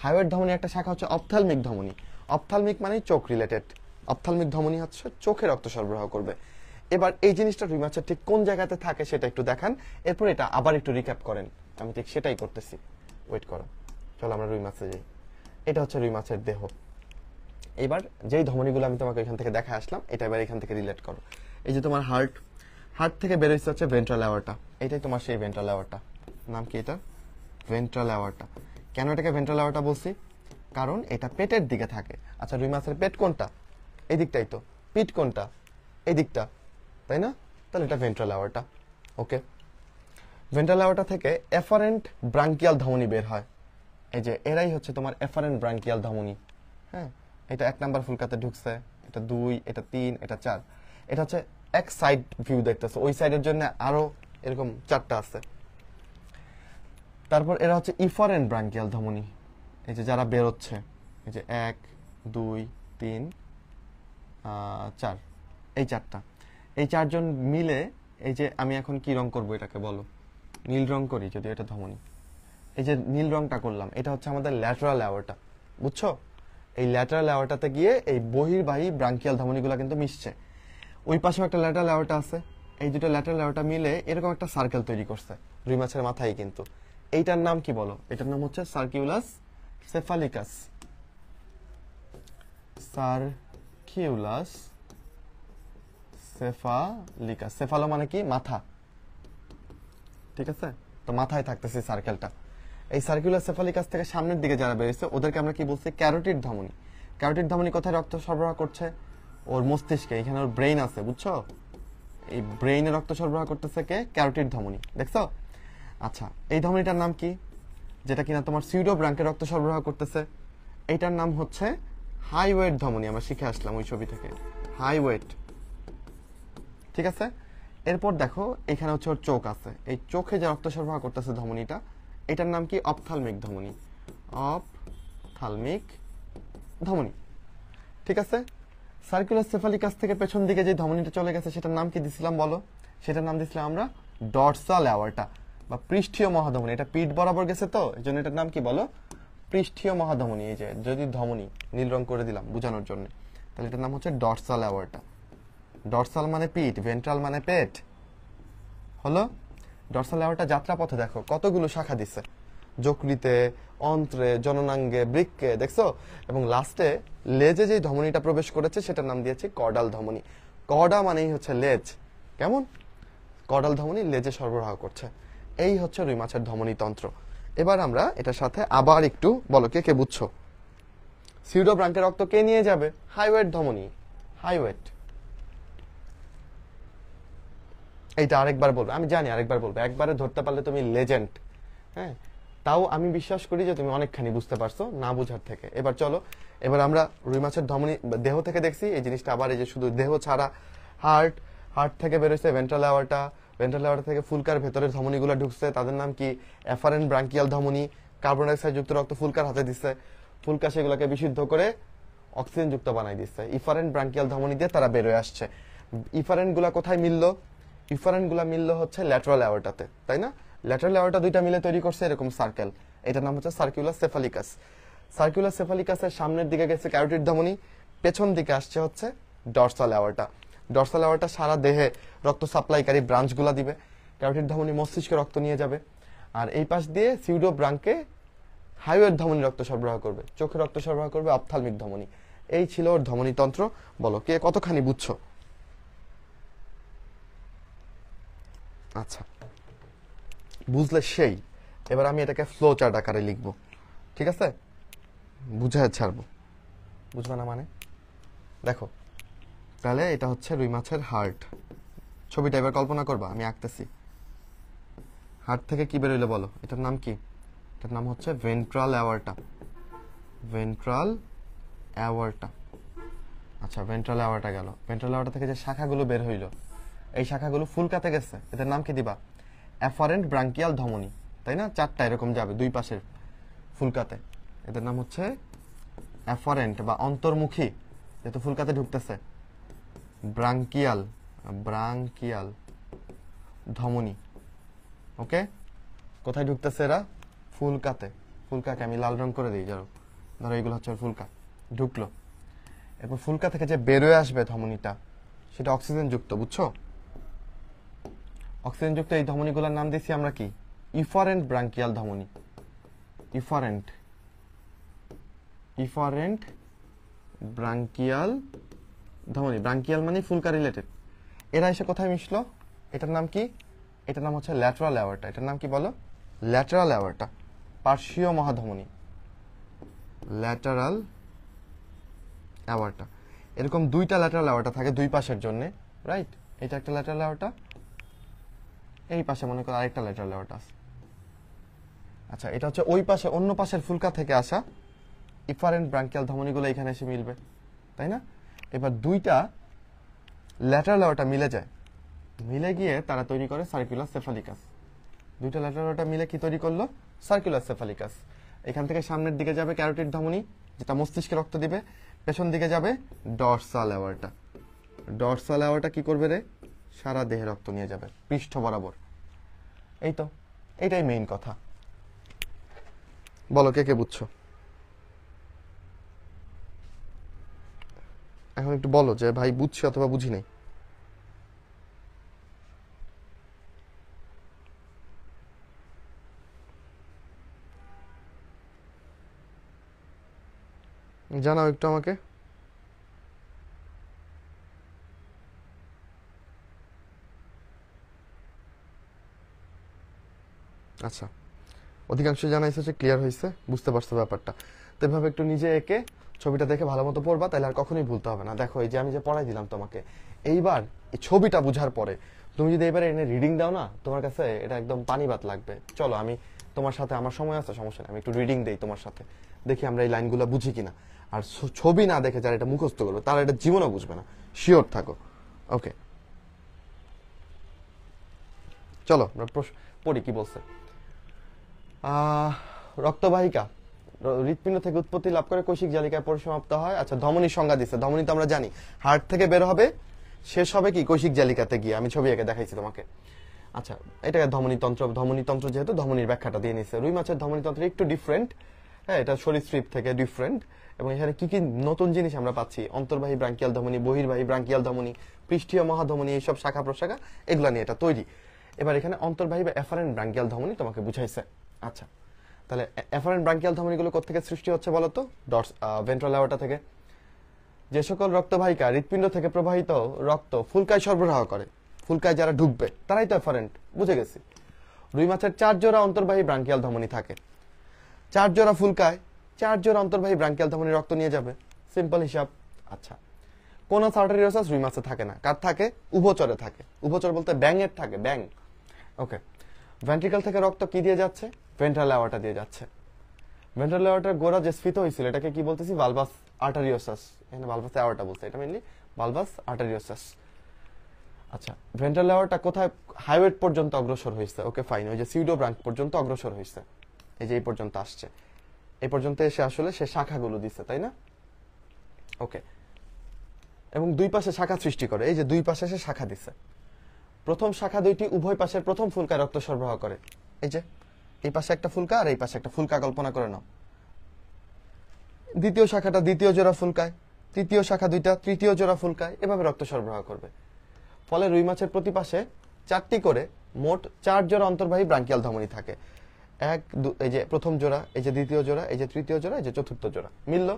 হাইওয়েড ধমনী একটা শাখা হচ্ছে অপথ্যালমিক ধমনী। অপথ্যালমিক মানে চোখ রিলেটেড। অপথ্যালমিক ধমনী হচ্ছে চোখে রক্ত সরবরাহ করবে। এবার এই জিনিসটা রুই মাছের ঠিক কোন জায়গাতে থাকে সেটা একটু দেখান, এরপর এটা আবার একটু রিক্যাপ করেন। আমি ঠিক সেটাই করতেছি, ওয়েট করো। চলো আমরা রুই মাছে যাই। এটা হচ্ছে রুই মাছের দেহ। এবার যেই ধমনীগুলো আমি তোমাকে এখান থেকে দেখা আসলাম, এটা এবার এখান থেকে রিলেট করো। এই যে তোমার হার্ট, হার্ট থেকে বেরোচ্ছে হচ্ছে ভেন্ট্রাল অ্যাওর্টা। এটাই তোমার সেই ভেন্ট্রাল অ্যাওর্টা। নাম কি এটা? Ventral aorta. কেন এটাকে ভেন্ট্রাল অ্যাওর্টা বলছি? কারণ এটা পেটের দিকে থাকে। আচ্ছা, রুই মাছের পেট কোনটা? এই দিকটাই তো। পিঠ কোনটা? এই দিকটা, তাই না? তাহলে এটা ভেন্ট্রাল অ্যাওর্টা। ওকে, ভেন্ট্রাল অ্যাওর্টা থেকে এফারেন্ট ব্রাঙ্কিয়াল ধমনী বের হয়। এই যে এরাই হচ্ছে তোমার এফারেন্ট ব্রাঙ্কিয়াল ধমনী। হ্যাঁ, এটা 1 নাম্বার ফুলকাতে ঢুকছে, এটা 2, এটা 3, এটা 4। এটা হচ্ছে এক সাইড ভিউ দেখতেছে, ওই সাইডের জন্য আরো এরকম 4টা আছে। তারপর এরা হচ্ছে ইফারেন্ট ব্রাঙ্কিয়াল ধমনী। এই যে যারা বেরোচ্ছে, এই যে 1, 2, 3, 4, এই 4টা। এই 4জন মিলে, এই যে আমি এখন কি রং করব এটাকে বলো? নীল রং করি যদি এটা ধমনী। এই যে নীল রংটা করলাম, এটা হচ্ছে আমাদের ল্যাটারাল অ্যাওর্টা, বুঝছো? এই ল্যাটারাল অ্যাওর্টাতে গিয়ে এই বহির্বাহী ব্রাঙ্কিয়াল ধমনীগুলো কিন্তু মিশছে। ওই পাশেও একটা ল্যাটারাল অ্যাওর্টা আছে। এই দুটো ল্যাটারাল অ্যাওর্টা মিলে এরকম একটা সার্কেল তৈরি করছে রুই মাছের মাথায়। কিন্তু এইটার নাম কি বলো? এটার নাম হচ্ছে সার্কিউলাস সেফালিকাস। সার্কিউলাস সেফালিকাস। সেফালো মানে কি? মাথা, ঠিক আছে? তো মাথায় থাকতেছে সার্কেলটা। এই সার্কুলার সেফালিকাস থেকে সামনের দিকে যারা বেরিয়েছে ওদেরকে আমরা কি বলছি? ক্যারোটিড ধমনী। ক্যারোটিড ধমনী কোথায় রক্ত সরবরাহ করছে? ওর মস্তিষ্কে। এখানে ওর ব্রেইন আছে, বুঝছো? এই ব্রেইনে রক্ত সরবরাহ করতেছে কে? ক্যারোটিড ধমনী। দেখছো? আচ্ছা, এই ধমনীটার নাম কি? যেটা কিনা তোমার সিউডো ব্রাঙ্কে রক্ত সরবরাহ করতেছে, এইটার নাম হচ্ছে হাইওয়েড ধমনী। আমরা শিখে আসলাম ওই ছবি থেকে, হাইওয়েড। ঠিক আছে? এরপর দেখো এখানে হচ্ছে ওর চোখ আছে। এই চোখে যে রক্ত সরবরাহ করতেছে ধমনীটা, এটার নাম কি? অপথ্যালমিক ধমনী। অপথ্যালমিক ধমনী, ঠিক আছে? সার্কুলার সেফালিকাস থেকে পেছন দিকে যে ধমনীটা চলে গেছে সেটার নাম কি দিছিলাম বলো? সেটার নাম দিছিলাম আমরা ডরসাল অ্যাওর্টা বা পৃষ্ঠীয় মহাধমনী। এটা পিঠ বরাবর গেছে, তো এই জন্য এটার নাম কি বলো? পৃষ্ঠীয় মহাধমনী। এই যে যদি ধমনী নীল রং করে দিলাম বোঝানোর জন্য, তাহলে এটার নাম হচ্ছে ডরসাল অ্যাওর্টা। ডরসাল মানে পিঠ, ভেন্ট্রাল মানে পেট, হলো? ডরসাল অ্যাওর্টা যাত্রাপথে দেখো কতগুলো শাখা দিচ্ছে, যকৃতে, অন্ত্রে, জননাঙ্গে, বৃক্কে, দেখছো? এবং লাস্টে লেজে যে ধমনীটা প্রবেশ করেছে সেটার নাম দিয়েছে কর্ডাল ধমনী। কর্ডা মানেই হচ্ছে লেজ। কেমন? কর্ডাল ধমনী লেজে সরবরাহ করছে। এই হচ্ছে রুই মাছের ধমনী তন্ত্র। এবার আমরা এটার সাথে আবার একটু বলো, কে কে বুঝছো? সিউডো ব্রাঙ্কের রক্ত কে নিয়ে যাবে? হাইওয়েড ধমনী। হাইওয়েড। এইটা আরেকবার বলবো, আমি জানি আরেকবার বলবো, একবারে ধরতে পারলে তুমি লেজেন্ড। হ্যাঁ, তাও আমি বিশ্বাস করি যে তুমি অনেকখানি বুঝতে পারছো না বুঝার থেকে। এবার চলো, এবার আমরা রুই মাছের ধমনী দেহ থেকে দেখছি এই জিনিসটা। আবার এই যে শুধু দেহ ছাড়া হার্ট, হার্ট থেকে বেরোচ্ছে ভেন্ট্রাল অ্যাওর্টা, ভেন্ট্রাল অ্যাওর্টা থেকে ফুলকার ভেতরের ধমনীগুলো ঢুকছে, তাদের নাম কি? এফারেন্ট ব্রাঙ্কিয়াল ধমনী। কার্বন ডাইঅক্সাইড যুক্ত রক্ত ফুলকার হাতে দিচ্ছে, ফুলকা সেগুলোকে বিশুদ্ধ করে অক্সিজেন যুক্ত বানাই দিচ্ছে, ইফারেন্ট ব্রাঙ্কিয়াল ধমনী দিয়ে তারা বের হয়ে আসছে। ইফারেন্ট গুলা কোথায় মিললো? ইফারেন্ট গুলা মিললো হচ্ছে ল্যাটারাল অ্যাওর্টাতে, তাই না? ল্যাটারাল অ্যাওর্টা দুইটা মিলে তৈরি করছে এরকম সার্কেল, এটার নাম হচ্ছে সার্কুলার সেফালিকাস। সার্কুলার সেফালিকাসের সামনের দিকে গেছে ক্যারোটিড ধমনী, পেছন দিকে আসছে হচ্ছে ডরসাল অ্যাওর্টা। ডরসাল অ্যাওর্টা সারা দেহে রক্ত সাপ্লাইকারী ব্রাঞ্চগুলা দিবে, ক্যারোটিড ধমনী মস্তিষ্কে রক্ত নিয়ে যাবে, আর এই পাশ দিয়ে সিউডো ব্রাঙ্কে হাইওয়ের ধমনী রক্ত সরবরাহ করবে, চোখে রক্ত সরবরাহ করবে অপথালমিক ধমনী। এই ছিল ওর ধমনী তন্ত্র। বলো কে কতখানি বুঝছো? আচ্ছা, বুঝলে সেই। এবার আমি এটাকে ফ্লো চার্ট আকারে লিখবো, ঠিক আছে? বুঝে ছাড়বো, বুঝবে না মানে? দেখো তাহলে এটা হচ্ছে রুই মাছের হার্ট। ছবিটা এবার কল্পনা করবা, আমি আঁকতেছি। হার্ট থেকে কি বেরোইলো বলো? এটার নাম কি? এটার নাম হচ্ছে ভেন্ট্রাল অ্যাওর্টা। Ventral aorta. আচ্ছা, ভেন্ট্রাল অ্যাওর্টা গেল। ভেন্ট্রাল অ্যাওর্টা থেকে যে শাখাগুলো বের হইলো, এই শাখাগুলো ফুলকাতে গেছে, এদের নাম কি দিবা? অ্যাফারেন্ট ব্রাঙ্কিয়াল ধমনী, তাই না? চারটা এরকম যাবে দুই পাশের ফুলকাতে, এদের নাম হচ্ছে অ্যাফারেন্ট বা অন্তর্মুখী, যেহেতু ফুলকাতে ঢুকতেছে। ব্রাঙ্কিয়াল, ব্রাঙ্কিয়াল ধমনী। ওকে, কোথায় ঢুকতেছে এরা? ফুলকাতে। ফুলকাকে আমি লাল রং করে দিই, ধরো ধরো এইগুলো হচ্ছে ফুলকা, ঢুকলো। এরপর ফুলকা থেকে যে বেরোয় আসবে ধমনীটা, সেটা অক্সিজেন যুক্ত, বুঝছো? অক্সিজেন যুক্ত এই ধমনীগুলোর নাম দিছি আমরা কি? ইফারেন্ট ব্রাঙ্কিয়াল ধমনী। ইফারেন্ট, ইফারেন্ট ব্রাঙ্কিয়াল ধমনী। ব্রাঙ্কিয়াল মানে ফুলকা রিলেটেড। এরা এসে কোথায় মিশলো? এটার নাম কি? এটার নাম হচ্ছে ল্যাটারাল অ্যাওর্টা। এটার নাম কি বলো? ল্যাটারাল অ্যাওর্টা, পার্শ্বীয় মহাধমনী, ল্যাটারাল অ্যাওর্টা। এরকম দুইটা ল্যাটারাল অ্যাওর্টা থাকে দুই পাশের জন্য, রাইট? এটা একটা ল্যাটারাল অ্যাওর্টা, এই পাশে মনে করো আরেকটা ল্যাটারাল অ্যাওর্টা আছে। আচ্ছা, এটা হচ্ছে ওই পাশে অন্য পাশের ফুলকা থেকে আসা ইফারেন্ট ব্রাঙ্কিয়াল ধমনীগুলো এখানে এসে মিলবে, তাই না? এবার দুইটা ল্যাটারাল অ্যাওর্টা মিলে যায়, মিলে গিয়ে তারা তৈরি করে সার্কুলার সেফালিকাস। দুইটা ল্যাটারাল অ্যাওর্টা মিলে কি তৈরি করলো? সার্কুলার সেফালিকাস। এখান থেকে সামনের দিকে যাবে ক্যারোটিড ধমনী, যেটা মস্তিষ্কে রক্ত দিবে, পেছন দিকে যাবে ডরসাল অ্যাওর্টা। ডরসাল অ্যাওর্টা কি করবে রে? সারা দেহে রক্ত নিয়ে যাবে পৃষ্ঠ বরাবর। এই তো, এইটাই মেইন কথা। বলো কে কে বুঝছো? এখন একটু বলো যে ভাই বুঝছি অথবা বুঝি নাই। জানাও একটু আমাকে। আচ্ছা, অধিকাংশ জানাইছে যে ক্লিয়ার হয়েছে, বুঝতে পারছো ব্যাপারটা। তো এভাবে একটু নিজে এঁকে ছবিটা দেখে ভালো মতো পড়বা, তাহলে আর কখনোই ভুলতে হবে না। দেখো এই যে আমি যে পড়াই দিলাম তোমাকে, এইবার এই ছবিটা বুঝার পরে তুমি যদি এবারে এনে রিডিং দাও না, তোমার কাছে এটা একদম পানিবাত লাগবে। চলো আমি তোমার সাথে, আমার সময় আছে, সমস্যা নেই, আমি একটু রিডিং দেই তোমার সাথে, দেখি আমরা এই লাইনগুলো বুঝি কিনা। আর ছবি না দেখে যারা এটা মুখস্থ করবে তারা এটা জীবনও বুঝবে না, শিওর থাকো। ওকে, চলো আমরা পড়ি কি বলছে। রক্তবাহিকা হৃৎপিণ্ড থেকে উৎপত্তি লাভ করে কৈশিক জালিকায় পরিসমাপ্ত হয়। আচ্ছা, ধমনীর সংজ্ঞা দিচ্ছে। ধমনী তো আমরা জানি হার্ট থেকে বের হবে, শেষ হবে কি কৈশিক জালিকাতে গিয়ে। আমি ছবি এঁকে দেখাইছি তোমাকে। আচ্ছা, এটা ধমনীতন্ত্র। ধমনীতন্ত্র যেহেতু ধমনীর ব্যাখ্যাটা দিয়ে নিচ্ছে। রুই মাছের ধমনীতন্ত্র একটু ডিফারেন্ট, হ্যাঁ, এটা সরীসৃপ থেকে ডিফারেন্ট। এবং এখানে কি কি নতুন জিনিস আমরা পাচ্ছি? অন্তর্বাহী ব্রাঙ্কিয়াল ধমনী, বহির্বাহী ব্রাঙ্কিয়াল ধমনী, পৃষ্ঠীয় মহাধমনী, এইসব শাখা প্রশাখা এগুলা নিয়ে এটা তৈরি। এবার এখানে অন্তর্বাহী বা এফারেন্ট ব্রাঙ্কিয়াল ধমনী তোমাকে বুঝাইছে। আচ্ছা, তাহলে এফারেন্ট ব্রাঙ্কিয়াল ধমনীগুলো কোত্থেকে সৃষ্টি হচ্ছে বলতো? ভেন্ট্রাল অ্যাওর্টা থেকে। যে সকল রক্তবাহিকা হৃৎপিণ্ড থেকে প্রবাহিত রক্ত ফুলকায় সরবরাহ করে, ফুলকায় যারা ঢুকবে তারাই তো এফারেন্ট, বুঝে গেছি। রুই মাছের 4 জোড়া অন্তর্বাহী ব্রাঙ্কিয়াল ধমনী থাকে, 4 জোড়া ফুলকায়, 4 জোড়া অন্তর্বাহী ব্রাঙ্কিয়াল ধমনী রক্ত নিয়ে যাবে, সিম্পল হিসাব। আচ্ছা, কোনাস আর্টেরিওসাস রুই মাছে থাকে না, কার থাকে? উভচরে থাকে। উভচর বলতে ব্যাঙের থাকে, ব্যাঙ। ওকে, ভেন্ট্রিকল থেকে রক্ত কি দিয়ে যাচ্ছে? ভেন্ট্রাল অ্যাওর্টা দিয়ে যাচ্ছে। ভেন্ট্রাল অ্যাওর্টার গোড়া যে স্ফীত হয়েছিল এটাকে কি বলতেছি? ভালভাস আর্টেরিওসাস। এখানে ভালভাস অ্যাওর্টা বলছে, এটা মেইনলি ভালভাস আর্টেরিওসাস। আচ্ছা, ভেন্ট্রাল অ্যাওর্টা কোথায়? হাইওয়েট পর্যন্ত অগ্রসর হয়েছে। ওকে ফাইন, ওই যে সিউডো ব্রাঙ্ক পর্যন্ত অগ্রসর হয়েছে, এই যে এই পর্যন্ত আসছে। এই পর্যন্ত এসে আসলে সে শাখাগুলো দিচ্ছে, তাই না? ওকে, এবং দুই পাশে শাখা সৃষ্টি করে। এই যে দুই পাশে সে শাখা দিচ্ছে, প্রথম শাখা দুইটি উভয় পাশের প্রথম ফুলকায় রক্ত সরবরাহ করে। এই যে এই পাশে একটা ফুলকা আর এই পাশে একটা ফুলকা কল্পনা করে নাও। দ্বিতীয় শাখাটা দ্বিতীয় জোড়া ফুলকায়, তৃতীয় শাখা দুইটা তৃতীয় জোড়া ফুলকায়, এভাবে রক্ত সরবরাহ করবে। ফলে রুই মাছের প্রতি পাশে 4টি করে মোট 4 জোড়া অন্তর্বাহী ব্রাঙ্কিয়াল ধমনী থাকে। এই যে প্রথম জোড়া, এই যে দ্বিতীয় জোড়া, এই যে তৃতীয় জোড়া, এই যে চতুর্থ জোড়া মিলল।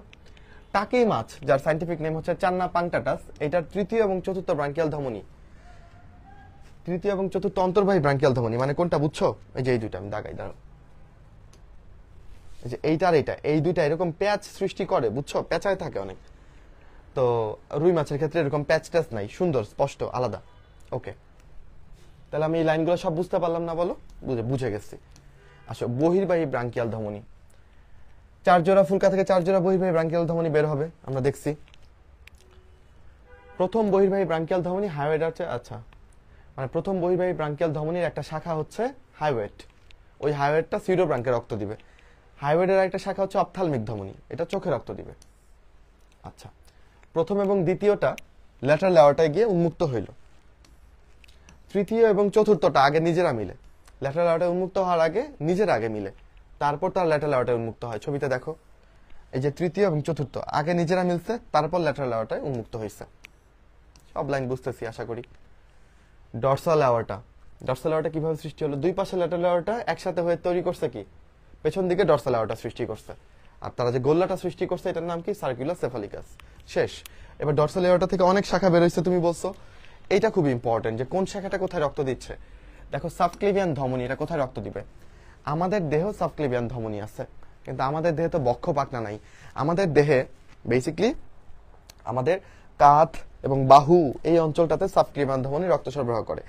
টাকি মাছ, যার সাইন্টিফিক নেম হচ্ছে চান্না পাংটাটাস, এটার তৃতীয় এবং চতুর্থ ব্রাঙ্কিয়াল ধমনী, তৃতীয় এবং চতুর্থ অন্তর্বাহী ব্রাঙ্কিয়াল ধমনী মানে কোনটা বুঝছো? এই যে এই দুইটা, আমি দাগাই দাঁড়াও, এই যে এইটা আর এইটা, এই দুইটা এরকম প্যাচ সৃষ্টি করে, বুঝছো? প্যাচায় থাকে অনেক। তো রুই মাছের ক্ষেত্রে এরকম প্যাচ ট্যাচ নাই, সুন্দর স্পষ্ট আলাদা। ওকে, তাহলে আমি এই লাইনগুলো সব বুঝতে পারলাম না? বলো, বুঝে গেছি। আসো, বহির্বাহী ব্রাঙ্কিয়াল ধমনী, 4 জোড়া ফুলকা থেকে 4 জোড়া বহির্বাহী ব্রাঙ্কিয়াল ধমনী বের হবে, আমরা দেখছি। প্রথম বহির্বাহী ব্রাঙ্কিয়াল ধমনী হাইওয়েড আছে। আচ্ছা, মানে প্রথম বহির্বাহী ব্রাঙ্কিয়াল ধমনীর একটা শাখা হচ্ছে হাইওয়েড, ওই হাইওয়েডটা সিউডোব্রাঙ্কে রক্ত দিবে। হাইওয়েডের একটা শাখা হচ্ছে অপথালমিক ধমনী, এটা চোখে রক্ত দিবে। আচ্ছা, প্রথম এবং দ্বিতীয়টা ল্যাটারাল অ্যাওর্টায় গিয়ে উন্মুক্ত হইল। তৃতীয় এবং চতুর্থটা আগে নিজেরা মিলে, ল্যাটারাল অ্যাওর্টায় উন্মুক্ত হওয়ার আগে নিজেরা আগে মিলে, তারপর তার ল্যাটারাল অ্যাওর্টায় উন্মুক্ত হয়। ছবিতে দেখো, এই যে তৃতীয় এবং চতুর্থ আগে নিজেরা মিলছে, তারপর ল্যাটারাল অ্যাওর্টায় উন্মুক্ত হয়েছে। সব লাইন বুঝতেছি আশা করি। ডরসাল অ্যাওর্টা, ডরসাল অ্যাওর্টা কিভাবে সৃষ্টি হলো? দুই পাশে ল্যাটারাল অ্যাওর্টা একসাথে হয়ে তৈরি করছে কি, পেছন দিকে ডরসাল অ্যাওর্টা সৃষ্টি করছে। আর তারা যে গোল্লাটা সৃষ্টি করছে এটার নাম কি? সার্কুলার সেফালিকাস। শেষ। এবার ডরসাল অ্যাওর্টা থেকে অনেক শাখা বের হইছে তুমি বলছো, এইটা খুব ইম্পর্টেন্ট যে কোন শাখাটা কোথায় রক্ত দিচ্ছে। দেখো, সাবক্লেভিয়ান ধমনী, এটা কোথায় রক্ত দিবে? আমাদের দেহ সাবক্লেভিয়ান ধমনী আছে, কিন্তু আমাদের দেহে তো বক্ষ পাকনা নাই। আমাদের দেহে বেসিক্যালি আমাদের কাঁধ এবং বাহু এই অঞ্চলটাতে সাবক্লেভিয়ান ধমনী রক্ত সরবরাহ করে।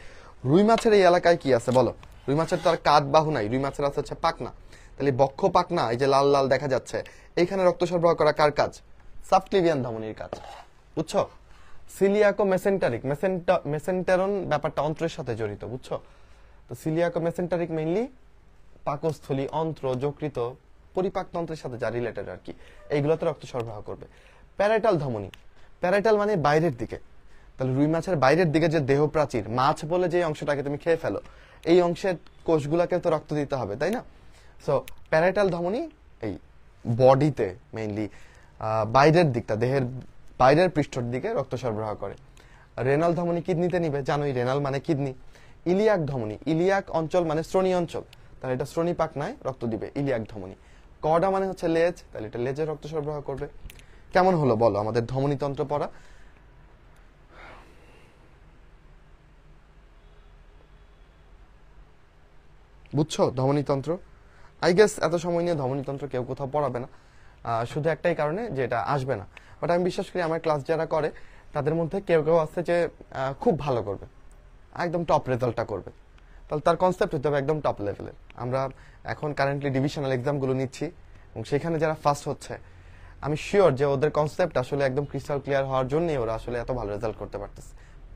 রুই মাছের এই এলাকায় কি আছে বলো? রুই মাছের তো আর কাঁধ বাহু নাই, রুই মাছের আছে হচ্ছে পাকনা। তাহলে বক্ষ পাকনা, এই যে লাল লাল দেখা যাচ্ছে, এইখানে রক্ত সরবরাহ করা কার কাজ? সাবক্লেভিয়ান ধমনীর কাজ, বুঝছো? সিলিয়াকো মেসেন্টারিক, মেসেন্টেরন ব্যাপারটা অন্ত্রের সাথে জড়িত, বুঝছো? তো সিলিয়াকো মেসেন্টারিক মেইনলি পাকস্থলী, অন্ত্র, যকৃত, পরিপাকতন্ত্রের সাথে যা রিলেটেড আর কি, এইগুলোতে রক্ত সরবরাহ করবে। প্যারাইটাল ধমনী, প্যারাইটাল মানে বাইরের দিকে। তাহলে রুই মাছের বাইরের দিকে যে দেহ প্রাচীর, মাছ বলে যে অংশটাকে তুমি খেয়ে ফেলো, এই অংশের কোষগুলাকে তো রক্ত দিতে হবে, তাই না? সো প্যারাইটাল ধমনী এই বডিতে মেইনলি বাইরের দিকটা, দেহের বাইরের পৃষ্ঠের দিকে রক্ত সরবরাহ করে। রেনাল ধমনী কিডনিতে নিবে, জানোই রেনাল মানে কিডনি। ইলিয়াক ধমনী, ইলিয়াক অঞ্চল মানে শ্রোণী অঞ্চল, তাহলে এটা শ্রোণী পাকনায় রক্ত দিবে, ইলিয়াক ধমনী। কর্ডা মানে হচ্ছে লেজ, তাহলে এটা লেজে রক্ত সরবরাহ করবে। কেমন হলো বলো আমাদের ধমনীতন্ত্র পড়া? বুঝছো ধমনীতন্ত্র? আই গেস এত সময় নিয়ে ধমনীতন্ত্র কেউ কোথাও পড়াবে না, শুধু একটাই কারণে যে এটা আসবে না। বাট আমি বিশ্বাস করি আমার ক্লাস যারা করে তাদের মধ্যে কেউ কেউ আছে যে খুব ভালো করবে, একদম টপ রেজাল্টটা করবে। তাহলে তার কনসেপ্ট হতে হবে একদম টপ লেভেলের। আমরা এখন কারেন্টলি ডিভিশনাল এক্সামগুলো নিচ্ছি এবং সেখানে যারা ফার্স্ট হচ্ছে, আমি শিওর যে ওদের কনসেপ্ট আসলে একদম ক্রিস্টাল ক্লিয়ার হওয়ার জন্যই ওরা আসলে এত ভালো রেজাল্ট করতে পারতেছে।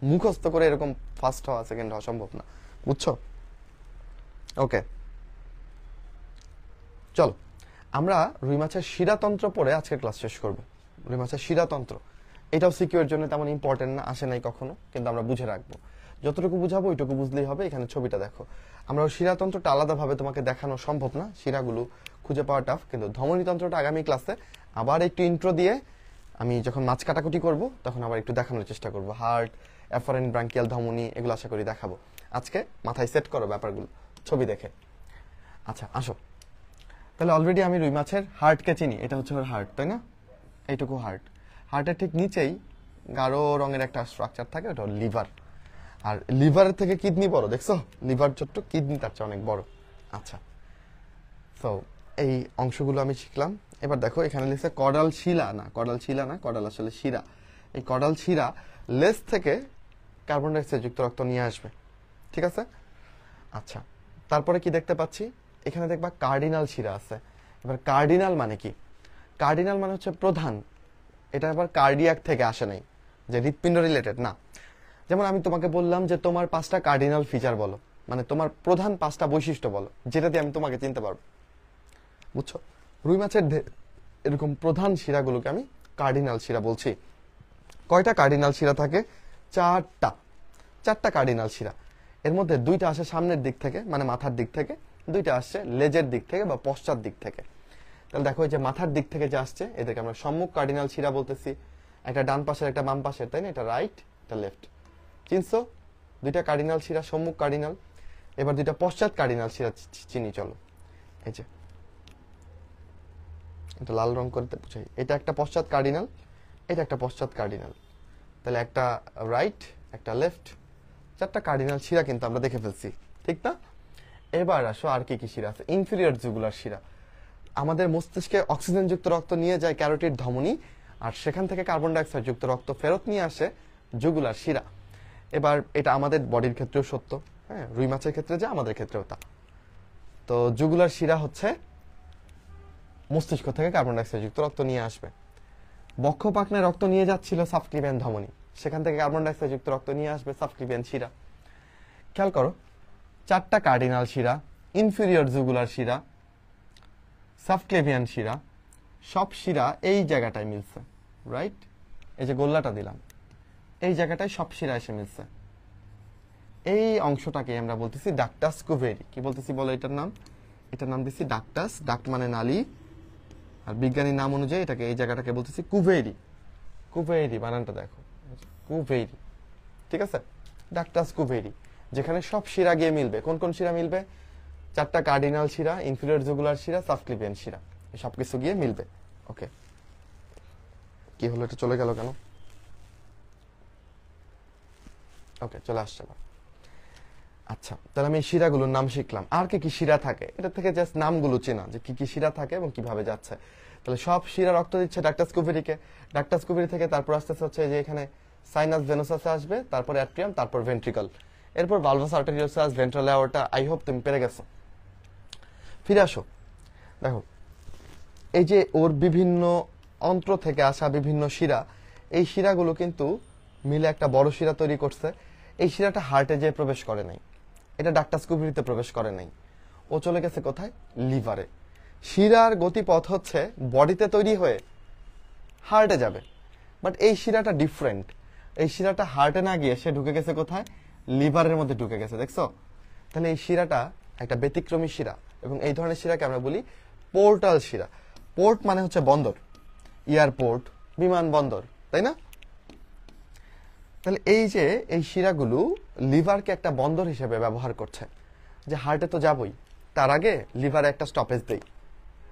মুখস্থ করে এরকম ফার্স্ট হওয়া, সেকেন্ড হওয়া সম্ভব না, বুঝছো? ওকে, চলো আমরা রুই মাছের শিরাতন্ত্র পড়ে আজকের ক্লাস শেষ করবো। রুই মাছের শিরাতন্ত্র, এটাও সিকিউর জন্য তেমন ইম্পর্টেন্ট না, আসে নাই কখনো, কিন্তু আমরা বুঝে রাখবো। যতটুকু বুঝাবো ওইটুকু বুঝলেই হবে। এখানে ছবিটা দেখো, আমরা শিরাতন্ত্রটা আলাদাভাবে তোমাকে দেখানো সম্ভব না, শিরাগুলো খুঁজে পাওয়া টাফ, কিন্তু ধমনীতন্ত্রটা আগামী ক্লাসে আবার একটু ইন্ট্রো দিয়ে আমি যখন মাছ কাটাকুটি করব তখন আবার একটু দেখানোর চেষ্টা করব। হার্ট, এফারেন্ট ব্রাঙ্কিয়াল ধমনী, এগুলো আশা করি দেখাবো। আজকে মাথায় সেট করো ব্যাপারগুলো ছবি দেখে। আচ্ছা আসো, তাহলে অলরেডি আমি রুই মাছের হার্টকে চিনি, এটা হচ্ছে ওর হার্ট, তাই না? এইটুকু হার্ট। হার্টের ঠিক নিচেই গাঢ় রঙের একটা স্ট্রাকচার থাকে, ওটা লিভার। আর লিভারের থেকে কিডনি বড়, দেখছো? লিভার ছোট্ট, কিডনি তার চেয়ে অনেক বড়। আচ্ছা, তো এই অংশগুলো আমি শিখলাম। এবার দেখো এখানে লিখছে কডাল শিলা, না কডাল শিলা না, কডাল আসলে শিরা। এই কডাল শিরা লেজ থেকে কার্বন ডাইঅক্সাইড যুক্ত রক্ত নিয়ে আসবে, ঠিক আছে? আচ্ছা, তারপরে কি দেখতে পাচ্ছি? এখানে দেখবা কার্ডিনাল শিরা আছে। এবার কার্ডিনাল মানে কি? কার্ডিনাল মানে হচ্ছে প্রধান। এটা আবার কার্ডিয়াক থেকে আসে নাই, যে হৃৎপিণ্ড রিলেটেড না। যেমন আমি তোমাকে বললাম যে তোমার 5টা কার্ডিনাল ফিচার বলো, মানে তোমার প্রধান 5টা বৈশিষ্ট্য বলো, যেটা দিয়ে আমি তোমাকে চিনতে পারবো, বুঝছো? রুই মাছের এরকম প্রধান শিরাগুলোকে আমি কার্ডিনাল শিরা বলছি। কয়টা কার্ডিনাল শিরা থাকে? চারটা কার্ডিনাল শিরা। এর মধ্যে দুইটা আসে সামনের দিক থেকে, মানে মাথার দিক থেকে, দুইটা আসছে লেজের দিক থেকে বা পশ্চাৎ দিক থেকে। তাহলে দেখো এই যে মাথার দিক থেকে যে আসছে এদেরকে আমরা সম্মুখ কার্ডিনাল শিরা বলতেছি। একটা ডান পাশের একটা বাম পাশের, তাই না? এটা রাইট, এটা লেফট। চিনছো? দুইটা কার্ডিনাল শিরা সম্মুখ কার্ডিনাল। এবার দুইটা পশ্চাৎ কার্ডিনাল শিরা চিনি চলো। এই যে এটা লাল রং করতে বুঝাই, এটা একটা পশ্চাৎ কার্ডিনাল, এটা একটা পশ্চাৎ কার্ডিনাল। তাহলে একটা রাইট, একটা লেফট, চারটা কার্ডিনাল শিরা কিন্তু আমরা দেখে ফেলছি, ঠিক না? এবার আসো আর কি কি শিরা আছে। ইনফিরিয়র জুগুলার শিরা আমাদের মস্তিষ্কে অক্সিজেন যুক্ত রক্ত নিয়ে যায় ক্যারোটিড ধমনী, আর সেখান থেকে কার্বন ডাইঅক্সাইড যুক্ত রক্ত ফেরত নিয়ে আসে জুগুলার শিরা। এবার এটা আমাদের বডির ক্ষেত্রেও সত্য, হ্যাঁ, রুই মাছের ক্ষেত্রে যা আমাদের ক্ষেত্রেও তা। তো জুগুলার শিরা হচ্ছে মস্তিষ্ক থেকে কার্বন ডাইঅক্সাইড যুক্ত রক্ত নিয়ে আসবে। বক্ষ পাকনায় রক্ত নিয়ে যাচ্ছিল সাবক্লিভিয়ান ধমনী, সেখান থেকে কার্বন ডাইঅক্সাইড যুক্ত রক্ত নিয়ে আসবে সাবক্লিভিয়ান শিরা। খেয়াল করো, চারটা কার্ডিনাল শিরা, ইনফিরিয়র জুগুলার শিরা, সাবক্লেভিয়ান শিরা, সব শিরা এই জায়গাটায় মিলছে, রাইট? এই যে গোল্লাটা দিলাম, এই জায়গাটায় সব শিরা এসে মিলছে। এই অংশটাকে আমরা বলতেছি ডাক্টাস কুভেরি। কি বলতেছি বলো এটার নাম? এটার নাম দিচ্ছি ডাক্টাস, ডাক্ট মানে নালী, আর বিজ্ঞানীর নাম অনুযায়ী এটাকে এই জায়গাটাকে বলতেছি কুভেরি। কুভেরি বানানটা দেখো, কুভেরি, ঠিক আছে? ডাক্টাস কুভেরি, যেখানে সব শিরা গিয়ে মিলবে। কোন কোন শিরা মিলবে? চারটা কার্ডিনাল শিরা, ইনফিরিয়র জুগুলার শিরা, সাবক্লিভিয়ান শিরা, এই সবকিছু গিয়ে মিলবে। ওকে, কি হলো? এটা চলে গেল কেন? ওকে, চলে আসছে না। আচ্ছা, তাহলে আমি এই শিরাগুলোর নাম শিখলাম। আর কি কি শিরা থাকে? এটা থেকে জাস্ট নামগুলো চেনা, যে কি কি শিরা থাকে এবং কিভাবে যাচ্ছে। তাহলে সব শিরা রক্ত দিচ্ছে ডাক্টাস কুভেরিকে। ডাক্টাস কুভেরি থেকে তারপর আসতে হচ্ছে যে এখানে সাইনাস ভেনোসাসে আসবে, তারপর অ্যাট্রিয়াম, তারপর ভেন্ট্রিকল, এরপর bulbus arteriosus, ventral aorta. I hope তুমি পেরে গেছো। ফিরে আসো, দেখো এই যে ওর বিভিন্ন অন্ত্র থেকে আসা বিভিন্ন শিরা, এই শিরাগুলো কিন্তু মিলে একটা বড় শিরা তৈরি করছে। এই শিরাটা হার্টে যেয়ে প্রবেশ করে নাই, এটা ডাক্টাস কুভেরিতে প্রবেশ করে নাই, ও চলে গেছে কোথায়? লিভারে। শিরার গতিপথ হচ্ছে বডিতে তৈরি হয়ে হার্টে যাবে, বাট এই শিরাটা ডিফারেন্ট। এই শিরাটা হার্টে না গিয়ে সে ঢুকে গেছে কোথায়? লিভারের মধ্যে ঢুকে গেছে, দেখছো? তাহলে এই শিরাটা একটা ব্যতিক্রমী শিরা, এবং এই ধরনের শিরাকে আমরা বলি পোর্টাল শিরা। পোর্ট মানে হচ্ছে বন্দর, এয়ারপোর্ট, বিমানবন্দর, তাই না? তাহলে এই যে এই শিরাগুলো লিভারকে একটা বন্দর হিসেবে ব্যবহার করছে, যে হার্টে তো যাবই, তার আগে লিভারে একটা স্টপেজ দেই,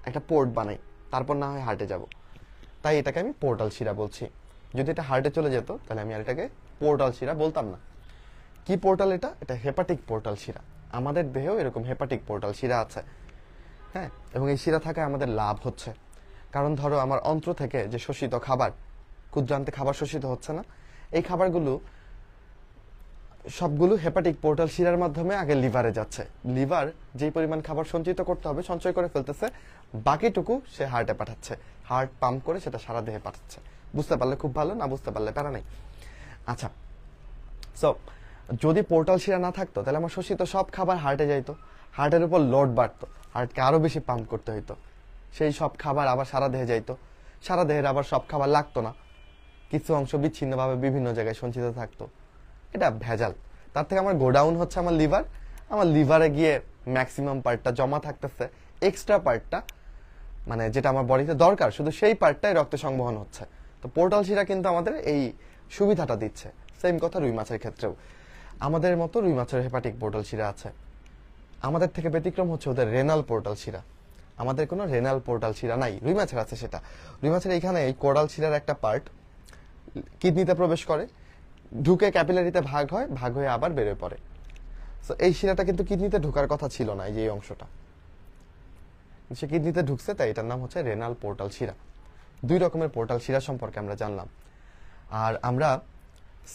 একটা পোর্ট বানাই, তারপর না হয় হার্টে যাব। তাই এটাকে আমি পোর্টাল শিরা বলছি। যদি এটা হার্টে চলে যেত তাহলে আমি আর এটাকে পোর্টাল শিরা বলতাম না। কি পোর্টাল? এটা এটা হেপাটিক পোর্টাল শিরা। আমাদের দেহেও এরকম হেপাটিক পোর্টাল শিরা আছে, হ্যাঁ। এবং এই শিরা থাকায় আমাদের লাভ হচ্ছে, কারণ ধরো আমার অন্ত্র থেকে যে শোষিত খাবার, ক্ষুদ্রান্তে খাবার শোষিত হচ্ছে না, এই খাবারগুলো সবগুলো হেপাটিক পোর্টাল শিরার মাধ্যমে আগে লিভারে যাচ্ছে। লিভার যেই পরিমাণ খাবার সঞ্চিত করতে হবে সঞ্চয় করে ফেলতেছে, বাকিটুকু সে হার্টে পাঠাচ্ছে, হার্ট পাম্প করে সেটা সারা দেহে পাঠাচ্ছে। বুঝতে পারলে খুব ভালো, না বুঝতে পারলে প্যারা নেই। আচ্ছা, সো যদি পোর্টাল শিরা না থাকতো তাহলে আমার শোষিত সব খাবার হার্টে যাইতো, হার্টের উপর লোড বাড়তো, হার্টকে আরো বেশি পাম্প করতে হইতো, সেই সব খাবার আবার সারা দেহে যাইতো, সারা দেহের আবার সব খাবার লাগতো না, কিছু অংশ বিচ্ছিন্নভাবে বিভিন্ন জায়গায় সঞ্চিত থাকতো। এটা ভেজাল। তার থেকে আমার গোডাউন হচ্ছে আমার লিভার, আমার লিভারে গিয়ে ম্যাক্সিমাম পার্টটা জমা থাকতেছে, এক্সট্রা পার্টটা মানে যেটা আমার বডিতে দরকার শুধু সেই পার্টটাই রক্ত সংবহন হচ্ছে। তো পোর্টাল শিরা কিন্তু আমাদের এই সুবিধাটা দিচ্ছে। সেম কথা রুই মাছের ক্ষেত্রেও, আমাদের মতো রুই মাছের হেপাটিক পোর্টাল শিরা আছে। আমাদের থেকে ব্যতিক্রম হচ্ছে ওদের রেনাল পোর্টাল শিরা। আমাদের কোনো রেনাল পোর্টাল শিরা নাই, রুই মাছের আছে সেটা। রুই মাছের এখানে এই কোরাল শিরার একটা পার্ট কিডনিতে প্রবেশ করে, ঢুকে ক্যাপিলারিতে ভাগ হয়, ভাগ হয়ে আবার বেরোয় পড়ে। সো এই শিরাটা কিন্তু কিডনিতে ঢোকার কথা ছিল না, এই যে এই অংশটা সে কিডনিতে ঢুকছে, তাই এটার নাম হচ্ছে রেনাল পোর্টাল শিরা। দুই রকমের পোর্টাল শিরা সম্পর্কে আমরা জানলাম। আর আমরা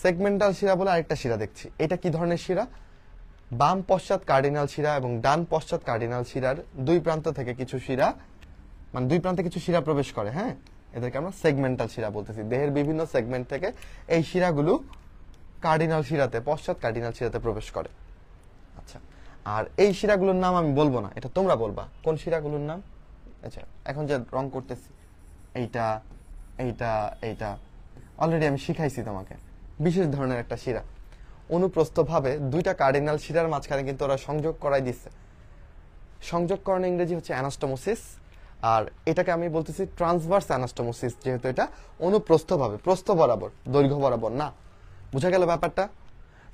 সেগমেন্টাল শিরা বলে আরেকটা শিরা দেখছি। এটা কি ধরনের শিরা? বাম পশ্চাৎ কার্ডিনাল শিরা এবং ডান পশ্চাৎ কার্ডিনাল শিরার দুই প্রান্ত থেকে কিছু শিরা, মানে দুই প্রান্তে কিছু শিরা প্রবেশ করে, হ্যাঁ, এদেরকে আমরা সেগমেন্টাল শিরা বলতেছি। দেহের বিভিন্ন সেগমেন্ট থেকে এই শিরাগুলো কার্ডিনাল শিরাতে, পশ্চাৎ কার্ডিনাল শিরাতে প্রবেশ করে। আচ্ছা, আর এই শিরাগুলোর নাম আমি বলবো না, এটা তোমরা বলবা কোন শিরাগুলোর নাম। আচ্ছা, এখন যে রং করতেছি, এইটা, এইটা এইটা অলরেডি আমি শিখাইছি তোমাকে। বিশেষ ধরনের একটা শিরা, অনুপ্রস্থভাবে দুইটা কার্ডিনাল শিরার মাঝখানে কিন্তু ওরা সংযোগ করাই দিচ্ছে। সংযোগকরণ ইংরেজি হচ্ছে অ্যানাস্টোমোসিস, আর এটাকে আমি বলতেছি ট্রান্সভার্স অ্যানাস্টোমোসিস, যেহেতু এটা অনুপ্রস্থভাবে, প্রস্থ বরাবর, দৈর্ঘ্য বরাবর না। বুঝা গেল ব্যাপারটা?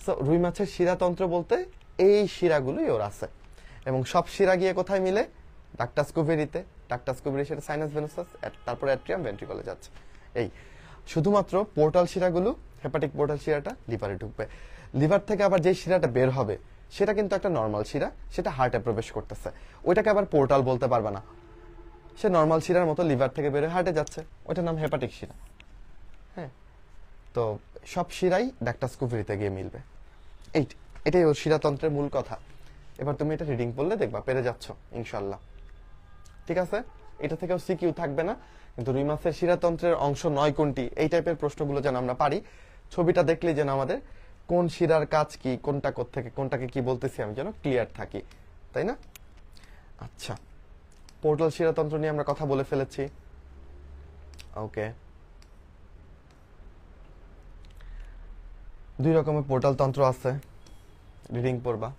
সো রুই মাছের শিরাতন্ত্র বলতে এই শিরাগুলোই ওর আছে, এবং সব শিরা গিয়ে কোথায় মিলে? ডাক্টাস কুভেরিতে। ডাক্টাস কুভেরি সেটা সাইনাস ভেনাসাস, তারপরে অ্যাট্রিয়াম ভেন্ট্রিকলে যাচ্ছে। এই শুধুমাত্র পোর্টাল শিরাগুলো, হেপাটিক পোর্টাল শিরাটা লিভারে ঢুকবে। লিভার থেকে আবার যে শিরাটা বের হবে সেটা কিন্তু একটা নর্মাল শিরা, সেটা হার্টে প্রবেশ করতেছে, ওইটাকে আবার পোর্টাল বলতে পারবে না। সে নর্মাল শিরার মতো লিভার থেকে বের হয়ে হার্টে যাচ্ছে, ওইটার নাম হেপাটিক শিরা। হ্যাঁ, তো সব শিরাই ডাক্টাস কুভেরিতে গিয়ে মিলবে। এটাই ওর শিরাতন্ত্রের মূল কথা। এবার তুমি এটা রিডিং পড়লে দেখবা পেরে যাচ্ছ ইনশাল্লাহ। ঠিক আছে, এটা থেকেও সিকিউ থাকবে না, কিন্তু রুই মাছের শিরাতন্ত্রের অংশ নয় কোনটি, এই টাইপের প্রশ্নগুলো যেন আমরা পারি। ছবিটা দেখলে যেন আমাদের কোন শিরার কাজ কি, কোনটা কোত্থেকে, কোনটাকে কি বলতেছি আমি যেন ক্লিয়ার থাকি, তাই না? আচ্ছা, পোর্টাল শিরাতন্ত্র নিয়ে আমরা কথা বলে ফেলেছি। ওকে, দুই রকমের পোর্টাল তন্ত্র আছে, রিডিং পড়বা।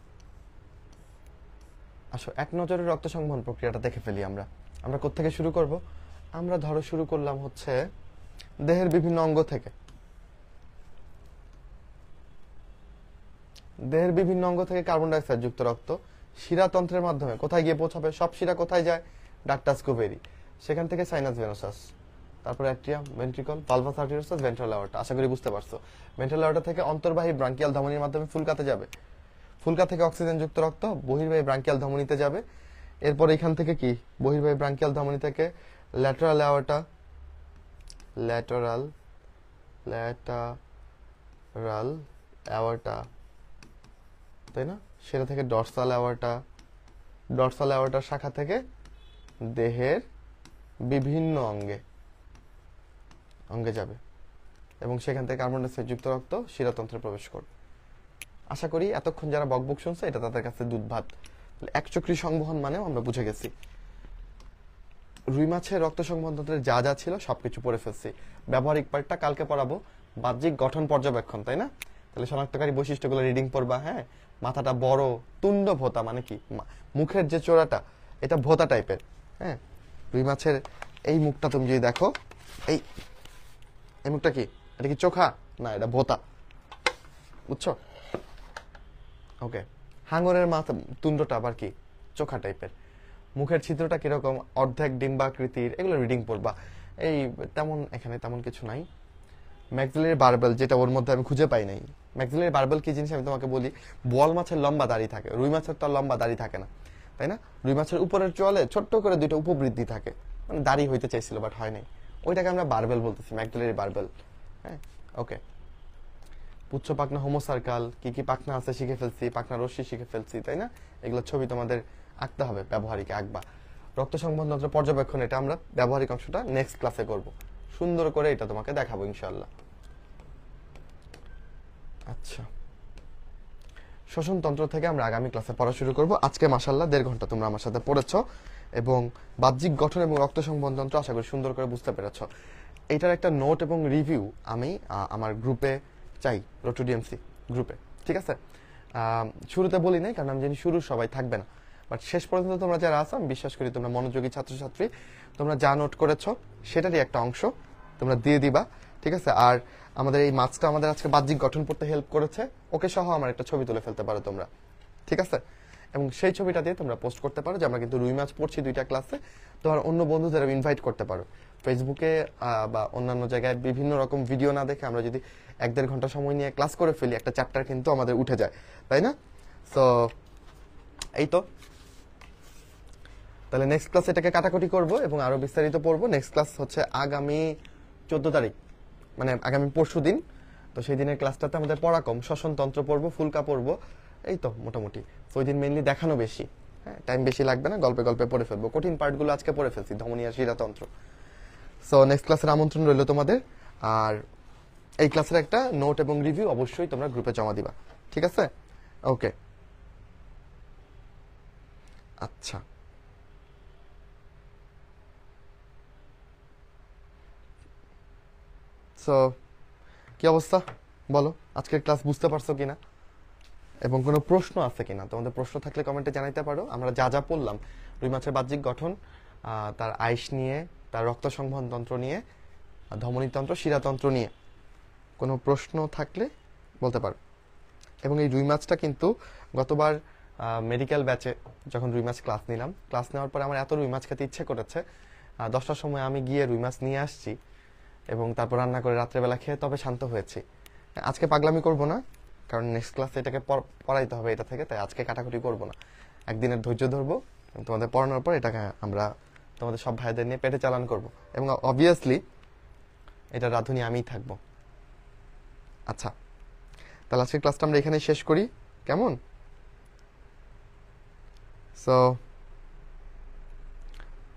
আসো এক নজরে রক্ত সংবহন প্রক্রিয়াটা দেখে ফেলি। আমরা কোত্থেকে শুরু করব? আমরা ধরো শুরু করলাম হচ্ছে দেহের বিভিন্ন অঙ্গ থেকে। দেহের বিভিন্ন অঙ্গ থেকে কার্বন ডাইঅক্সাইড যুক্ত রক্ত শিরাতন্ত্রের মাধ্যমে কোথায় গিয়ে পৌঁছাবে? সব শিরা কোথায় যায়? ডাক্টাস কুভেরি, সেখান থেকে সাইনাস ভেনোসাস, তারপরে অ্যাট্রিয়াম ভেন্ট্রিকল, ভালভাস আর্টেরিয়াস, ভেন্ট্রাল অ্যাওর্টা। আশা করি বুঝতে পারছো। ভেন্ট্রাল অ্যাওর্টা থেকে অন্তর্বাহী ব্রাঙ্কিয়াল ধমনির মাধ্যমে ফুলকাতে যাবে। ফুলকা থেকে অক্সিজেন যুক্ত রক্ত বহির্বাহী ব্রাঙ্কিয়াল ধমনিতে যাবে। এরপর এখান থেকে কি? বহির্বাহী ব্রাঙ্কিয়াল ধমনী থেকে lateral aorta, lateral lateral aorta, তাই না? সেটা থেকে ডরসাল অ্যাওর্টা, ডরসাল অ্যাওর্টার শাখা থেকে দেহের বিভিন্ন অঙ্গে অঙ্গে যাবে, এবং সেখান থেকে কার্বন ডাইঅক্সাইড যুক্ত রক্ত শিরাতন্ত্রে প্রবেশ করবে। আশা করি এতক্ষণ যারা বকবক শুনছে এটা তাদের কাছে দুধ ভাত। একচক্রী সংবহন মানেও আমরা বুঝে গেছি। রুই মাছের রক্ত সংবহন তন্ত্রের যা যা ছিল সবকিছু পড়ে ফেলছি। ব্যবহারিক পার্টটা কালকে পড়াবো, বাহ্যিক গঠন পর্যবেক্ষণ, তাই না? তাহলে শনাক্তকারী বৈশিষ্ট্যগুলো রিডিং পড়বা। হ্যাঁ, মাথাটা বড়, তুণ্ড ভোতা, মানে কি? মুখের যে চোরাটা এটা ভোতা টাইপের। হ্যাঁ, রুই মাছের এই মুখটা তুমি যদি দেখো, এই এই মুখটা কি? এটা কি চোখা? না, এটা ভোতা, বুঝছো? ওকে, হাঙরের মাথা, তুণ্ডটা আবার কি? চোখা টাইপের। মুখের ছিদ্রটা কিরকম? অর্ধেক ডিম্বাকৃতির। এগুলো রিডিং পড়বা। এই তেমন এখানে তেমন কিছু নাই। ম্যাক্সিলারি বারবেল, যেটা ওর মধ্যে আমি খুঁজে পাই নাই। ম্যাক্সিলারি বারবেল কি জিনিস আমি তোমাকে বলি। বোয়াল মাছের লম্বা দাড়ি থাকে, রুই মাছের তো লম্বা দাড়ি থাকে না, তাই না? রুই মাছের উপরের চলে ছোট্ট করে দুইটা উপবৃদ্ধি থাকে, মানে দাড়ি হইতে চাইছিল বাট হয় নাই, ওইটাকে আমরা বারবেল বলতেছি, ম্যাক্সিলারি বারবেল। হ্যাঁ, ওকে। পুচ্ছ পাখনা, হোমোসার্কাল, কি কি পাখনা আছে শিখে ফেলছি, পাখনা রশ্মি শিখে ফেলছি, তাই না? এগুলো ছবি তোমাদের আঁকতে হবে, ব্যবহারিক আঁকবা। রক্ত সংবহন তন্ত্র পর্যবেক্ষণ, এটা আমরা ব্যবহারিক অংশটা নেক্সট ক্লাসে করব, সুন্দর করে এটা তোমাকে দেখাবো ইনশাআল্লাহ। আচ্ছা, শ্বসন তন্ত্র থেকে আমরা আগামী ক্লাসে পড়া শুরু করব। আজকে মাশাআল্লাহ 1.5 ঘন্টা তোমরা আমার সাথে পড়েছো, এবং বাহ্যিক গঠন এবং রক্ত সংবহন তন্ত্র আশা করি সুন্দর করে বুঝতে পেরেছো। এইটার একটা নোট এবং রিভিউ আমি আমার গ্রুপে চাই, রোটোডিএমসি গ্রুপে, ঠিক আছে? শুরুতে বলি নাই কারণ আমি জানি শুরু সবাই থাকবে না, বাট শেষ পর্যন্ত তোমরা যারা আছো আমি বিশ্বাস করি তোমরা মনোযোগী ছাত্রছাত্রী, তোমরা যা নোট করেছো সেটারই একটা অংশ তোমরা দিয়ে দিবা, ঠিক আছে? আর আমাদের এই মাছটা আমাদের আজকে বাহ্যিক গঠন পড়তে হেল্প করেছে, ওকে সহ আমার একটা ছবি তুলে ফেলতে পারো তোমরা, ঠিক আছে? এবং সেই ছবিটা দিয়ে তোমরা পোস্ট করতে পারো যে আমরা কিন্তু রুই মাছ পড়ছি 2টা ক্লাসে। তোমার অন্য বন্ধুদের ইনভাইট করতে পারো ফেসবুকে বা অন্যান্য জায়গায়। বিভিন্ন রকম ভিডিও না দেখে আমরা যদি 1-1.5 ঘন্টা সময় নিয়ে ক্লাস করে ফেলি, একটা চ্যাপ্টার কিন্তু আমাদের উঠে যায়, তাই না? সো এই তো, তাহলে নেক্সট ক্লাস এটাকে কাটাকুটি করব এবং আরো বিস্তারিত পড়বো। নেক্সট ক্লাস হচ্ছে আগামী 14 তারিখ, মানে আগামী পরশু দিন। তো সেই দিনের ক্লাসটাতে আমাদের পড়া কম, শ্বসন তন্ত্র পড়বো, ফুলকা পড়বো, এই তো মোটামুটি। ওই দিন মেইনলি দেখানো বেশি, হ্যাঁ, টাইম বেশি লাগবে না, গল্পে গল্পে পড়ে ফেলবো। কঠিন পার্টগুলো আজকে পড়ে ফেলছি, ধমনী আর শিরাতন্ত্র। সো নেক্সট ক্লাসের আমন্ত্রণ রইল তোমাদের। আর এই ক্লাসের একটা নোট এবং রিভিউ অবশ্যই তোমরা গ্রুপে জমা দিবা, ঠিক আছে? ওকে, আচ্ছা। সো কি অবস্থা বলো, আজকের ক্লাস বুঝতে পারছো কিনা এবং কোনো প্রশ্ন আছে কিনা? তোমাদের প্রশ্ন থাকলে কমেন্টে জানাইতে পারো। আমরা যা যা পড়লাম, রুই মাছের বাহ্যিক গঠন, তার আইস নিয়ে, তার রক্ত সংবহন তন্ত্র নিয়ে, ধমনীতন্ত্র, শিরাতন্ত্র নিয়ে কোনো প্রশ্ন থাকলে বলতে পারো। এবং এই রুই মাছটা কিন্তু গতবার মেডিকেল ব্যাচে যখন রুই মাছ ক্লাস নিলাম, ক্লাস নেওয়ার পরে আমার এত রুই মাছ খেতে ইচ্ছে করেছে, 10টার সময় আমি গিয়ে রুই মাছ নিয়ে আসছি এবং তারপর রান্না করে রাত্রেবেলা খেয়ে তবে শান্ত হয়েছি। আজকে পাগলামি করব না, কারণ নেক্সট ক্লাসে এটাকে পড়াইতে হবে এটা থেকে, তাই আজকে কাটাকুটি করব না। একদিনের ধৈর্য ধরবো, তোমাদের পড়ানোর পর এটাকে আমরা তোমাদের সব ভাইদের নিয়ে পেটে চালান করব এবং অবভিয়াসলি এটা রাঁধুনি আমিই থাকবো। আচ্ছা, তাহলে আজকের ক্লাসটা আমরা এখানেই শেষ করি, কেমন? সো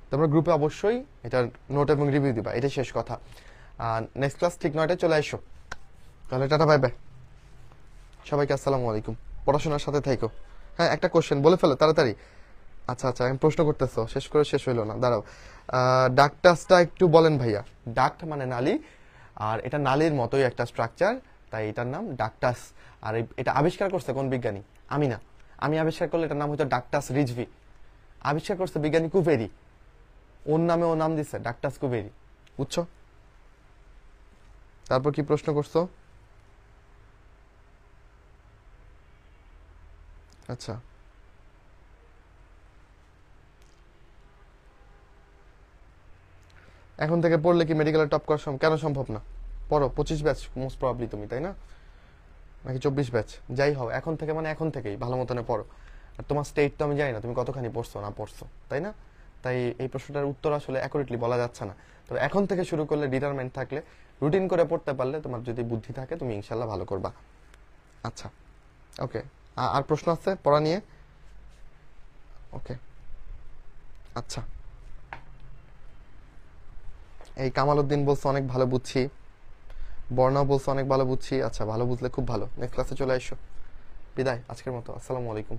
তোমরা গ্রুপে অবশ্যই এটার নোট এবং রিভিউ দিবা, এটাই শেষ কথা। নেক্সট ক্লাস ঠিক 9টায় চলে আসো। তাহলে টাটা, বাই বাই সবাইকে, আসসালামু আলাইকুম। পড়াশোনার সাথে থাইকো। হ্যাঁ, একটা কোশ্চেন বলে ফেলো তাড়াতাড়ি। আচ্ছা আচ্ছা, আমি প্রশ্ন করতেছো, শেষ করে শেষ হইলো না, দাঁড়াও। ডাকটাসটা একটু বলেন ভাইয়া। ডাক্ট মানে নালী, আর এটা নালীর মতোই একটা স্ট্রাকচার, তাই এটার নাম ডাকটাস। আর এটা আবিষ্কার করছে কোন বিজ্ঞানী? আমি না, আমি আবিষ্কার করলে এটার নাম হতো ডাকটাস রিজভি। আবিষ্কার করছে বিজ্ঞানী কুভেরি, ওর নামে ও নাম দিচ্ছে ডাকটাস কুভেরি, বুঝছো? তারপর কি প্রশ্ন করছো? আচ্ছা, এখন থেকে পড়লে কি মেডিকেলে টপ করা কেন সম্ভব না? পড়ো, 25 ব্যাচ মোস্ট প্রবাবলি তুমি, তাই না? নাকি 24 ব্যাচ, যাই হোক, এখন থেকে মানে এখন থেকেই ভালো মতনে পড়ো। আর তোমার স্টেট তো আমি জানি না তুমি কতখানি পড়ছো না পড়ছো, তাই না? তাই এই প্রশ্নটার উত্তর আসলে অ্যাকুরেটলি বলা যাচ্ছে না। তবে এখন থেকে শুরু করলে, ডিটারমেন্ট থাকলে, রুটিন করে পড়তে পারলে, তোমার যদি বুদ্ধি থাকে, তুমি ইনশাল্লাহ ভালো করবা। আচ্ছা, ওকে। আর প্রশ্ন আছে পড়া নিয়ে? ওকে, আচ্ছা। এই কামাল উদ্দিন বলছে অনেক ভালো বুঝছি, বর্ণা বলছে অনেক ভালো বুঝছি। আচ্ছা, ভালো বুঝলে খুব ভালো। নেক্সট ক্লাসে চলে আসো। বিদায় আজকের মতো, আসসালামু আলাইকুম।